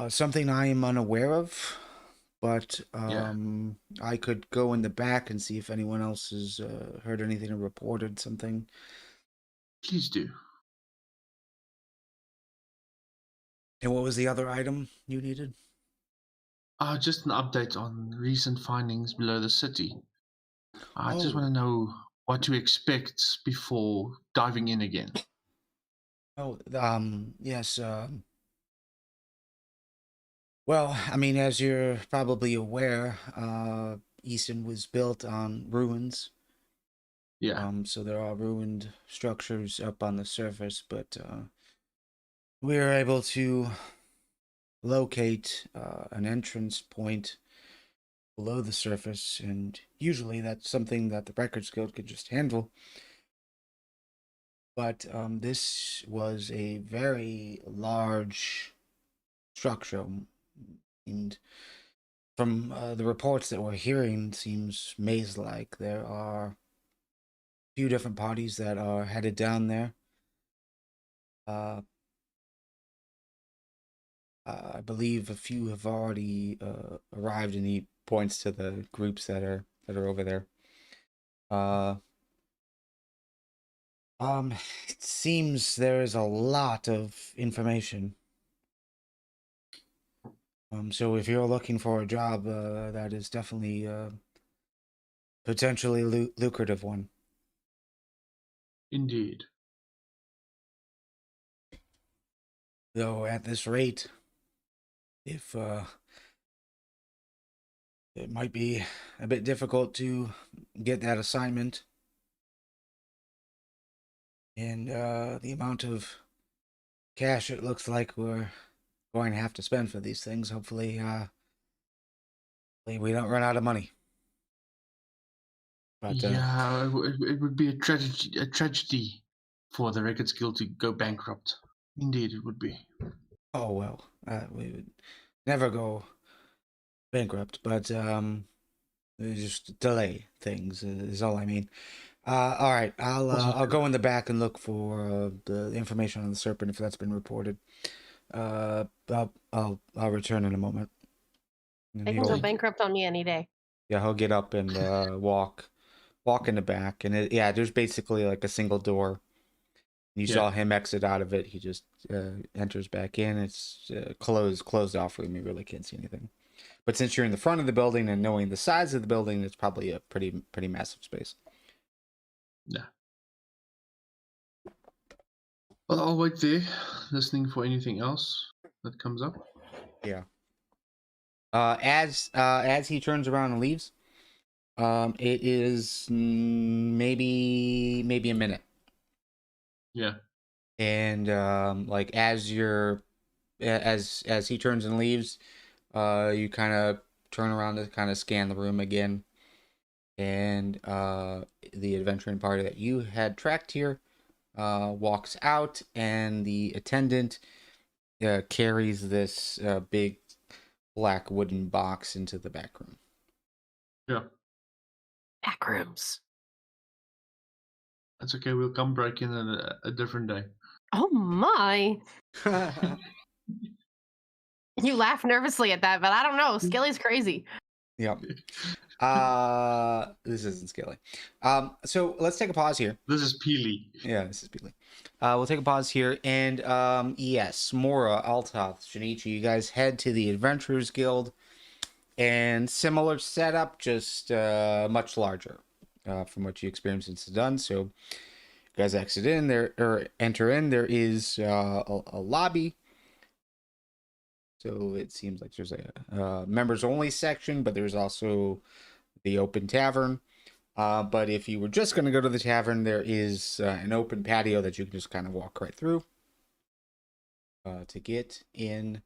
something I am unaware of, but Yeah, I could go in the back and see if anyone else has heard anything or reported something. please do. And what was the other item you needed? Just an update on recent findings below the city. I just want Oh, to know what to expect before diving in again. yes. Well, I mean, as you're probably aware, Easton was built on ruins. Yeah, So there are ruined structures up on the surface, but we were able to locate an entrance point below the surface, and usually that's something that the Records Guild could just handle. But this was a very large structure, and from the reports that we're hearing, seems maze-like. There are a few different parties that are headed down there. Uh, I believe a few have already arrived, and he points to the groups that are over there. Uh, it seems there is a lot of information. So if you're looking for a job, that is definitely potentially lucrative one. indeed. Though at this rate, if it might be a bit difficult to get that assignment, and the amount of cash it looks like we're going to have to spend for these things. Hopefully, we don't run out of money. But Yeah, it would be a tragedy for the Records Guild to go bankrupt. Indeed, it would be. oh well, we would never go bankrupt, but just delay things is all I mean. All right, Also I'll true. go in the back and look for the information on the serpent if that's been reported. I'll return in a moment. And They can go Thank you. bankrupt on me any day. yeah, he'll get up and walk in the back, and yeah, there's basically like a single door. You Yeah. saw him exit out of it. He just enters back in. It's closed off for him. You really can't see anything. But since you're in the front of the building and knowing the size of the building, it's probably a pretty massive space. Yeah. Well, I'll wait there, listening for anything else that comes up. Yeah. As he turns around and leaves, it is maybe a minute, Yeah. and like as he turns and leaves, you kind of turn around to kind of scan the room again, and the adventuring party that you had tracked here walks out, and the attendant carries this big black wooden box into the back room. Yeah. Back rooms. That's okay. We'll come break in a different day. Oh my. You laugh nervously at that, but I don't know. Skilly's crazy. Yep. This isn't Skilly. So let's take a pause here. This is Peely. Yeah, this is Beatley. We'll take a pause here, and yes, Moira, Altath, Shinichi, you guys head to the Adventurers Guild, and similar setup, just much larger from what you experienced in Sydund. So you guys exit in there or enter in. There is a lobby. So it seems like there's a members only section, but there's also the open tavern. But if you were just going to go to the tavern, there is an open patio that you can just kind of walk right through to get in.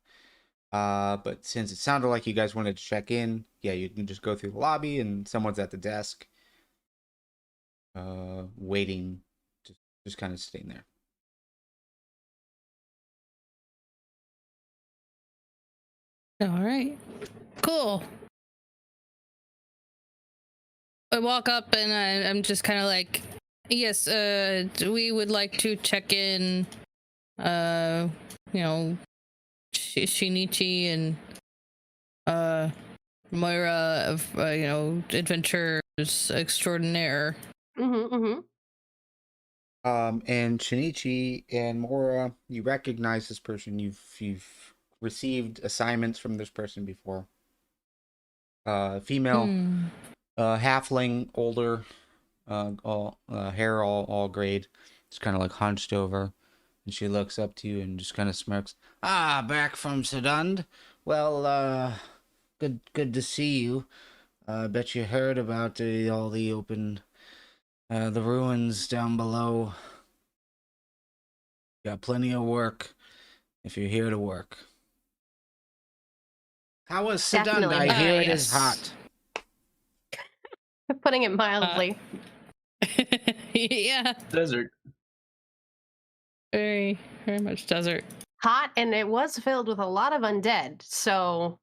But since it sounded like you guys wanted to check in, yeah, you can just go through the lobby and someone's at the desk waiting, just kind of sitting there. All right. Cool. I walk up and I'm just kind of like, yes, we would like to check in, Shinichi and Moira of, adventures extraordinaire. Mm-hmm. And Shinichi and Moira, you recognize this person. You've received assignments from this person before. Female, halfling, older, all hair all grayed, just kind of like hunched over, and she looks up to you and just kind of smirks. Ah, back from Sydund. Well, good to see you. I bet you heard about all the open, the ruins down below. Got plenty of work if you're here to work. How was Sydund? Definitely I not. hear it Yes. is hot. Putting it mildly. Yeah, Desert. very much desert. Hot, and it was filled with a lot of undead. So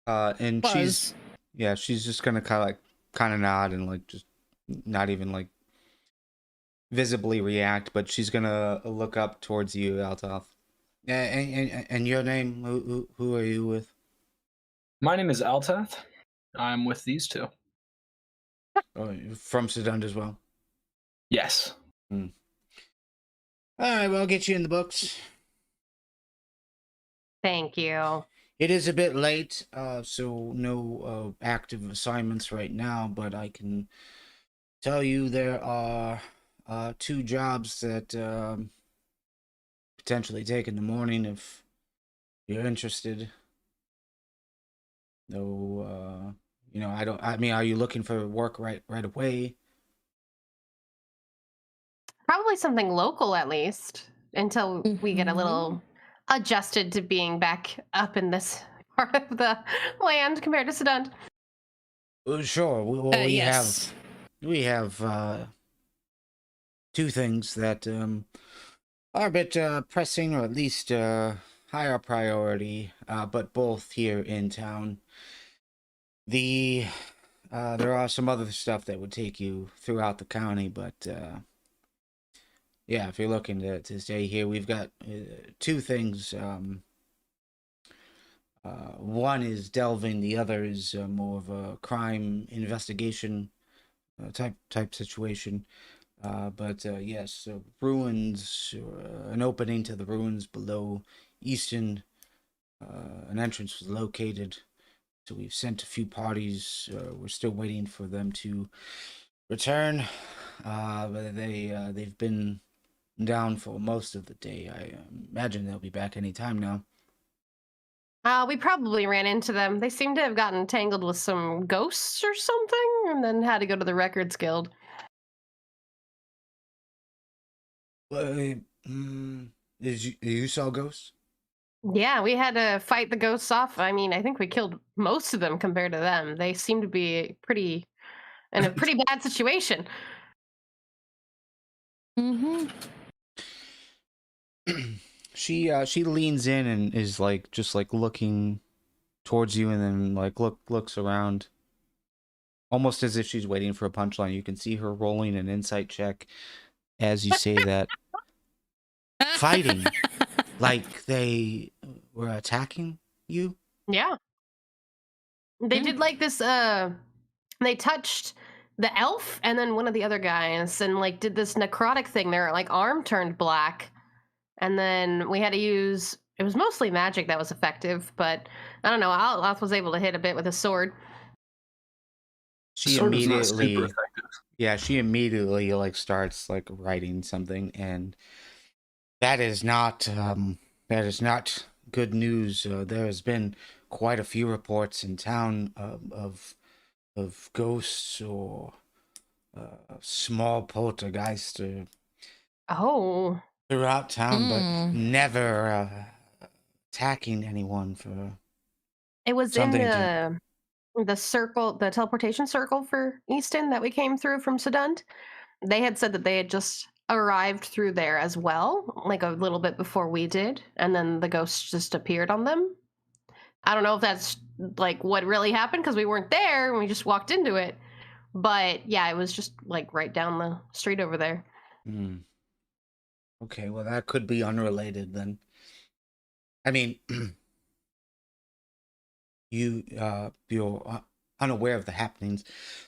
And Buzz. she's just gonna kind of nod and like just not even like visibly react, but she's gonna look up towards you, Altath. And your name? Who are you with? My name is Altath. I'm with these two. Oh, you're from Sydund as well. Yes. All right, well, I'll get you in the books. thank you. It is a bit late, so no active assignments right now, but I can tell you there are 2 jobs that potentially take in the morning if you're interested. Though, I mean, are you looking for work right away? Probably something local at least until we get a little adjusted to being back up in this part of the land compared to Sydund. Sure. We Yes. have 2 things that are a bit pressing, or at least higher priority, but both here in town. The There are some other stuff that would take you throughout the county, but yeah, if you're looking to stay here, we've got two things. One is delving, the other is more of a crime investigation type situation. But yes, ruins, an opening to the ruins below Easton. An entrance was located. So we've sent a few parties. We're still waiting for them to return. But they've been down for most of the day. I imagine they'll be back any time now. We probably ran into them. They seem to have gotten tangled with some ghosts or something, and then had to go to the Records Guild. You saw ghosts? Yeah, we had to fight the ghosts off. I mean, I think we killed most of them compared to them. They seem to be pretty in a pretty bad situation. Mm-hmm. She leans in and is like just like looking towards you, and then like looks around, almost as if she's waiting for a punchline. You can see her rolling an insight check as you say that. Fighting, like they were attacking you. Yeah. They did like this they touched the elf and then one of the other guys and like did this necrotic thing. Their like arm turned black. And then we had to use it was mostly magic that was effective, but I don't know, Altath was able to hit a bit with a sword. She Sword is not immediately, super effective. yeah, she immediately like starts like writing something, and that is not good news. There has been quite a few reports in town of ghosts or small poltergeists Oh. throughout town, but Mm. never attacking anyone for It was in something to. the circle, the teleportation circle for Easton that we came through from Sydund. They had said that they had just arrived through there as well, like a little bit before we did, and then the ghosts just appeared on them. I don't know if that's like what really happened because we weren't there and we just walked into it. But yeah, it was just like right down the street over there. Hmm. Okay, well that could be unrelated then. I mean, you're unaware of the happenings.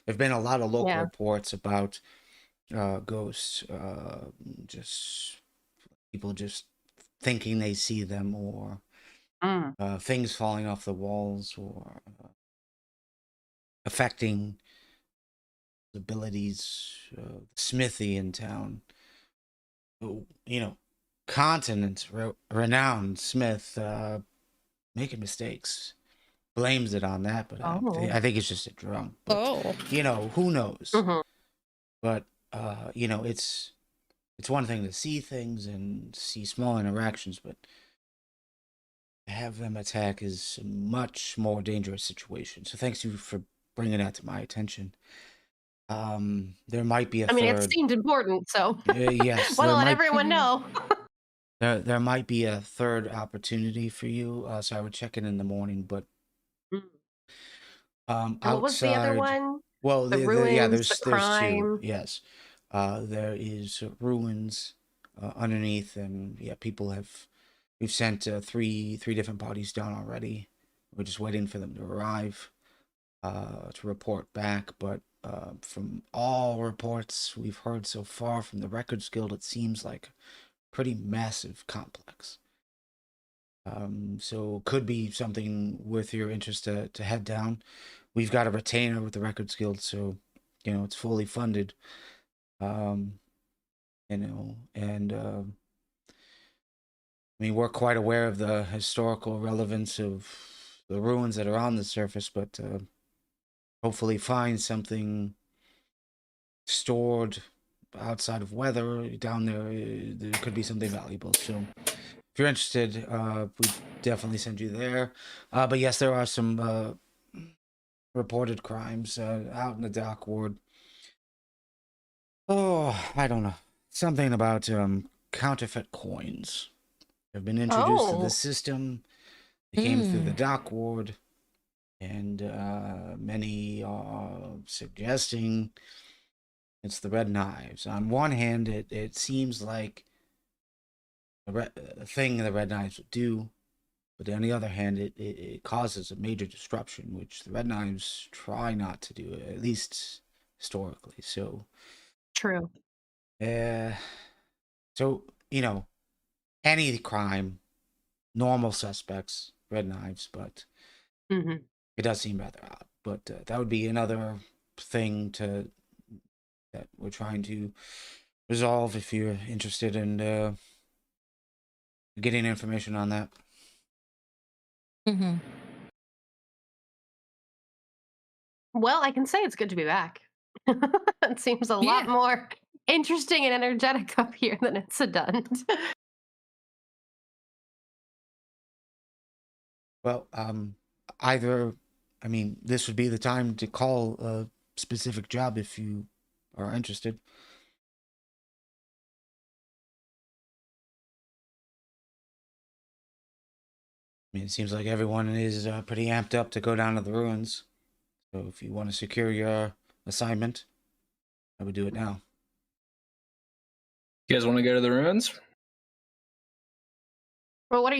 There've been a lot of local Yeah. reports about ghosts, just people just thinking they see them, or Mm. things falling off the walls, or affecting the abilities, smithy in town. You know, continent renowned smith making mistakes, blames it on that, but Oh. I think it's just a drunk. But Oh. you know, who knows? Mhm. But you know, it's one thing to see things and see small interactions, but to have them attack is a much more dangerous situation. So thanks you for bringing that to my attention. There might be a I mean, it third. seemed important, so Yes, want to there let might everyone know. there might be a third opportunity for you. So I would check in the morning, but Mm. And what was the other outside. one? Well, The yeah, ruins, the there's two. crime. Yes, there is ruins underneath, and yeah, we've sent three different parties down already. We're just waiting for them to arrive to report back. But from all reports we've heard so far from the Records Guild, it seems like a pretty massive complex. So could be something worth your interest to head down. We've got a retainer with the Records Guild, so you know it's fully funded. You know, and I mean we're quite aware of the historical relevance of the ruins that are on the surface, but hopefully find something stored outside of weather down there. There could be something valuable. So if you're interested, we definitely send you there. But yes, there are some reported crimes out in the dock ward. Oh, I don't know. Something about counterfeit coins. They've been introduced to the Oh. system. They came through the Mm. dock ward, and many are suggesting it's the Red Knives. On one hand, it seems like a thing the Red Knives would do, but on the other hand, it causes a major disruption, which the Red Knives try not to do, at least historically. So, True. so any crime, normal suspects, Red Knives, but Hmm. it does seem rather odd. But that would be another thing that we're trying to resolve if you're interested in getting information on that. Mm-hmm. Well, I can say it's good to be back. It seems a lot Yeah. more interesting and energetic up here than at Sydund. Well, this would be the time to call a specific job if you are interested. I mean, it seems like everyone is pretty amped up to go down to the ruins. So if you want to secure your assignment, I would do it now. You guys want to go to the ruins? Well, what are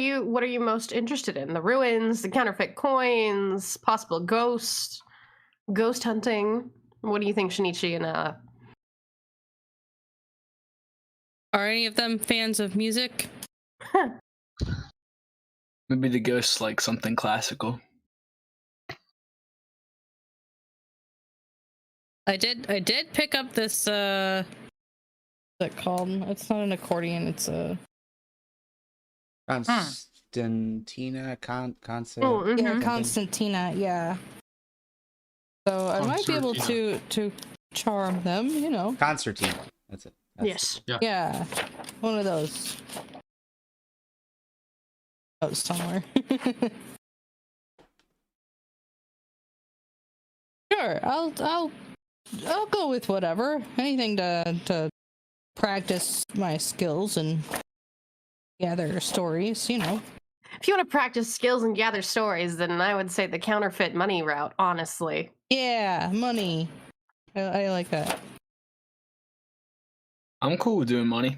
you most interested in? The ruins, the counterfeit coins, possible ghost hunting. What do you think, Shinichi and Are any of them fans of music? Maybe the ghosts like something classical. I did pick up this what's it called? It's not an accordion, it's a Constantina, Concept. Oh, mhm. yeah, Constantina, yeah. So I might be able Concertina. to charm them, Concertina. That's it. Yes. Yeah. One of those. Oh, somewhere. Sure, I'll go with whatever. Anything to practice my skills and gather stories, If you want to practice skills and gather stories, then I would say the counterfeit money route, honestly. Yeah, money. I like that. I'm cool with doing money.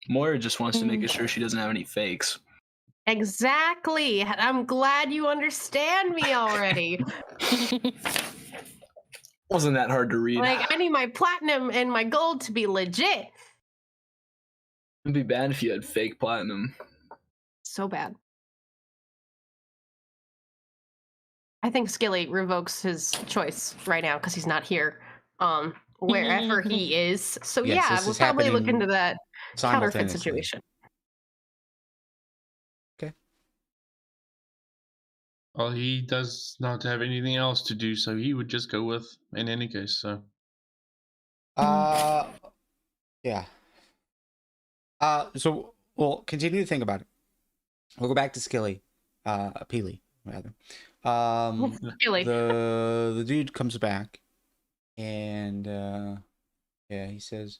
Moira just wants to make sure she doesn't have any fakes. Exactly. I'm glad you understand me already. Wasn't that hard to read? Like, I need my platinum and my gold to be legit. It'd be bad if you had fake platinum. So bad. I think Skilly revokes his choice right now because he's not here. Wherever he is. So Yes, yeah, this we'll is probably look happening into that counterfeit simultaneously. situation. Okay. Well, he does not have anything else to do, so he would just go with in any case. So Yeah. So we'll continue to think about it. We'll go back to Skilly, Peely, rather. Skilly. The dude comes back, and yeah, he says,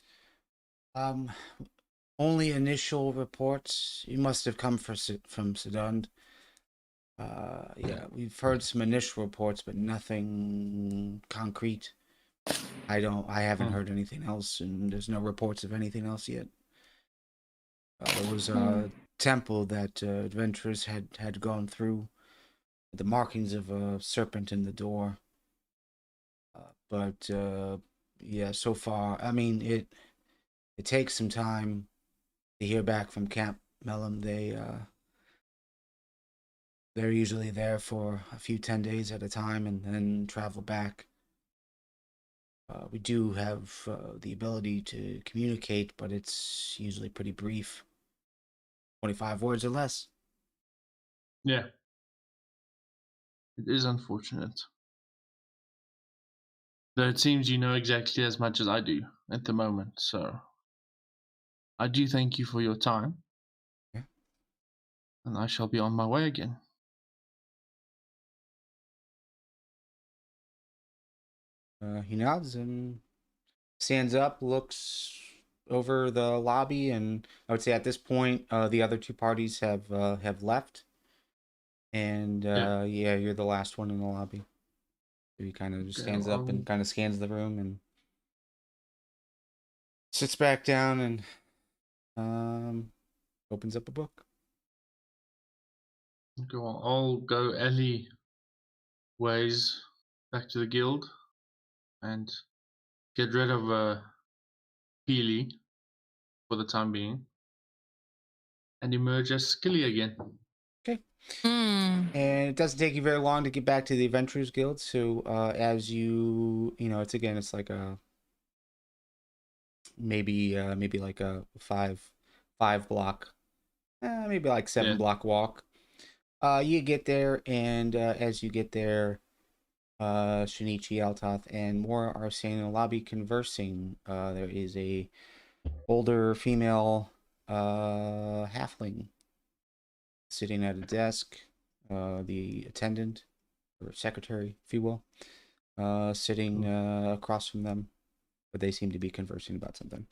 only initial reports. You must have come from Sydund. Yeah, we've heard some initial reports, but nothing concrete. I haven't heard anything else, and there's no reports of anything else yet. There was a temple that adventurers had gone through, the markings of a serpent in the door. But yeah, so far, I mean, it takes some time to hear back from Camp Mellum. They're usually there for a few 10 days at a time and then travel back. We do have the ability to communicate, but it's usually pretty brief. 25 words or less. yeah, it is unfortunate. Though it seems you know exactly as much as I do at the moment, so I do thank you for your time. Yeah. And I shall be on my way again. He nods and stands up, looks over the lobby, and I would say at this point, the other two parties have left. And yeah, you're the last one in the lobby. So he kind of just Okay, stands up and kind of scans the room and sits back down and opens up a book. Go on. I'll go alley ways back to the guild and get rid of Healy for the time being and emerge as Skilly again. Okay. Hmm. And it doesn't take you very long to get back to the Adventurers Guild. So as it's like a maybe like a five block, maybe like 7 block walk. You get there, and as you get there, Shinichi, Altath, and Moira are standing in the lobby conversing. There is a older female halfling sitting at a desk. The attendant or secretary, if you will, sitting across from them, but they seem to be conversing about something.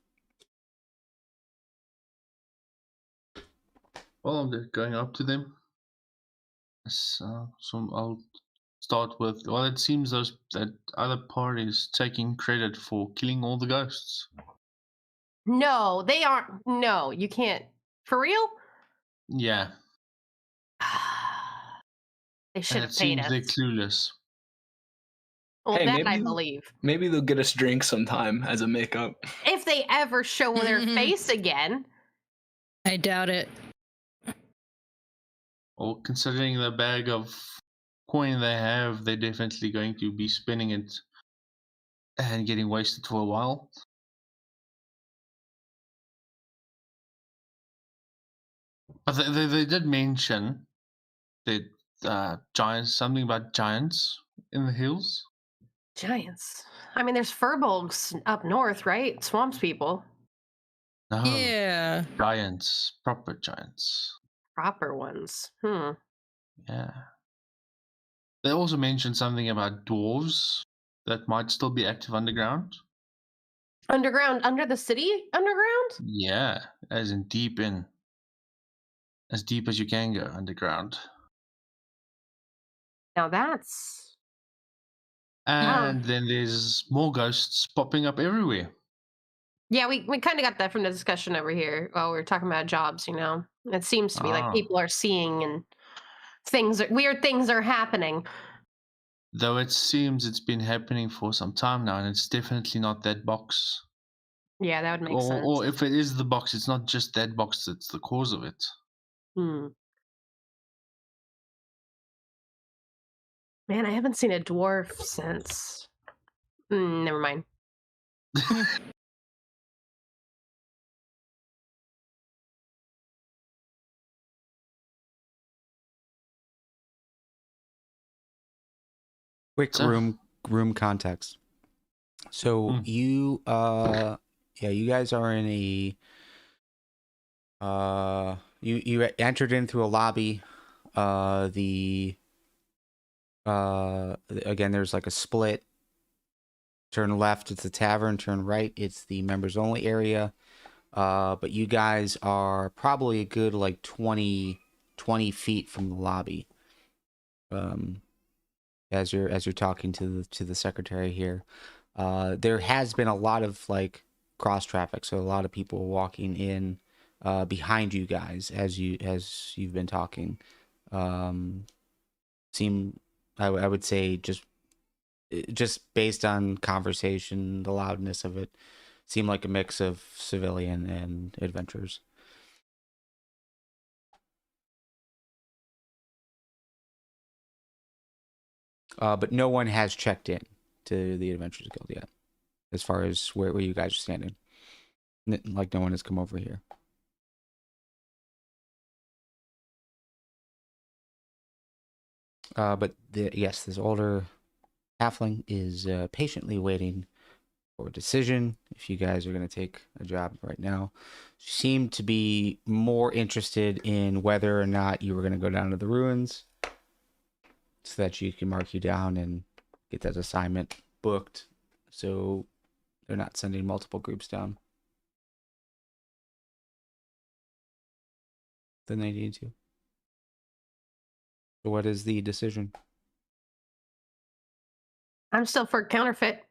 Well, I'm going up to them. So I'll start with. Well, it seems that other party is taking credit for killing all the ghosts. No, they aren't. No, you can't. For real? Yeah, They should and have it paid seems us. they're clueless. Well, Hey, that I believe. maybe they'll get us drinks sometime as a makeup. If they ever show their face again. I doubt it. Well, considering the bag of coin they have, they're definitely going to be spending it and getting wasted for a while. But they did mention that giants, something about giants in the hills. Giants. I mean, there's furbolgs up north, right? Swamps people. No, Yeah. giants, proper giants. Proper ones. Yeah. They also mentioned something about dwarves that might still be active underground. Underground, under the city? Underground? Yeah, as in deep in. As deep as you can go underground. Now that's. And then there's more ghosts popping up everywhere. Yeah, we kind of got that from the discussion over here while we were talking about jobs, you know? It seems to be like Ah. people are seeing and weird things are happening. Though it seems it's been happening for some time now, and it's definitely not that box. Yeah, that would make sense. Or if it is the box, it's not just that box that's the cause of it. Man, I haven't seen a dwarf since. Never mind. Quick So- room context. So you you guys are in a you entered in through a lobby. Again, there's like a split. Turn left, it's the tavern. Turn right, it's the members only area. But you guys are probably a good like 20 feet from the lobby. As you're talking to the secretary here, there has been a lot of like cross traffic, so a lot of people walking in behind you guys as you've been talking. Seem I would say just based on conversation, the loudness of it, seemed like a mix of civilian and adventurers. But no one has checked in to the Adventurers Guild yet, as far as where you guys are standing. Like no one has come over here. But this older halfling is patiently waiting for a decision. If you guys are going to take a job right now, she seemed to be more interested in whether or not you were going to go down to the ruins, so that you can mark you down and get that assignment booked, so they're not sending multiple groups down than they need to. So what is the decision? I'm still for counterfeit.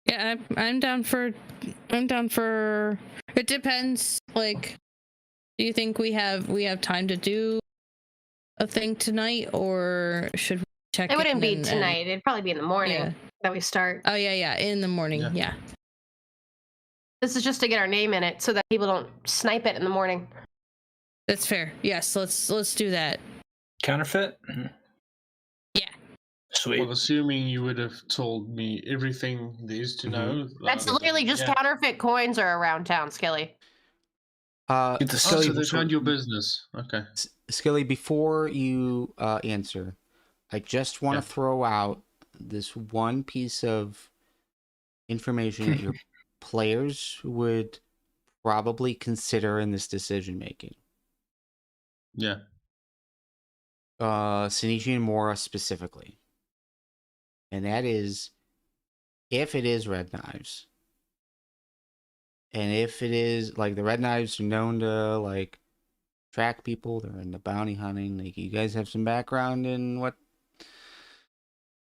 Yeah, I'm down for. It depends. Like, do you think we have time to do a thing tonight, or should we check? It wouldn't be and tonight. It'd probably be in the morning Yeah. that we start. Oh yeah, in the morning. Yeah. This is just to get our name in it so that people don't snipe it in the morning. That's fair. Yes, let's do that. Counterfeit? Yeah. Sweet. Well, assuming you would have told me everything there is to know. That's literally just counterfeit coins are around town, Skilly. Get the So Skilly they found your business. Okay. Skilly, before you answer, I just want to throw out this one piece of information that your players would probably consider in this decision making. Yeah. Shinichi and Moira specifically. And that is, if it is Red Knives, and if it is, like, the Red Knives are known to, like, track people, they're into bounty hunting, like, you guys have some background in what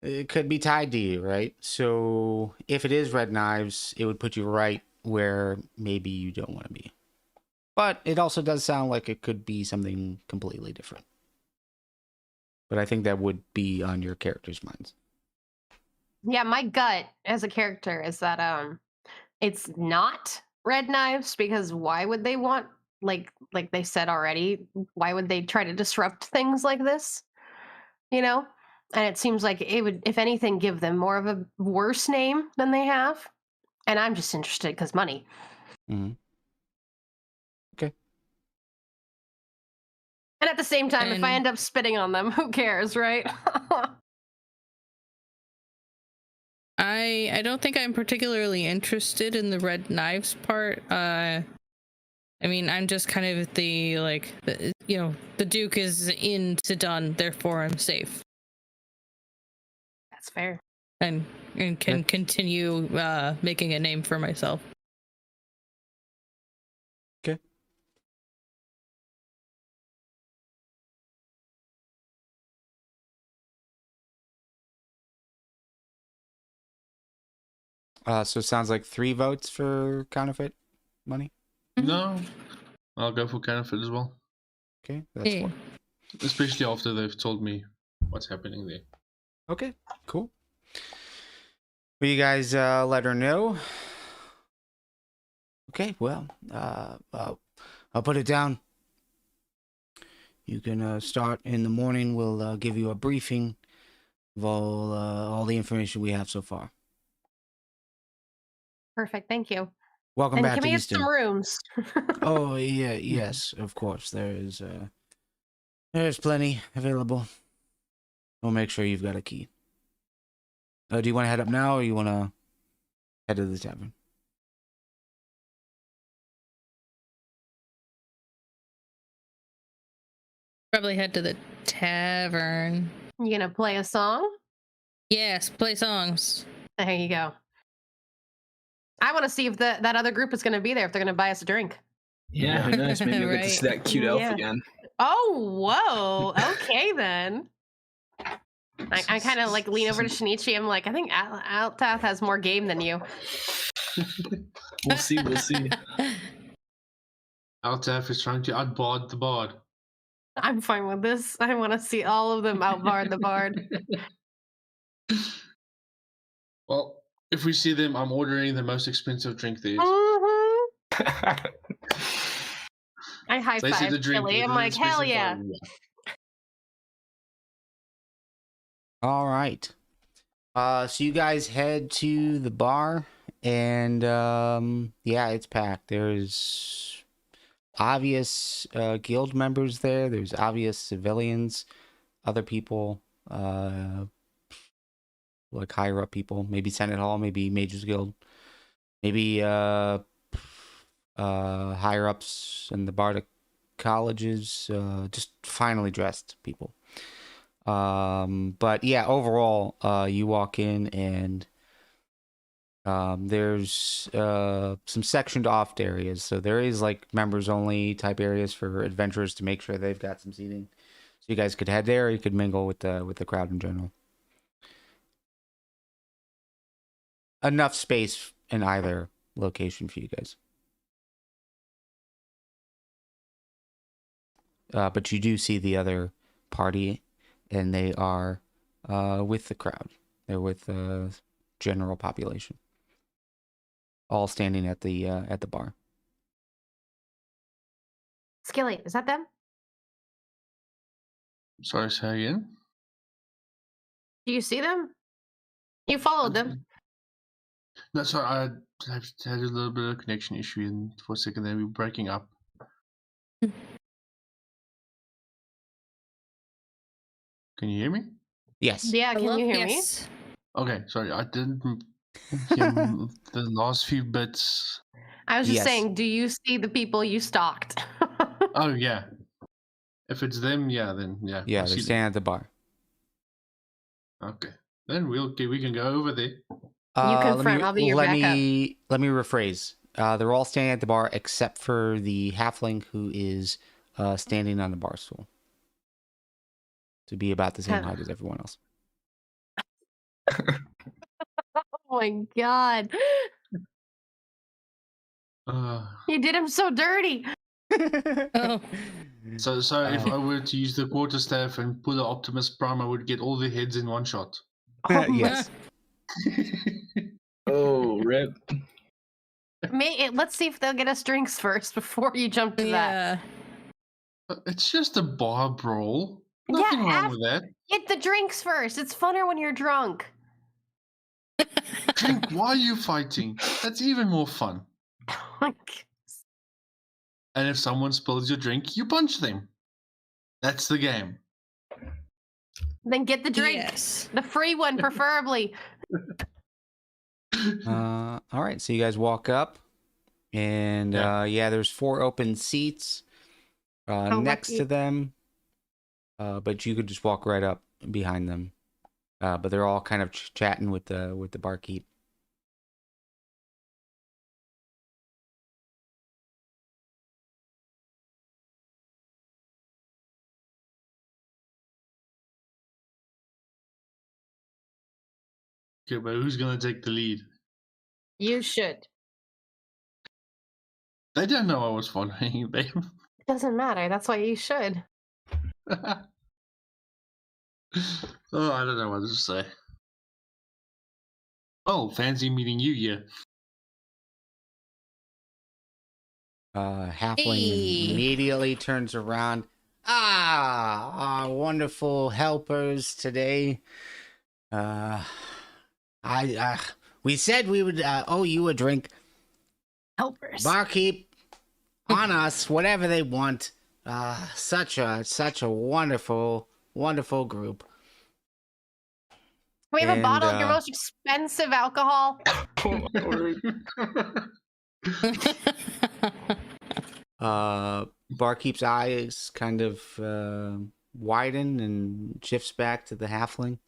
it could be tied to you, right? So, if it is Red Knives, it would put you right where maybe you don't want to be. But it also does sound like it could be something completely different. But I think that would be on your character's minds. Yeah, my gut as a character is that it's not Red Knives, because why would they want, like they said already, why would they try to disrupt things like this? You know? And it seems like it would, if anything, give them more of a worse name than they have. And I'm just interested because money. Mm-hmm. Okay. And at the same time, if I And- end up spitting on them, who cares, right? I don't think I'm particularly interested in the Red Knives part. I mean, I'm just kind of the Duke is in Sydund, therefore I'm safe That's fair. and can continue making a name for myself. Okay. So it sounds like 3 votes for counterfeit money. No, I'll go for counterfeit as well. Okay, that's Yeah. 4. Especially after they've told me what's happening there. Okay, cool. Will you guys let her know? Okay, well, I'll put it down. You can start in the morning. We'll give you a briefing of all the information we have so far. Perfect. Thank you. Welcome And back can to we get Easton. some rooms? Oh yeah, yes, of course. There's plenty available. We'll make sure you've got a key. Do you want to head up now, or you want to head to the tavern? Probably head to the tavern. You gonna play a song? Yes, play songs. There you go. I want to see if that other group is going to be there, if they're going to buy us a drink. Yeah, who knows? Maybe you'll get to see that cute elf Yeah. again. Oh, whoa. Okay, then. I kind of like lean over to Shinichi. I'm like, I think Altath has more game than you. We'll see. We'll see. Altath is trying to outbard the bard. I'm fine with this. I want to see all of them outbard the bard. Well, if we see them, I'm ordering the most expensive drink there is. Mhm. I high They say five the drink. Skilly. I'm they like, hell specify yeah. All right. So you guys head to the bar, and yeah, it's packed. There's obvious guild members there. There's obvious civilians, other people, like higher up people, maybe Senate Hall, maybe Mages Guild, maybe higher ups in the Bardic colleges, just finely dressed people. But yeah, overall, you walk in and there's some sectioned off areas. So there is like members only type areas for adventurers to make sure they've got some seating. So you guys could head there, or you could mingle with the crowd in general. Enough space in either location for you guys. But you do see the other party, and they are with the crowd. They're with the general population, all standing at the bar. Skilly, is that them? Sorry, say again? Do you see them? You followed them. No, sorry, I had a little bit of a connection issue, and for a second there we were breaking up. Can you hear me? Yes. Yeah, can you hear me? Yes. Okay, sorry, I didn't hear the last few bits. I was just Yes. saying, do you see the people you stalked? Oh, yeah. If it's them, yeah, then yeah. Yeah, I they're see them. standing at the bar. Okay. Then we can go over there. confront, I'll be your let backup. let me rephrase. They're all standing at the bar except for the halfling who is standing on the bar stool to be about the same height as everyone else. Oh my god. You did him so dirty. Oh. So if I were to use the quarterstaff and pull an Optimus Prime, I would get all the heads in one shot. Oh my- Yes. Oh, rip. Let's see if they'll get us drinks first before you jump to that. Yeah. It's just a bar brawl. Nothing wrong with that. Get the drinks first. It's funner when you're drunk. Drink while you're fighting. That's even more fun. And if someone spills your drink, you punch them. That's the game. Then get the drink. Yes. The free one, preferably. All right, so you guys walk up, and there's 4 open seats next lucky. to them, but you could just walk right up behind them. But they're all kind of chatting with the barkeep. Okay, but who's gonna take the lead? You should. They don't know I was following them. It doesn't matter. That's why you should. Oh, I don't know what to say. Oh, fancy meeting you here. Halfling Hey. immediately turns around. Our wonderful helpers today. We said we would owe you a drink. Helpers. Barkeep, on us, whatever they want. Such a wonderful group. Can we have a And, bottle of your most expensive alcohol? Barkeep's eyes kind of widen and shifts back to the halfling.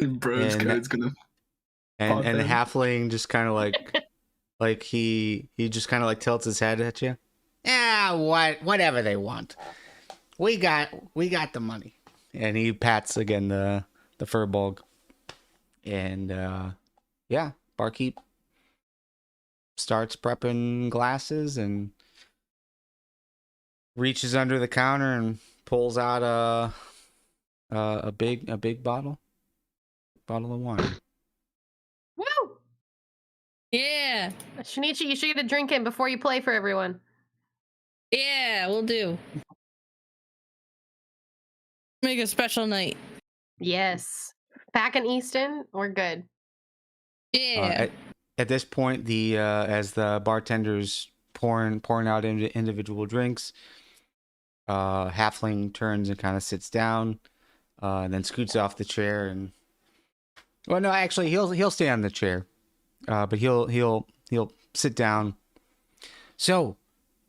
Bro's And code's gonna. And the in. halfling just kind of like he just kind of like tilts his head at you. Yeah, whatever they want. We got the money. And he pats again the furball. And barkeep starts prepping glasses and reaches under the counter and pulls out a big bottle of wine. Woo! Yeah. Shinichi, you should get a drink in before you play for everyone. Yeah, we'll do. Make a special night. Yes. Back in Easton, we're good. Yeah. At this point, the as the bartender's pouring out individual drinks, halfling turns and kind of sits down, and then scoots off the chair and. Well, no, actually, he'll stay on the chair, but he'll sit down. So,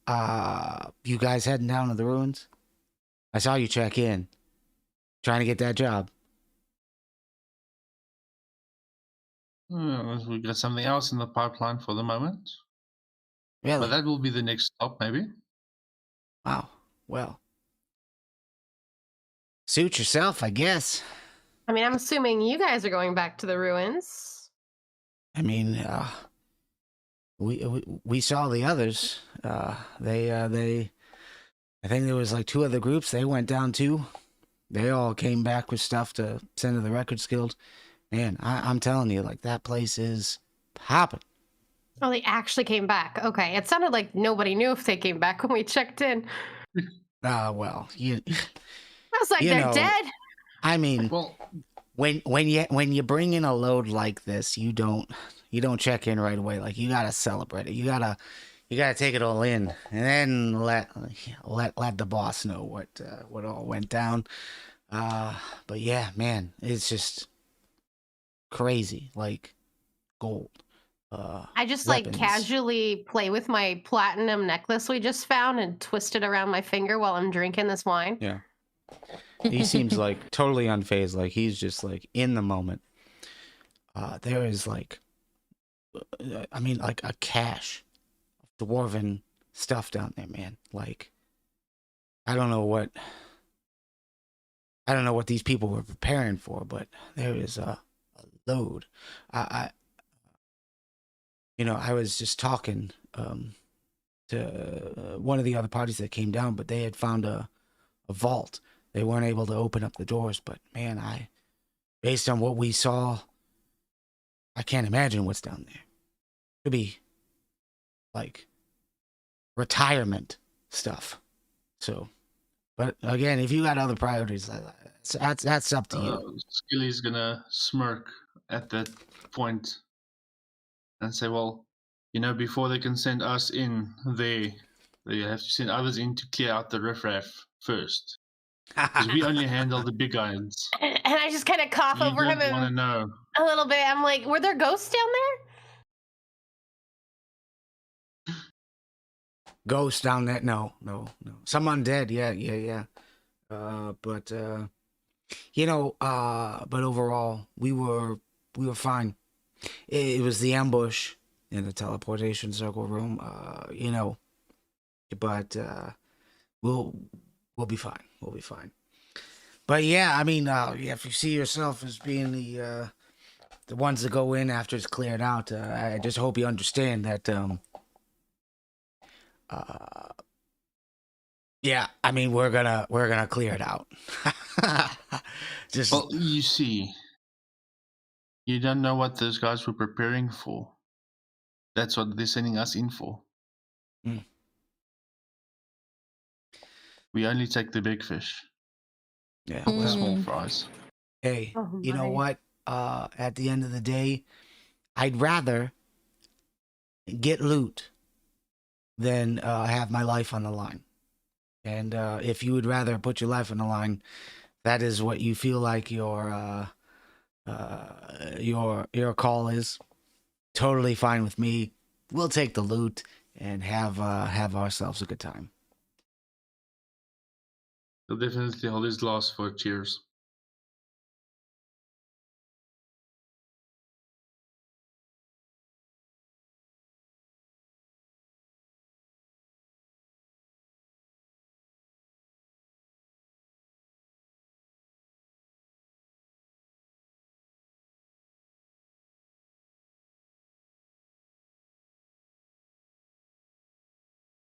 you guys heading down to the ruins? I saw you check in, trying to get that job. We got something else in the pipeline for the moment. Really? But that will be the next stop, maybe. Wow. Well, Suit yourself, I guess. I mean, I'm assuming you guys are going back to the ruins. I mean, we saw the others. They I think there was like 2 other groups. They went down too. They all came back with stuff to send to the Records Guild. Man, I'm telling you, like that place is popping. Oh, they actually came back. Okay, it sounded like nobody knew if they came back when we checked in. Well, I was like, you they're know, dead. I mean, Well, when you bring in a load like this, you don't check in right away. Like you gotta celebrate it. You gotta take it all in, and then let the boss know what all went down. But yeah, man, it's just crazy, like gold. I just Weapons. like casually play with my platinum necklace we just found and twist it around my finger while I'm drinking this wine. Yeah, he seems like totally unfazed. Like he's just like in the moment. There is like, I mean, like a cache of dwarven stuff down there, man. Like, I don't know what these people were preparing for, but there is a load. I was just talking to one of the other parties that came down, but they had found a vault. They weren't able to open up the doors, but man, based on what we saw, I can't imagine what's down there. Could be like retirement stuff. So, but again, if you got other priorities, that's up to you. Skilly's gonna smirk at that point and say, well, before they can send us in, they have to send others in to clear out the riffraff first. Because we only handle the big guns. And I just kind of cough You over him don't want to and know. a little bit. I'm like, were there ghosts down there? Ghosts down there? No. Some undead, yeah. But overall, we were fine. It was the ambush in the teleportation circle room, but we'll be fine. We'll be fine. But yeah, I mean, if you see yourself as being the ones that go in after it's cleared out, I just hope you understand that. Yeah, I mean, we're gonna clear it out. Well, you see, you don't know what those guys were preparing for. That's what they're sending us in for. Mm. We only take the big fish. Yeah, The small fries. Hey, Oh, you know my. what? At the end of the day, I'd rather get loot than have my life on the line. And if you would rather put your life on the line, that is what you feel like your call is. Totally fine with me. We'll take the loot and have ourselves a good time. He'll definitely hold his glass for cheers.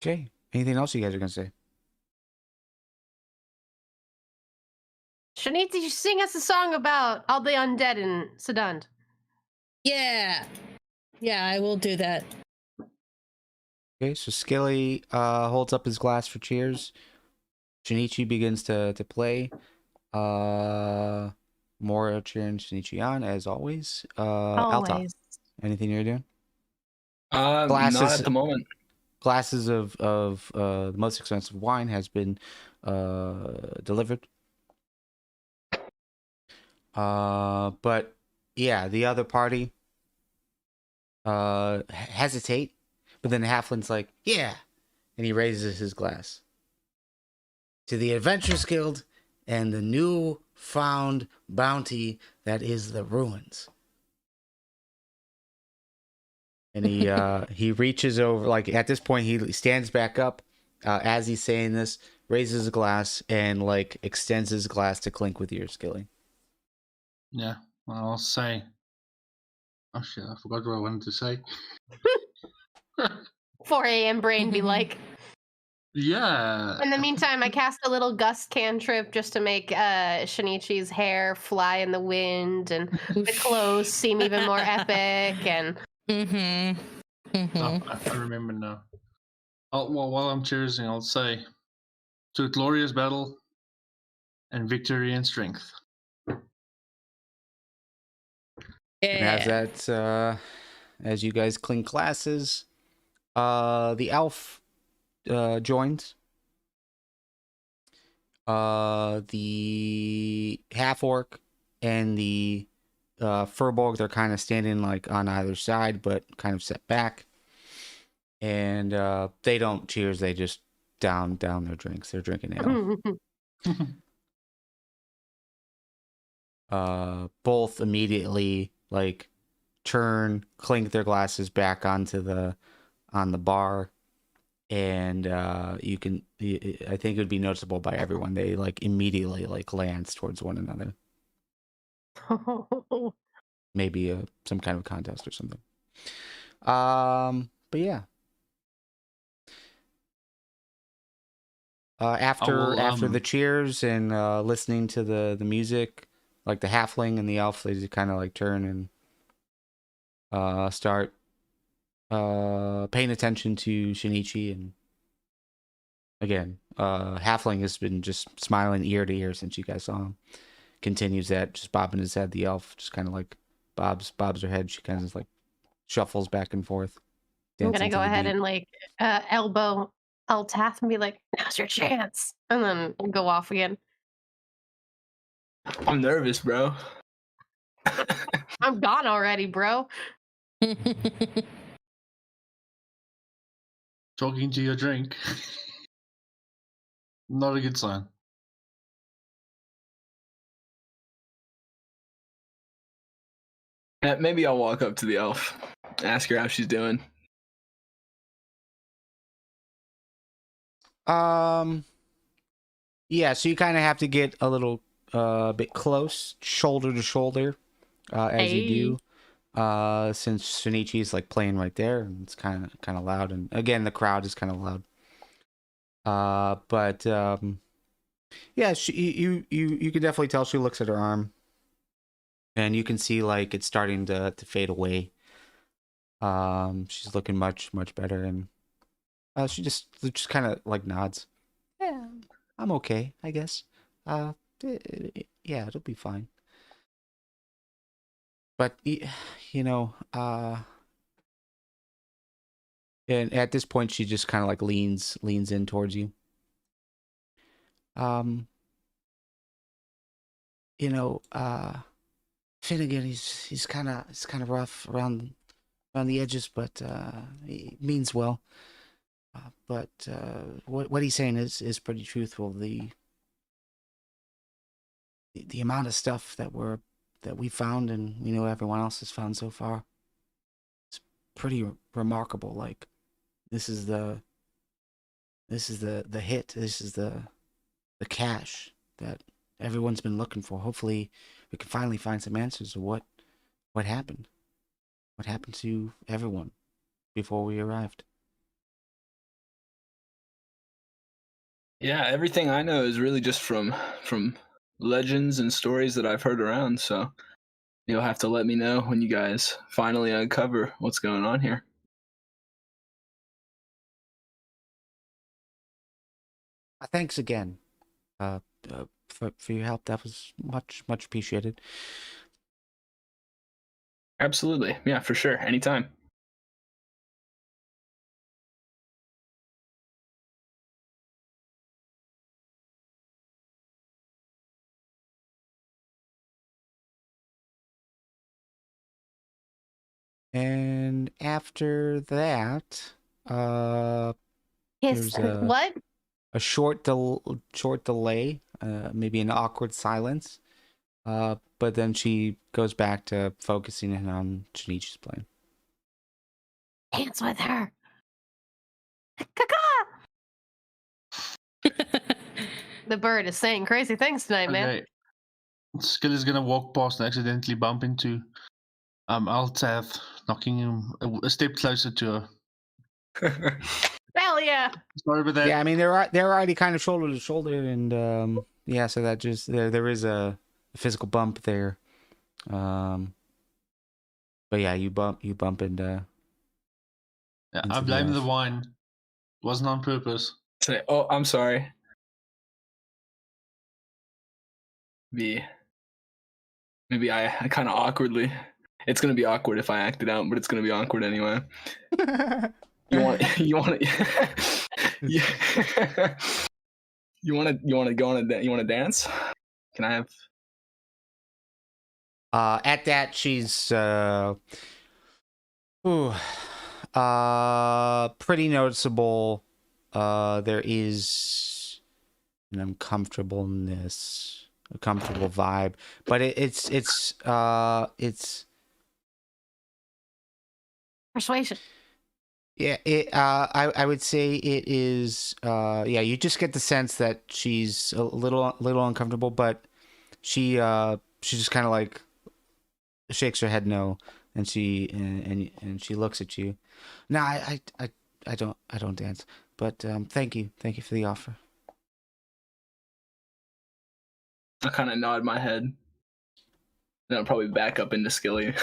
Okay. Anything else you guys are gonna say? Shinichi, sing us a song about all the undead in Sydund. Yeah, I will do that. Okay, so Skilly holds up his glass for cheers. Shinichi begins to play. Moira cheering Shinichi on as always. Altath, Always. anything you're doing? Not at the moment. Glasses of the most expensive wine has been delivered. But yeah, the other party hesitate, but then the halfling's like, yeah, and he raises his glass to the Adventurers Guild and the new found bounty that is the ruins. And he reaches over, like at this point he stands back up as he's saying this, raises a glass and like extends his glass to clink with yours, Skilly. Yeah, I'll say. Oh shit! I forgot what I wanted to say. 4 a.m. brain be like. Yeah. In the meantime, I cast a little gust cantrip just to make Shinichi's hair fly in the wind and the clothes seem even more epic. And Oh, I remember now. While I'm cheersing, I'll say, to a glorious battle and victory and strength. And as that, as you guys clink glasses, the elf joins. The half orc and the furbolg, they're kind of standing like on either side, but kind of set back. And they don't cheers; they just down their drinks. They're drinking ale. Both immediately like turn, clink their glasses back on the bar. And you can, I think it would be noticeable by everyone. They like immediately like glance towards one another. Maybe some kind of contest or something. But yeah. After the cheers and listening to the music, like the halfling and the elf, they just kind of like turn and start paying attention to Shinichi. And again, halfling has been just smiling ear to ear since you guys saw him. Continues that, just bobbing his head. The elf just kind of like bobs her head. She kind of just like shuffles back and forth. I'm gonna go ahead and like elbow Altath and be like, "Now's your chance," and then go off again. I'm nervous, bro. I'm gone already, bro. Talking to your drink. Not a good sign. Maybe I'll walk up to the elf, ask her how she's doing. Yeah, so you kind of have to get a little bit close, shoulder to shoulder, as you do. Since Shinichi's like playing right there, and it's kind of loud, and again the crowd is kind of loud. But yeah, you can definitely tell she looks at her arm, and you can see like it's starting to fade away. She's looking much better, and she just kind of like nods. Yeah, I'm okay, I guess. Yeah, it'll be fine. But you know, and at this point, she just kind of like leans in towards you. You know, Finnegan, he's kind of rough around the edges, but he means well. But what he's saying is pretty truthful. The amount of stuff that we found, and we know everyone else has found so far, it's pretty remarkable. Like this is the hit. This is the cash that everyone's been looking for. Hopefully, we can finally find some answers to what happened. What happened to everyone before we arrived? Yeah, everything I know is really just from legends and stories that I've heard around. So you'll have to let me know when you guys finally uncover what's going on here. Thanks again for your help. That was much appreciated. Absolutely. Yeah, for sure. Anytime. And after that, there's What? a short delay, maybe an awkward silence. But then she goes back to focusing in on Shinichi's plan. Dance with her. Caca! The bird is saying crazy things tonight, man. Okay. Skilly's gonna walk past and accidentally bump into Altath, knocking him a step closer to her. Hell yeah. Sorry about that. Yeah, I mean they're already kind of shoulder to shoulder, and yeah, so that just there is a physical bump there, but yeah, you bump into. Yeah, into I the blame the elf. wine. It wasn't on purpose. Say, oh, I'm sorry. Maybe I kind of awkwardly. It's gonna be awkward if I act it out, but it's gonna be awkward anyway. You want you want to go on you want to dance? Can I have? At that, she's pretty noticeable. There is an uncomfortableness, a comfortable vibe, but it's Persuasion. yeah. I would say it is. Yeah, you just get the sense that she's a little uncomfortable, but she just kind of like shakes her head no, and she looks at you. No, I don't dance, but thank you for the offer. I kind of nod my head. Then I'll probably back up into Skilly.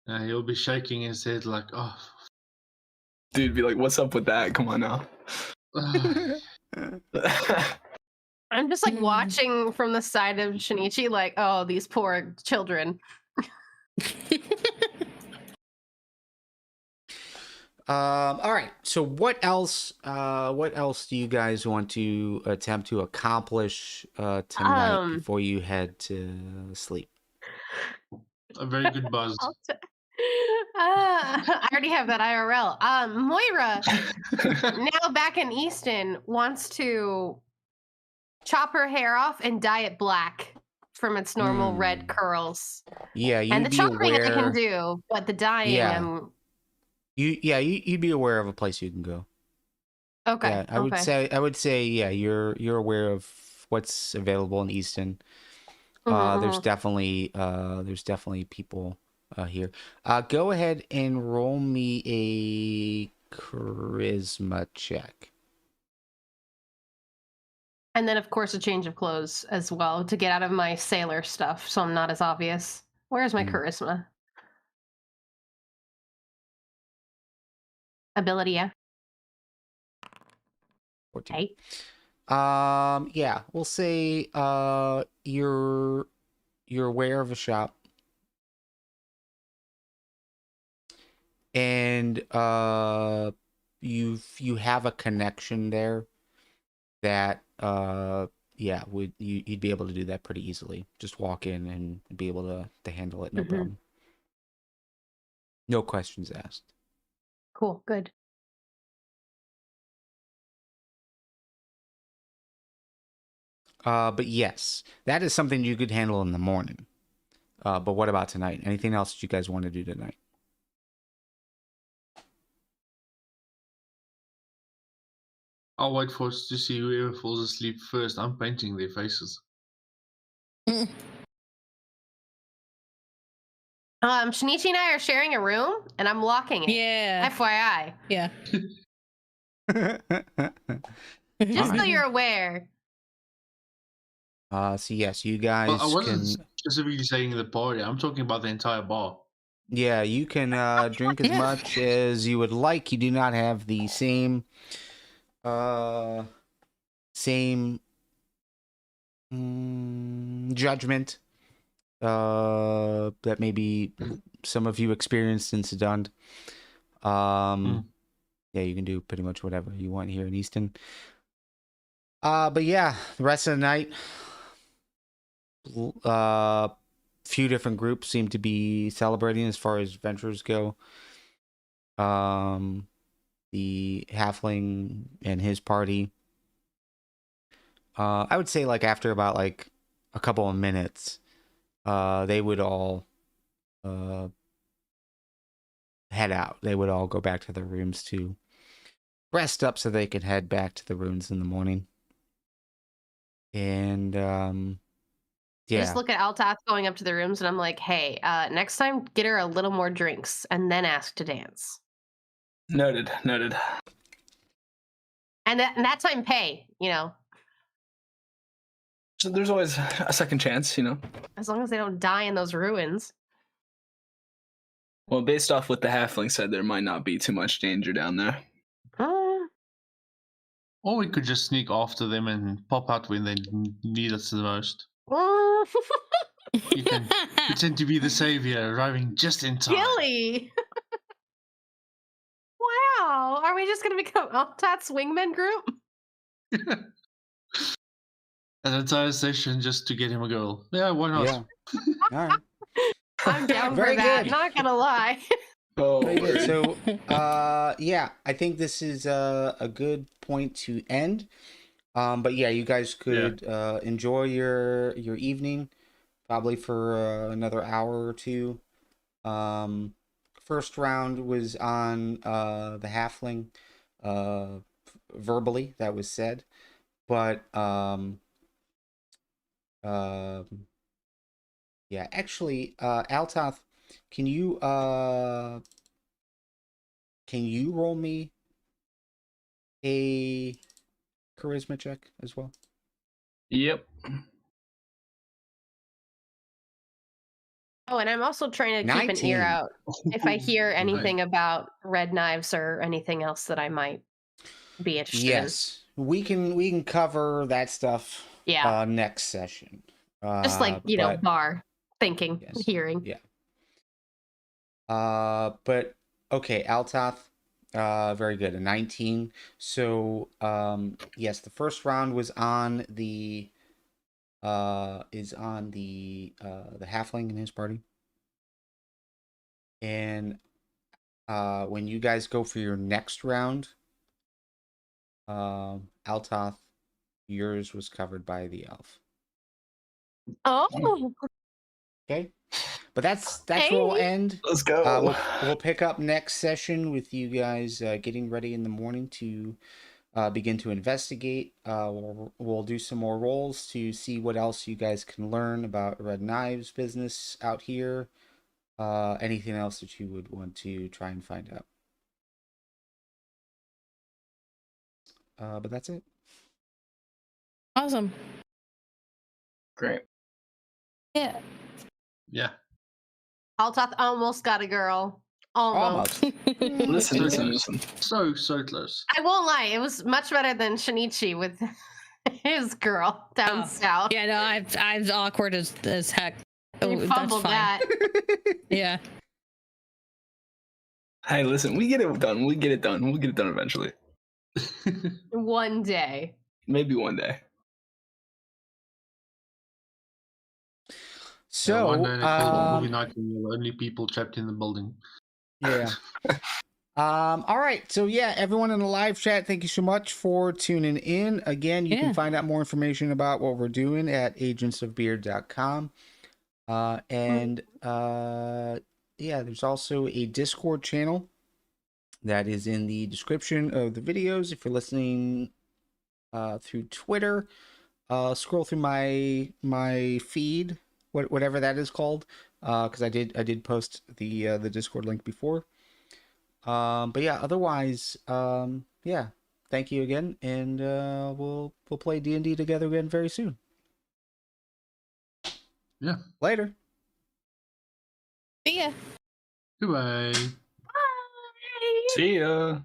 He'll be shaking his head like, oh. Dude, be like, what's up with that? Come on now. I'm just like watching from the side of Shinichi, like, oh, these poor children. All right. So what else do you guys want to attempt to accomplish tonight before you head to sleep? A very good buzz. I already have that IRL. Moira, now back in Easton, wants to chop her hair off and dye it black from its normal red curls. Yeah, and the chopping I can do, but the dyeing, you'd be aware of a place you can go. Okay. Yeah, I would say, yeah, you're aware of what's available in Easton. There's definitely people here. Go ahead and roll me a charisma check. And then, of course, a change of clothes as well to get out of my sailor stuff, so I'm not as obvious. Where's my charisma? Ability, yeah. 14. 8. Yeah, we'll say you're aware of a shop, and you have a connection there that you'd be able to do that pretty easily. Just walk in and be able to handle it, no problem. No questions asked. Cool, good. But yes, that is something you could handle in the morning. But what about tonight? Anything else that you guys want to do tonight? I'll wait for us to see whoever falls asleep first. I'm painting their faces. Shinichi and I are sharing a room, and I'm locking it. Yeah. FYI. Yeah. Just so you're aware. So yes, you guys Well, I wasn't can. specifically saying the party. I'm talking about the entire bar. Yeah, you can drink as much as you would like. You do not have the same judgment that maybe some of you experienced in Sydund. Yeah, you can do pretty much whatever you want here in Easton. But yeah, the rest of the night, few different groups seem to be celebrating as far as adventures go. The halfling and his party. I would say like after about like a couple of minutes, they would all head out. They would all go back to their rooms to rest up so they can head back to the ruins in the morning. And I yeah, just look at Altath going up to the rooms, and I'm like, "Hey, next time, get her a little more drinks, and then ask to dance. Noted. And that time, pay. So there's always a second chance, As long as they don't die in those ruins." Well, based off what the halfling said, there might not be too much danger down there. Or we could just sneak after them and pop out when they need us the most. You can pretend to be the savior, arriving just in time. Skilly! Wow! Are we just gonna become Altath's wingman group? An entire session just to get him a girl. Yeah, why not? yeah. All right. I'm down Very for that. good. Not gonna lie. Oh, Very good. word. So, yeah, I think this is a good point to end. But yeah, you guys could enjoy your evening, probably for another hour or two. First round was on the halfling, verbally that was said, but yeah, actually, Altath, can you roll me a charisma check as well? Yep. Oh, and I'm also trying to keep an 19. ear out if I hear anything about red knives or anything else that I might be interested Yes, we can cover that stuff. Yeah. Next session. in. Just like, but, bar thinking, yes, hearing. yeah. But okay, Altath, very good, a 19. So, yes, the first round was on the halfling and his party. And when you guys go for your next round, Altath, yours was covered by the elf. Oh, Okay, but that's where we'll Hey. end. Let's go. We'll pick up next session with you guys getting ready in the morning to begin to investigate. We'll do some more rolls to see what else you guys can learn about Red Knives business out here. Anything else that you would want to try and find out. But that's it. Awesome. Great. Yeah. Yeah. Altath almost got a girl. Almost. Listen. So close. I won't lie, it was much better than Shinichi with his girl down Oh, south. Yeah, no, I'm awkward as heck. You that's fumbled fine. that. Yeah. Hey, listen, we get it done. We get it done. We'll get it done eventually. One day. Maybe one day. So, one day they call it movie night and you're the only people trapped in the building. yeah. All right. So yeah, everyone in the live chat, thank you so much for tuning in. Again, you can find out more information about what we're doing at agentsofbeard.com. Yeah, there's also a Discord channel that is in the description of the videos. If you're listening through Twitter, scroll through my feed, whatever that is called, because I did post the Discord link before. But yeah, otherwise, yeah, thank you again, and we'll play D&D together again very soon. Yeah. Later. See ya. Goodbye. Bye. See ya.